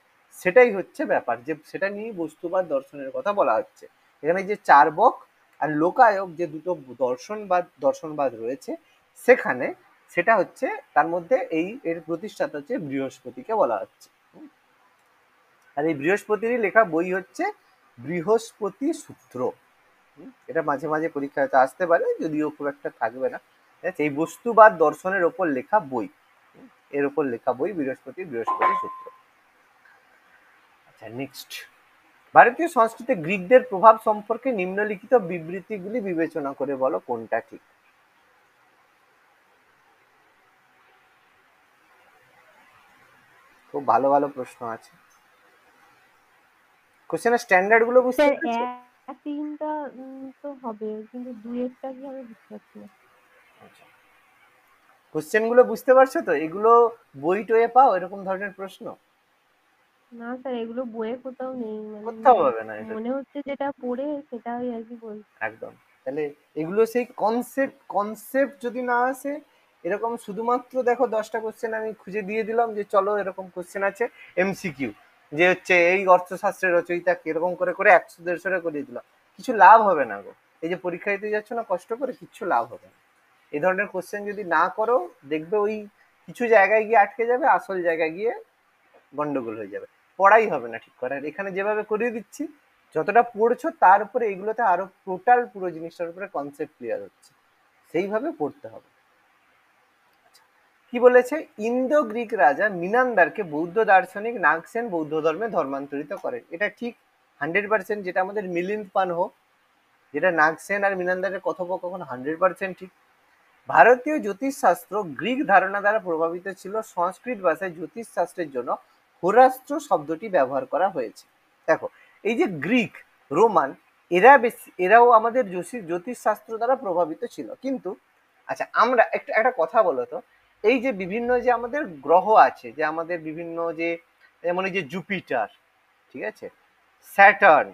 সেটাই হচ্ছে ব্যাপার, যে সেটা নিয়ে বস্তুবাদ দর্শনের কথা বলা হচ্ছে। এখানে যে চার্বক আর লোকায়ক যে দুটো দর্শনবাদ রয়েছে, সেখানে সেটা হচ্ছে, তার মধ্যে এর প্রতিষ্ঠাতা হচ্ছে বৃহস্পতিকে বলা হচ্ছে। আর এই বৃহস্পতিরই লেখা বই হচ্ছে বৃহস্পতি সূত্র। এটা মাঝে মাঝে পরীক্ষায় আসতে পারে, যদিও খুব একটা থাকবে না। এই বস্তুবাদ দর্শনের ওপর লেখা বই, এর উপর লেখা বই বৃহস্পতি সূত্র। আচ্ছা, নেক্সট, ভারতীয় সংস্কৃতিতে গ্রিকদের প্রভাব সম্পর্কে নিম্নলিখিত বিবৃতিগুলি বিবেচনা করে বলো কোনটা ঠিক। খুব ভালো ভালো প্রশ্ন আছে, কোশ্চেনের স্ট্যান্ডার্ড গুলো বুঝতে স্যার পেরেছো? 1-3টা তো হবে, কিন্তু 2-1টা কি হবে বুঝতে পারছি না। কোশ্চেন গুলো বুঝতে পারছো তো? এগুলো বই টয়ে পাও এরকম ধরনের প্রশ্ন? না স্যার, এগুলো বইয়ে কোথাও নেই, মানে কোথাও পাবে না এটা, মনে হচ্ছে যেটা পড়ে সেটাই আর কি বলছি। একদম। তাহলে এগুলো সেই কনসেপ্ট যদি না আসে, এরকম শুধুমাত্র দেখো 10টা কোশ্চেন আমি খুঁজে দিয়ে দিলাম যে চলো এরকম কোশ্চেন আছে এমসিকিউ, যে হচ্ছে এই অর্থশাস্ত্রের রচয়িতা এরকম করে করে 100-150 করিয়ে দিলাম, কিছু লাভ হবে না গো। এই যে পরীক্ষা দিতে যাচ্ছ না কষ্ট করে, কিচ্ছু লাভ হবে না। এই ধরনের কোশ্চেন যদি না করো, দেখবে ওই কিছু জায়গায় গিয়ে আটকে যাবে, আসল জায়গায় গিয়ে গন্ডগোল হয়ে যাবে, পড়াই হবে না ঠিক করে। আর এখানে যেভাবে করিয়ে দিচ্ছি, যতটা পড়ছো তার উপরে এগুলোতে আরো টোটাল পুরো জিনিসটার উপরে কনসেপ্ট ক্লিয়ার হচ্ছে, সেইভাবে পড়তে হবে। কি বলেছে? ইন্দো গ্রিক রাজা মিনান্দারকে বৌদ্ধ দার্শনিক নাগসেন বৌদ্ধ ধর্মে ধর্মান্তরিত করেন। এটা ঠিক 100%, যেটা আমাদের মিলিন্দ পানহো, যেটা নাগসেন আর মিনান্দারের কথোপকথন 100% ঠিক। ভারতীয় জ্যোতিষশাস্ত্র গ্রিক ধারণা দ্বারা প্রভাবিত ছিল। সংস্কৃত ভাষায় জ্যোতিষশাস্ত্রের জন্য হোরাস্ট্র শব্দটি ব্যবহার করা হয়েছে। দেখো, এই যে গ্রিক, রোমান, এরাও আমাদের জ্যোতিষশাস্ত্র দ্বারা প্রভাবিত ছিল। কিন্তু আচ্ছা, আমরা একটা কথা বলো তো, এই যে বিভিন্ন যে আমাদের গ্রহ আছে, যে আমাদের বিভিন্ন যে, যেমন এই যে জুপিটার, ঠিক আছে, স্যাটার্ন,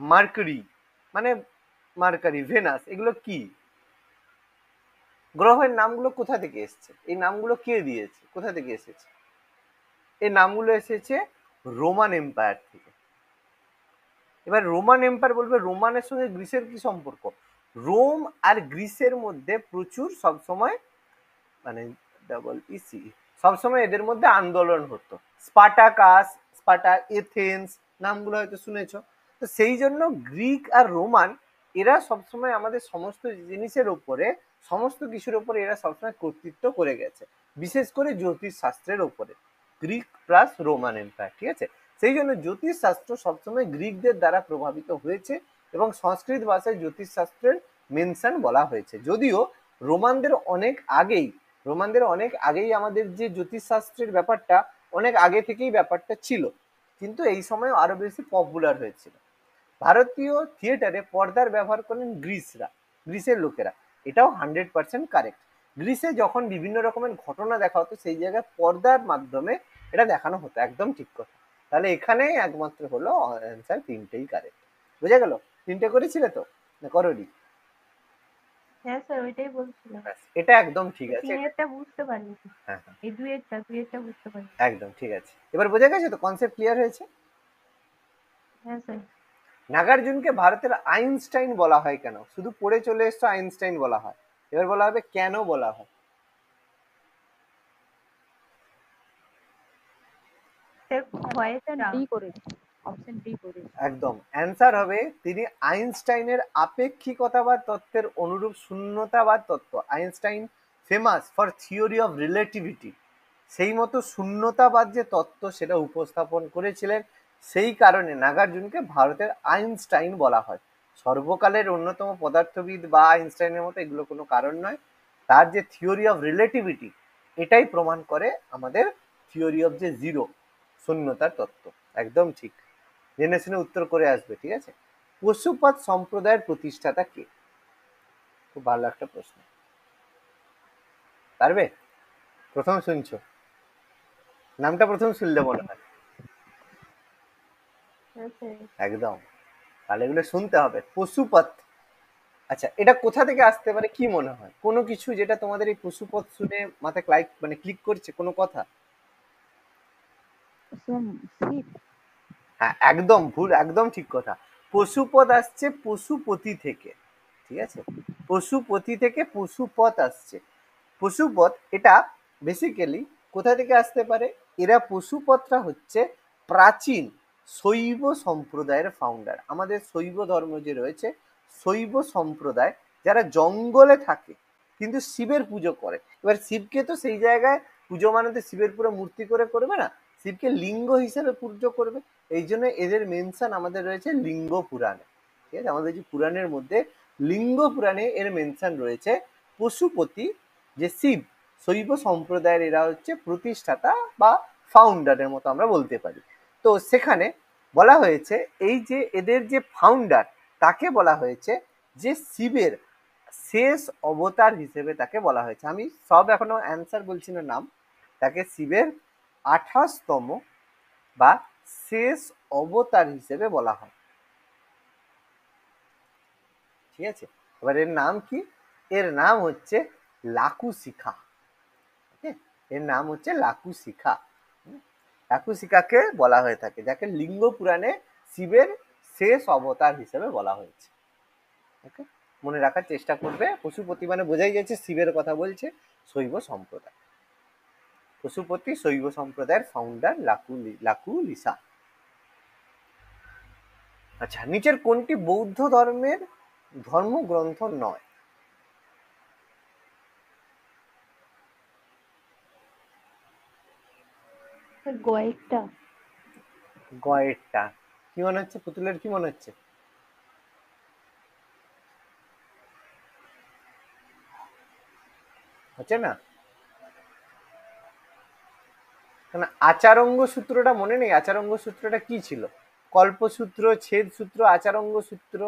মার্কারি, মানে মার্কারি, ভেনাস, এগুলো কি গ্রহের নামগুলো কোথা থেকে এসছে? এই নামগুলো কে দিয়েছে? কোথা থেকে এসেছে? এই নামগুলো এসেছে রোমান এম্পায়ার থেকে। এবার রোমান এম্পায়ার বলবে, রোমানের সঙ্গে গ্রিসের কি সম্পর্ক? রোম আর গ্রিসের মধ্যে প্রচুর সবসময়, মানে ডাবল ইসি, সবসময় এদের মধ্যে আন্দোলন হতো। স্পার্টা, এথেন্স, নামগুলো হয়তো শুনেছো। তো সেই জন্য গ্রিক আর রোমান এরা সবসময় আমাদের সমস্ত জিনিসের ওপরে, সমস্ত কিছুর ওপরে এরা সবসময় কর্তৃত্ব করে গেছে, বিশেষ করে জ্যোতিষ শাস্ত্রের ওপরে। গ্রিক প্লাস রোমান এম্পায়ার, ঠিক আছে। সেই জন্য জ্যোতিষ শাস্ত্র সবসময় গ্রিকদের দ্বারা প্রভাবিত হয়েছে, এবং সংস্কৃত ভাষায় জ্যোতিষ শাস্ত্রের মেনশন বলা হয়েছে। যদিও রোমানদের অনেক আগেই আমাদের যে জ্যোতিষশাস্ত্রের ব্যাপারটা অনেক আগে থেকেই ব্যাপারটা ছিল, কিন্তু এই সময় আরো বেশি পপুলার হয়েছিল। ভারতীয় থিয়েটারে পর্দার ব্যবহার করেন গ্রিসের লোকেরা, এটাও 100% কারেক্ট। গ্রিসে যখন বিভিন্ন রকমের ঘটনা দেখা হতো, সেই জায়গায় পর্দার মাধ্যমে এটা দেখানো হতো, একদম ঠিক কথা। তাহলে এখানে একমাত্র হলো অ্যান্সার, তিনটেই কারেক্ট। বুঝে গেল? তিনটে করেছিলে তো, না করোনি? হ্যাঁ স্যার, ওইটাই বলছিলাম। এটা একদম ঠিক আছে। তিনেরটা বুঝতে পারিনি। হ্যাঁ, এই দুইয়েরটা বুঝতে পারিনি। একদম ঠিক আছে। এবার বোঝা গেছে তো, কনসেপ্ট ক্লিয়ার হয়েছে? হ্যাঁ স্যার। নাগার্জুনকে ভারতের আইনস্টাইন বলা হয় কেন? শুধু পড়ে চলে এসছো আইনস্টাইন বলা হয়, এবার বলা হবে কেন বলা হয়। স্যার অপশন ভয়েসটা ডি করেছি, অপশন ডি করেছি। একদম অ্যান্সার হবে, তিনি আইনস্টাইনের আপেক্ষিকতাবাদ তত্ত্বের অনুরূপ শূন্যতাবাদ তত্ত্ব, Einstein famous for theory of relativity, সেই মতো শূন্যতাবাদ যে তত্ত্ব সেটা উপস্থাপন করেছিলেন। সেই কারণে নাগার্জুনকে ভারতের আইনস্টাইন বলা হয়। সর্বকালের অন্যতম পদার্থবিদ বা আইনস্টাইনের মতো এগুলো কোনো কারণ নয়। তার যে থিওরি অফ রিলেটিভিটি, এটাই প্রমাণ করে আমাদের থিওরি অফ যে জিরো, শূন্যতার তত্ত্ব। একদম ঠিক, জেনে শুনে উত্তর করে আসবে, ঠিক আছে। পশুপাত সম্প্রদায়ের প্রতিষ্ঠাতা কে? খুব ভালো একটা প্রশ্ন। পারবে? প্রথম শুনছো, নামটা প্রথম শুনলে মনে হয়। হ্যাঁ স্যার। একদম, তাহলে এগুলো শুনতে হবে। পশুপত, আচ্ছা, এটা কোথা থেকে আসতে পারে কি মনে হয়? কোনো কিছু যেটা তোমাদের এই পশুপত শুনে মাথায় ক্লিক করছে, কোনো কথা? শিপ। হ্যাঁ, একদম ভুল, একদম ঠিক কথা। পশুপদ আসছে পশুপতি থেকে, ঠিক আছে। পশুপতি থেকে পশুপত আসছে। পশুপত এটা বেসিক্যালি কোথা থেকে আসতে পারে? এরা পশুপতরা হচ্ছে প্রাচীন শৈব সম্প্রদায়ের ফাউন্ডার। আমাদের শৈব ধর্ম যে রয়েছে, শৈব সম্প্রদায়, যারা জঙ্গলে থাকে কিন্তু শিবের পুজো করে। এবার শিবকে তো সেই জায়গায় পুজো মানাতে শিবের পুরো মূর্তি করে করবে না, শিবকে লিঙ্গ হিসেবে পুজো করবে। এই জন্য এদের মেনশন আমাদের রয়েছে লিঙ্গ পুরাণে, ঠিক আছে। আমাদের যে পুরাণের মধ্যে লিঙ্গ পুরাণে এর মেনশন রয়েছে। পশুপতি যে শিব, শৈব সম্প্রদায়ের এরা হচ্ছে প্রতিষ্ঠাতা বা ফাউন্ডারের মতো আমরা বলতে পারি। তো সেখানে বলা হয়েছে এই যে এদের যে ফাউন্ডার, তাকে বলা হয়েছে যে শিবের শেষ অবতার হিসেবে তাকে বলা হয়েছে। আমি সব এখনো অ্যান্সার বলছি না নাম, তাকে শিবের 28তম বা শেষ অবতার হিসেবে বলা হয়, ঠিক আছে। এবার এর নাম কি? এর নাম হচ্ছে লাকু শিখা, এর নাম হচ্ছে লাকু শিখা। লাকু শিখাকে বলা হয়ে থাকে, যাকে লিঙ্গ পুরাণে শিবের শেষ অবতার হিসেবে বলা হয়েছে। ওকে, মনে রাখার চেষ্টা করবে। পশুপতি মানে বোঝাই যাচ্ছে শিবের কথা বলছে, শৈব সম্প্রদায়। পশুপতি শৈব সম্প্রদায়ের ফাউন্ডার লাকু লিসা। আচ্ছা, নিচের কোনটি বৌদ্ধ ধর্মের ধর্মগ্রন্থ নয়? স্যার গয়েরটা। গয়েরটা? কি মনে হচ্ছে পুতুলের, কি মনে হচ্ছে? হচ্ছে না? কারণ আচারঙ্গ সূত্রটা মনে নেই? আচারঙ্গ সূত্রটা কি ছিল? কল্পসূত্র, ছেদ সূত্র, আচারঙ্গ সূত্র,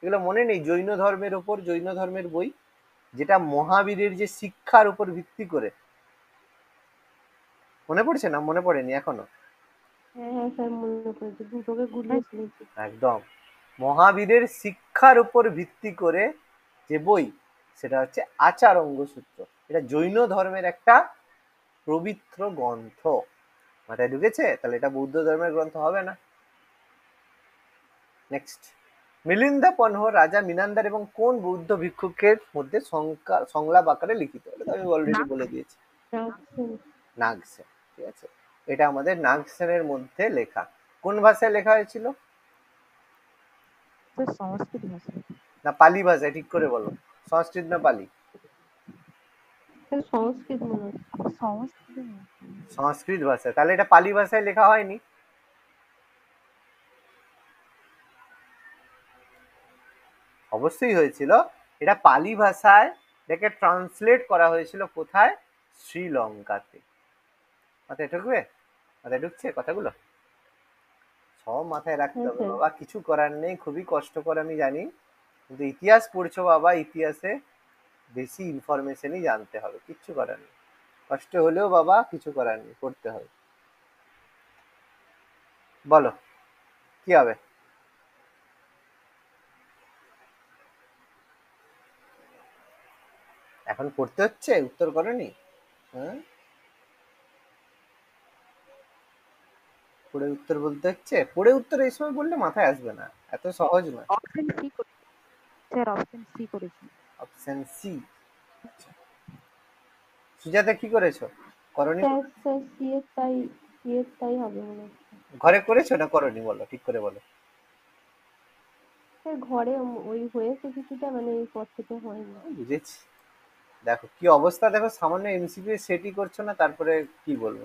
এগুলো মনে নেই? জৈন ধর্মের ওপর, জৈন ধর্মের বই, যেটা মহাবীরের যে শিক্ষার উপর ভিত্তি করে। মনে পড়ছে না? মনে পড়েনি এখনো? হ্যাঁ হ্যাঁ স্যার, মনে পড়েছে, দুটোকে গুলিয়ে ফেলেছি। একদম। মহাবীরের শিক্ষার উপর ভিত্তি করে যে বই, সেটা হচ্ছে আচারঙ্গ সূত্র। এটা জৈন ধর্মের একটা পবিত্র গ্রন্থ। মাথায় ঢুকেছে? তাহলে এটা বৌদ্ধ ধর্মের গ্রন্থ হবে না। নেক্সট, মিলিন্দা পনহ রাজা মিনান্দার এবং কোন বৌদ্ধ ভিক্ষুকের মধ্যে সংলাপ আকারে লিখিত? এটা তো আমি অলরেডি বলে দিয়েছি, নাগসেন। নাগসেন। ঠিক আছে, এটা আমাদের নাগসেনের মধ্যে লেখা। কোন ভাষায় লেখা হয়েছিল? স্যার সংস্কৃত ভাষা। না পালি ভাষায়? ঠিক করে বলো, সংস্কৃত না পালি? স্যার সংস্কৃত মনে হচ্ছে। সংস্কৃত সংস্কৃত ভাষায়। তাহলে এটা পালি ভাষায় লেখা হয়নি? অবশ্যই হয়েছিল। এটা পালি ভাষায়, এটাকে ট্রান্সলেট করা হয়েছিল কোথায়? শ্রীলঙ্কাতে। মাথায় ঢুকবে? মাথায় ঢুকছে কথাগুলো? সব মাথায় রাখতে হ্যাঁ হবে স্যার। বাবা, কিছু করার নেই। খুবই কষ্টকর আমি জানি, কিন্তু ইতিহাস পড়ছো বাবা, ইতিহাসে বেশি ইনফরমেশনই জানতে হবে, কিচ্ছু করার নেই। কষ্ট হলেও বাবা কিছু করার নেই, পড়তে হবে। বলো কি হবে? এখন পড়তে হচ্ছে, উত্তর করনি? হ্যাঁ, পড়ে উত্তর বলতে হচ্ছে। পড়ে উত্তর এই সময় বললে মাথায় আসবে না, এত সহজ নয়। Option C sir, option C করেছি। Option C. সুজাতা কি করেছো? করনি? স্যার স্যার সি এর তাই হবে মনে হচ্ছে। ঘরে করেছো না করনি? বলো, ঠিক করে বলো। স্যার ঘরে ওই হয়েছে কিছুটা, মানে এই পর থেকে হয়নি। বুঝেছি। দেখো কি অবস্থা, দেখো সামান্য এমসিকিউ সেটই করছো না, তারপরে কি বলবো?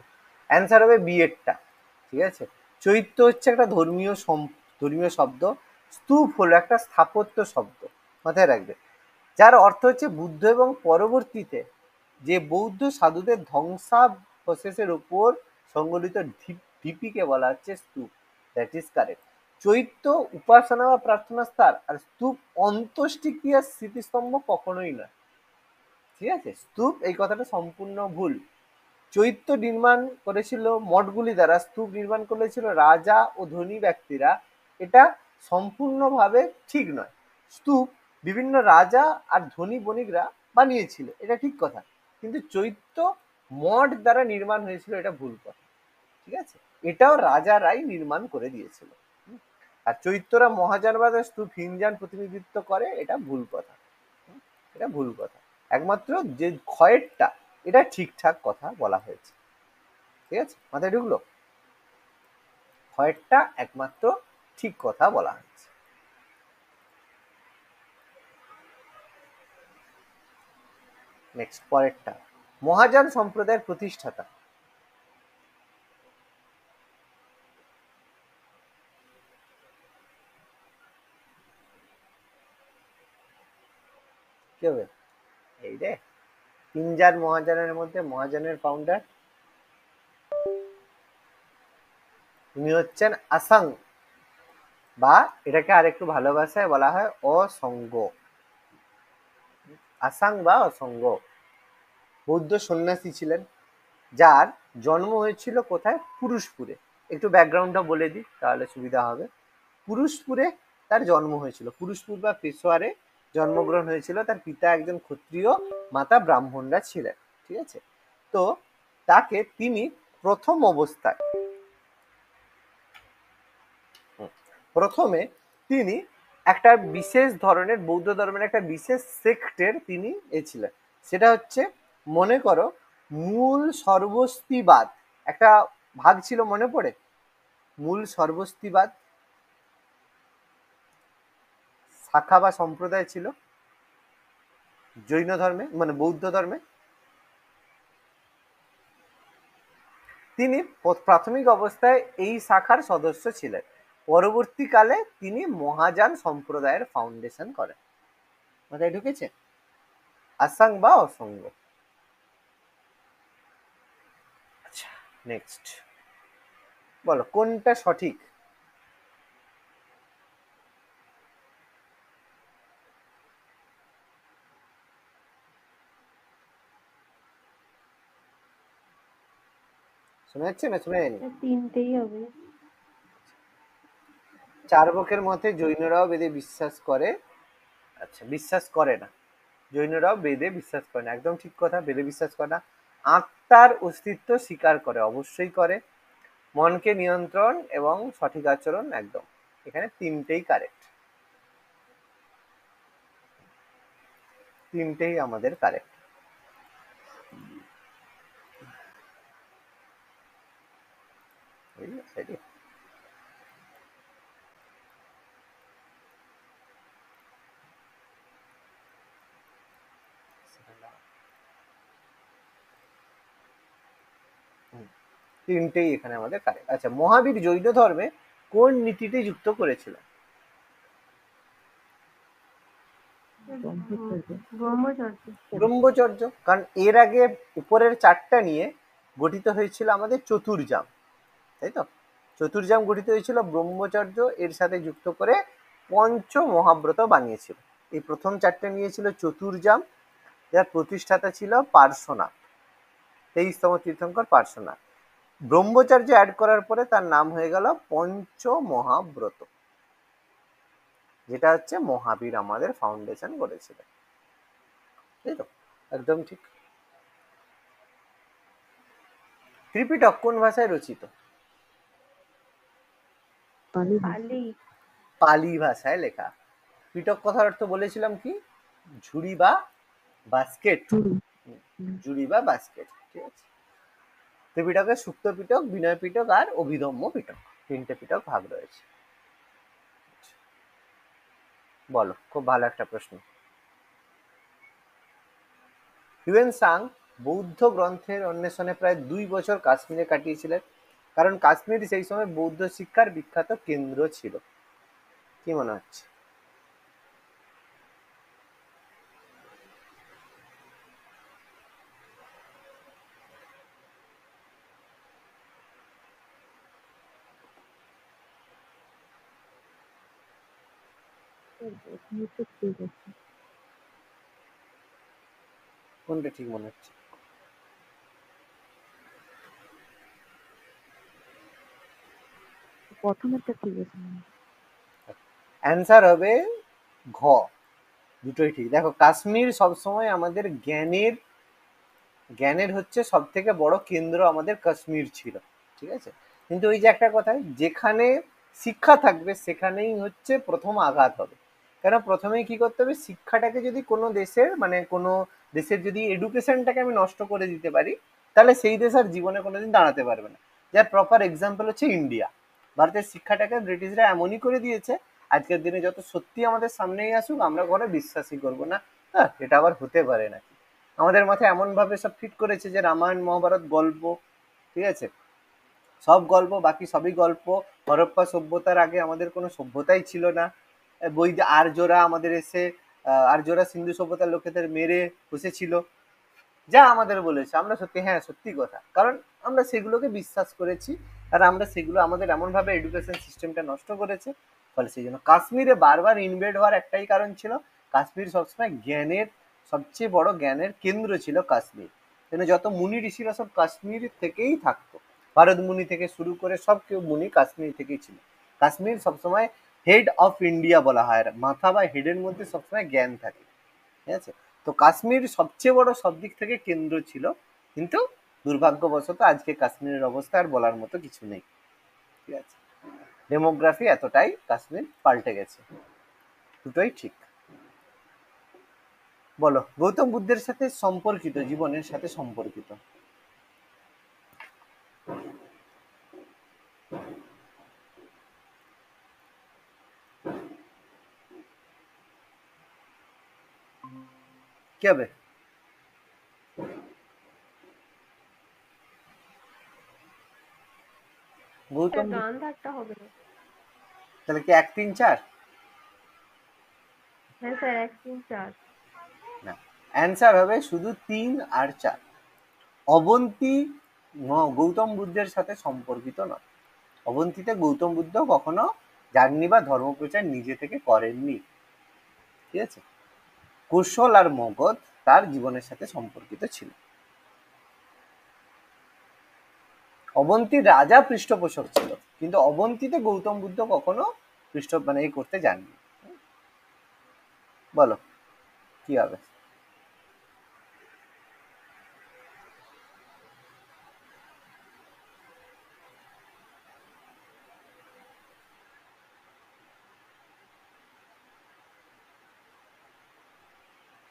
অ্যান্সার হবে বি এরটা। ঠিক আছে, চৈত্য হচ্ছে একটা ধর্মীয় শব্দ। স্তূপ হলো একটা স্থাপত্য শব্দ, মাথায় রাখবে, যার অর্থ হচ্ছে বুদ্ধ এবং পরবর্তীতে যে বৌদ্ধ সাধুদের ধ্বংসাবশেষের উপর সংগঠিত ঢিপিকে বলা হচ্ছে স্তূপ। That is correct. চৈত্য উপাসনা বা প্রার্থনা স্থান, আর স্তূপ অন্ত্যেষ্টিক্রিয়ার স্মৃতিস্তম্ভ কখনোই নয়। ঠিক আছে, স্তূপ এই কথাটা সম্পূর্ণ ভুল। চৈত্য নির্মাণ করেছিল মঠগুলি দ্বারা, স্তূপ নির্মাণ করেছিল রাজা ও ধনী ব্যক্তিরা, এটা সম্পূর্ণভাবে ঠিক নয়। স্তূপ বিভিন্ন রাজা আর ধনী বণিকরা বানিয়েছিল, এটা ঠিক কথা, কিন্তু চৈত্য মঠ দ্বারা নির্মাণ হয়েছিল, এটা ভুল কথা। ঠিক আছে, এটাও রাজারাই নির্মাণ করে দিয়েছিল। আর চৈত্যরা মহাযানবাদ স্তূপ হিনযান প্রতিনিধিত্ব করে, এটা ভুল কথা। এটা ভুল কথা। একমাত্র যে ক্ষয়েরটা, এটা ঠিকঠাক কথা বলা হয়েছে। ঠিক আছে, মাথায় ঢুকলো? ক্ষয়েরটা একমাত্র ঠিক কথা বলা হয়েছে। নেক্সট, পরেরটা, মহাযান সম্প্রদায়ের প্রতিষ্ঠাতা কি হবে? এই রে, তিনজান মহাযানের মধ্যে মহাযানের ফাউন্ডার উনি হচ্ছেন আসাং, বা এটাকে আরেকটু ভালোবাসায় বলা হয় অসঙ্গ। আসাং বা অসঙ্গ বৌদ্ধ সন্ন্যাসী ছিলেন, যার জন্ম হয়েছিল কোথায়? পুরুষপুরে। একটু ব্যাকগ্রাউন্ডটা বলে দিই তাহলে সুবিধা হবে। পুরুষপুরে তার জন্ম হয়েছিল, পুরুষপুর বা পেশোয়ারে জন্মগ্রহণ হয়েছিল। তার পিতা একজন ক্ষত্রিয়, মাতা ব্রাহ্মণরা ছিলেন। ঠিক আছে, তো তাকে তিনি প্রথম অবস্থায়, প্রথমে তিনি একটা বিশেষ ধরনের বৌদ্ধ ধর্মের একটা বিশেষ সেক্টের তিনি ছিলেন। সেটা হচ্ছে, মনে করো, মূল সর্বস্তিবাদ একটা ভাগ ছিল, মনে পড়ে? মূল সর্বস্তিবাদ শাখা বা সম্প্রদায় ছিল জৈন ধর্মে, মানে বৌদ্ধ ধর্মে। তিনি প্রাথমিক অবস্থায় এই শাখার সদস্য ছিলেন। পরবর্তীকালে তিনি মহাযান সম্প্রদায়ের ফাউন্ডেশন করেন। মাথায় ঢুকেছে? আসাং বা অসঙ্গ। আচ্ছা, নেক্সট বলো কোনটা সঠিক? শোনা যাচ্ছে না শোনা যায়নি? তিনটেই হবে। চার্বকের মতে জৈনরাও বেদে বিশ্বাস করে, আচ্ছা বিশ্বাস করে না, জৈনরাও বেদে বিশ্বাস করে না, একদম ঠিক কথা, বেদে বিশ্বাস করে না। আত্মার অস্তিত্ব স্বীকার করে, অবশ্যই করে। মনকে নিয়ন্ত্রণ এবং সঠিক আচরণ, একদম, এখানে তিনটেই কারেক্ট, তিনটেই আমাদের কারেক্ট। তিনটেই এখানে আমাদের কারেক্ট। আচ্ছা, মহাবীর জৈন ধর্মে কোন নীতিটি যুক্ত করেছিলেন? ব্রহ্মচর্য। ব্রহ্মচর্য, কারণ এর আগে উপরের চারটা নিয়ে গঠিত হয়েছিল আমাদের চতুর্জাম, তাই তো? চতুর্জাম গঠিত হয়েছিল ব্রহ্মচর্য এর সাথে যুক্ত করে পঞ্চ মহাব্রত বানিয়েছিল। এই প্রথম চারটে নিয়েছিল চতুর্জাম, যার প্রতিষ্ঠাতা ছিল পার্শ্বনাথ, 23তম তীর্থঙ্কর পার্শ্বনাথ। ব্রহ্মচর্য অ্যাড করার পরে তার নাম হয়ে গেল পঞ্চ মহাব্রত, যেটা হচ্ছে মহাবীর আমাদের ফাউন্ডেশন করেছিলেন, তাই তো? একদম ঠিক। ত্রিপিটক কোন ভাষায় রচিত? পালি। পালি ভাষায় লেখা। পিটক কথার অর্থ বলেছিলাম কি? ঝুড়ি বা বাস্কেট, ঝুড়ি বা বাস্কেট, ঠিক আছে। ত্রিপিটকের সুক্ত পিটক, বিনয় পিটক আর অভিধম্ম পিটক, তিনটে পিটক ভাগ রয়েছে। বলো, খুব ভালো একটা প্রশ্ন। হিউয়েন সাং বৌদ্ধ গ্রন্থের অন্বেষণে প্রায় 2 বছর কাশ্মীরে কাটিয়েছিলেন, কারণ কাশ্মীর সেই সময় বৌদ্ধ শিক্ষার বিখ্যাত কেন্দ্র ছিল। কি মনে হচ্ছে? কোনটা ঠিক মনে হচ্ছে? প্রথমেরটা ঠিক আছে। অ্যান্সার হবে ঘ, দুটোই ঠিক। দেখো, কাশ্মীর সবসময় আমাদের জ্ঞানের জ্ঞানের হচ্ছে সব থেকে বড় কেন্দ্র, আমাদের কাশ্মীর ছিল, ঠিক আছে। কিন্তু ওই যে একটা কথা, যেখানে শিক্ষা থাকবে সেখানেই হচ্ছে প্রথম আঘাত হবে। কেন প্রথমেই কি করতে হবে, শিক্ষাটাকে যদি কোনো দেশের মানে কোনো দেশের যদি এডুকেশনটাকে আমি নষ্ট করে দিতে পারি, তাহলে সেই দেশ আর জীবনে কোনোদিন দাঁড়াতে পারবে না। যার প্রপার এক্সাম্পল হচ্ছে ইন্ডিয়া। ভারতের শিক্ষাটাকে ব্রিটিশরা এমনই করে দিয়েছে, আজকের দিনে যত সত্যি আমাদের সামনেই আসুক আমরা কোনো বিশ্বাসই করবো না, হ্যাঁ এটা আবার হতে পারে নাকি। আমাদের মাথায় এমন ভাবে সব ফিট করেছে যে রামায়ণ মহাভারত গল্প, ঠিক আছে, সব গল্প, বাকি সবই গল্প। হরপ্পা সভ্যতার আগে আমাদের কোনো সভ্যতাই ছিল না। বই যে আর্যরা আমাদের এসে আর্যরা সিন্ধু সভ্যতার লোকেদের মেরে বসেছিল, যা আমাদের বলেছে আমরা সত্যি, হ্যাঁ সত্যি কথা, কারণ আমরা সেগুলোকে বিশ্বাস করেছি। আর আমরা সেগুলো আমাদের এমন ভাবে এডুকেশন সিস্টেমটা নষ্ট করেছে, ফলে সেই জন্য কাশ্মীরে বারবার ইনভেড হওয়ার একটাই কারণ ছিল, কাশ্মীর সবসময় জ্ঞানের সবচেয়ে বড় জ্ঞানের কেন্দ্র ছিল কাশ্মীর। কেন যত মুনি ঋষিরা সব কাশ্মীর থেকেই থাকতো, ভারত মুনি থেকে শুরু করে সব কেউ মুনি কাশ্মীর থেকেই ছিল। কাশ্মীর সবসময় হেড অফ ইন্ডিয়া বলা হয়, মাথা বা হেডের মধ্যে সবসময় জ্ঞান থাকে, ঠিক আছে। তো কাশ্মীর সবচেয়ে বড় সব দিক থেকে কেন্দ্র ছিল, কিন্তু দুর্ভাগ্যবশত আজকে কাশ্মীরের অবস্থা আর বলার মতো কিছু নেই, ঠিক আছে। ডেমোগ্রাফি এতটাই কাশ্মীর পাল্টে গেছে, দুটোই ঠিক। বলো, গৌতম বুদ্ধের সাথে সম্পর্কিত, জীবনের সাথে সম্পর্কিত কি হবে? গৌতম গান থাকতে হবে না। তাহলে কি 1 3 4? হ্যাঁ স্যার, 1 3 4। না, অ্যান্সার হবে শুধু 3 আর 4। অবন্তী গৌতম বুদ্ধের সাথে সম্পর্কিত নয়। অবন্তীতে গৌতম বুদ্ধ কখনো যাননি বা ধর্মপ্রচার নিজে থেকে করেননি। ঠিক আছে, কুশল আর মগধ তার জীবনের সাথে সম্পর্কিত ছিল। অবন্তীর রাজা পৃষ্ঠপোষক ছিল, কিন্তু অবন্তীতে গৌতম বুদ্ধ কখনো এই করতে যাননি। বলো কি হবে?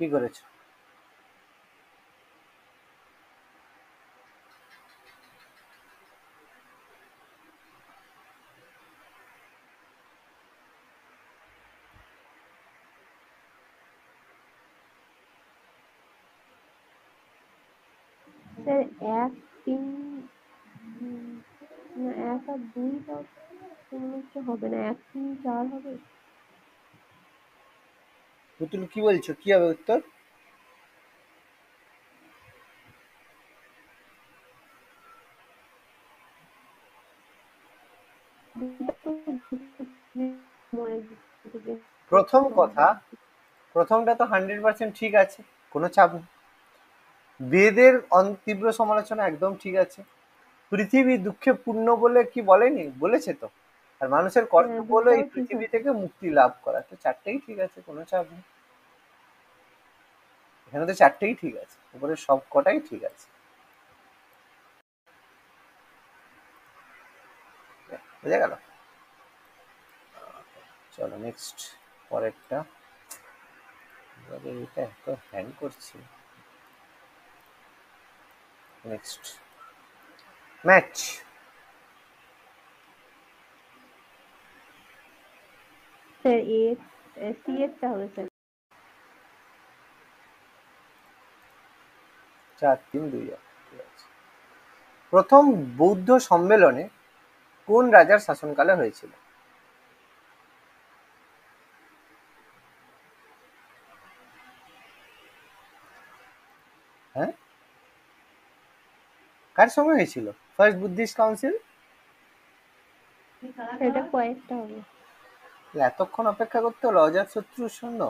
কি করেছো? স্যার 1, 3 না 1 আর 2 তাও তো মনে হচ্ছে হবে না, 1, 3, 4 হবে। পুতুল কি বলছো, কি হবে উত্তর? প্রথম কথা, প্রথমটা তো 100% ঠিক আছে, কোনো চাপ নেই। বেদের তীব্র সমালোচনা একদম ঠিক আছে। পৃথিবী দুঃখে পূর্ণ বলে কি বলেনি, বলেছে তো। আর মানুষের কর্তব্য হলো এই দুটাও ঠিক পৃথিবী আছে। থেকে মুক্তি লাভ করা, তো চারটেই ঠিক আছে, কোনো চাপ নেই। এখানে তো চারটেই ঠিক আছে, উপরে সব কটাই ঠিক আছে। বুঝা গেল? চলো নেক্সট, পরেরটা। এটা এত হ্যাং করছি। Next match. স্যার সি এরটা হবে স্যার। 4, 3, 2 ঠিক আছে। প্রথম বৌদ্ধ সম্মেলনে কোন রাজার শাসনকালে হয়েছিল? হ্যাঁ, কার সময় হয়েছিল ফার্স্ট বুদ্ধিস্ট কাউন্সিল? সেটা কয়েকটা হবে। এতক্ষণ অপেক্ষা করতে হলো অজাতশত্রুর জন্য?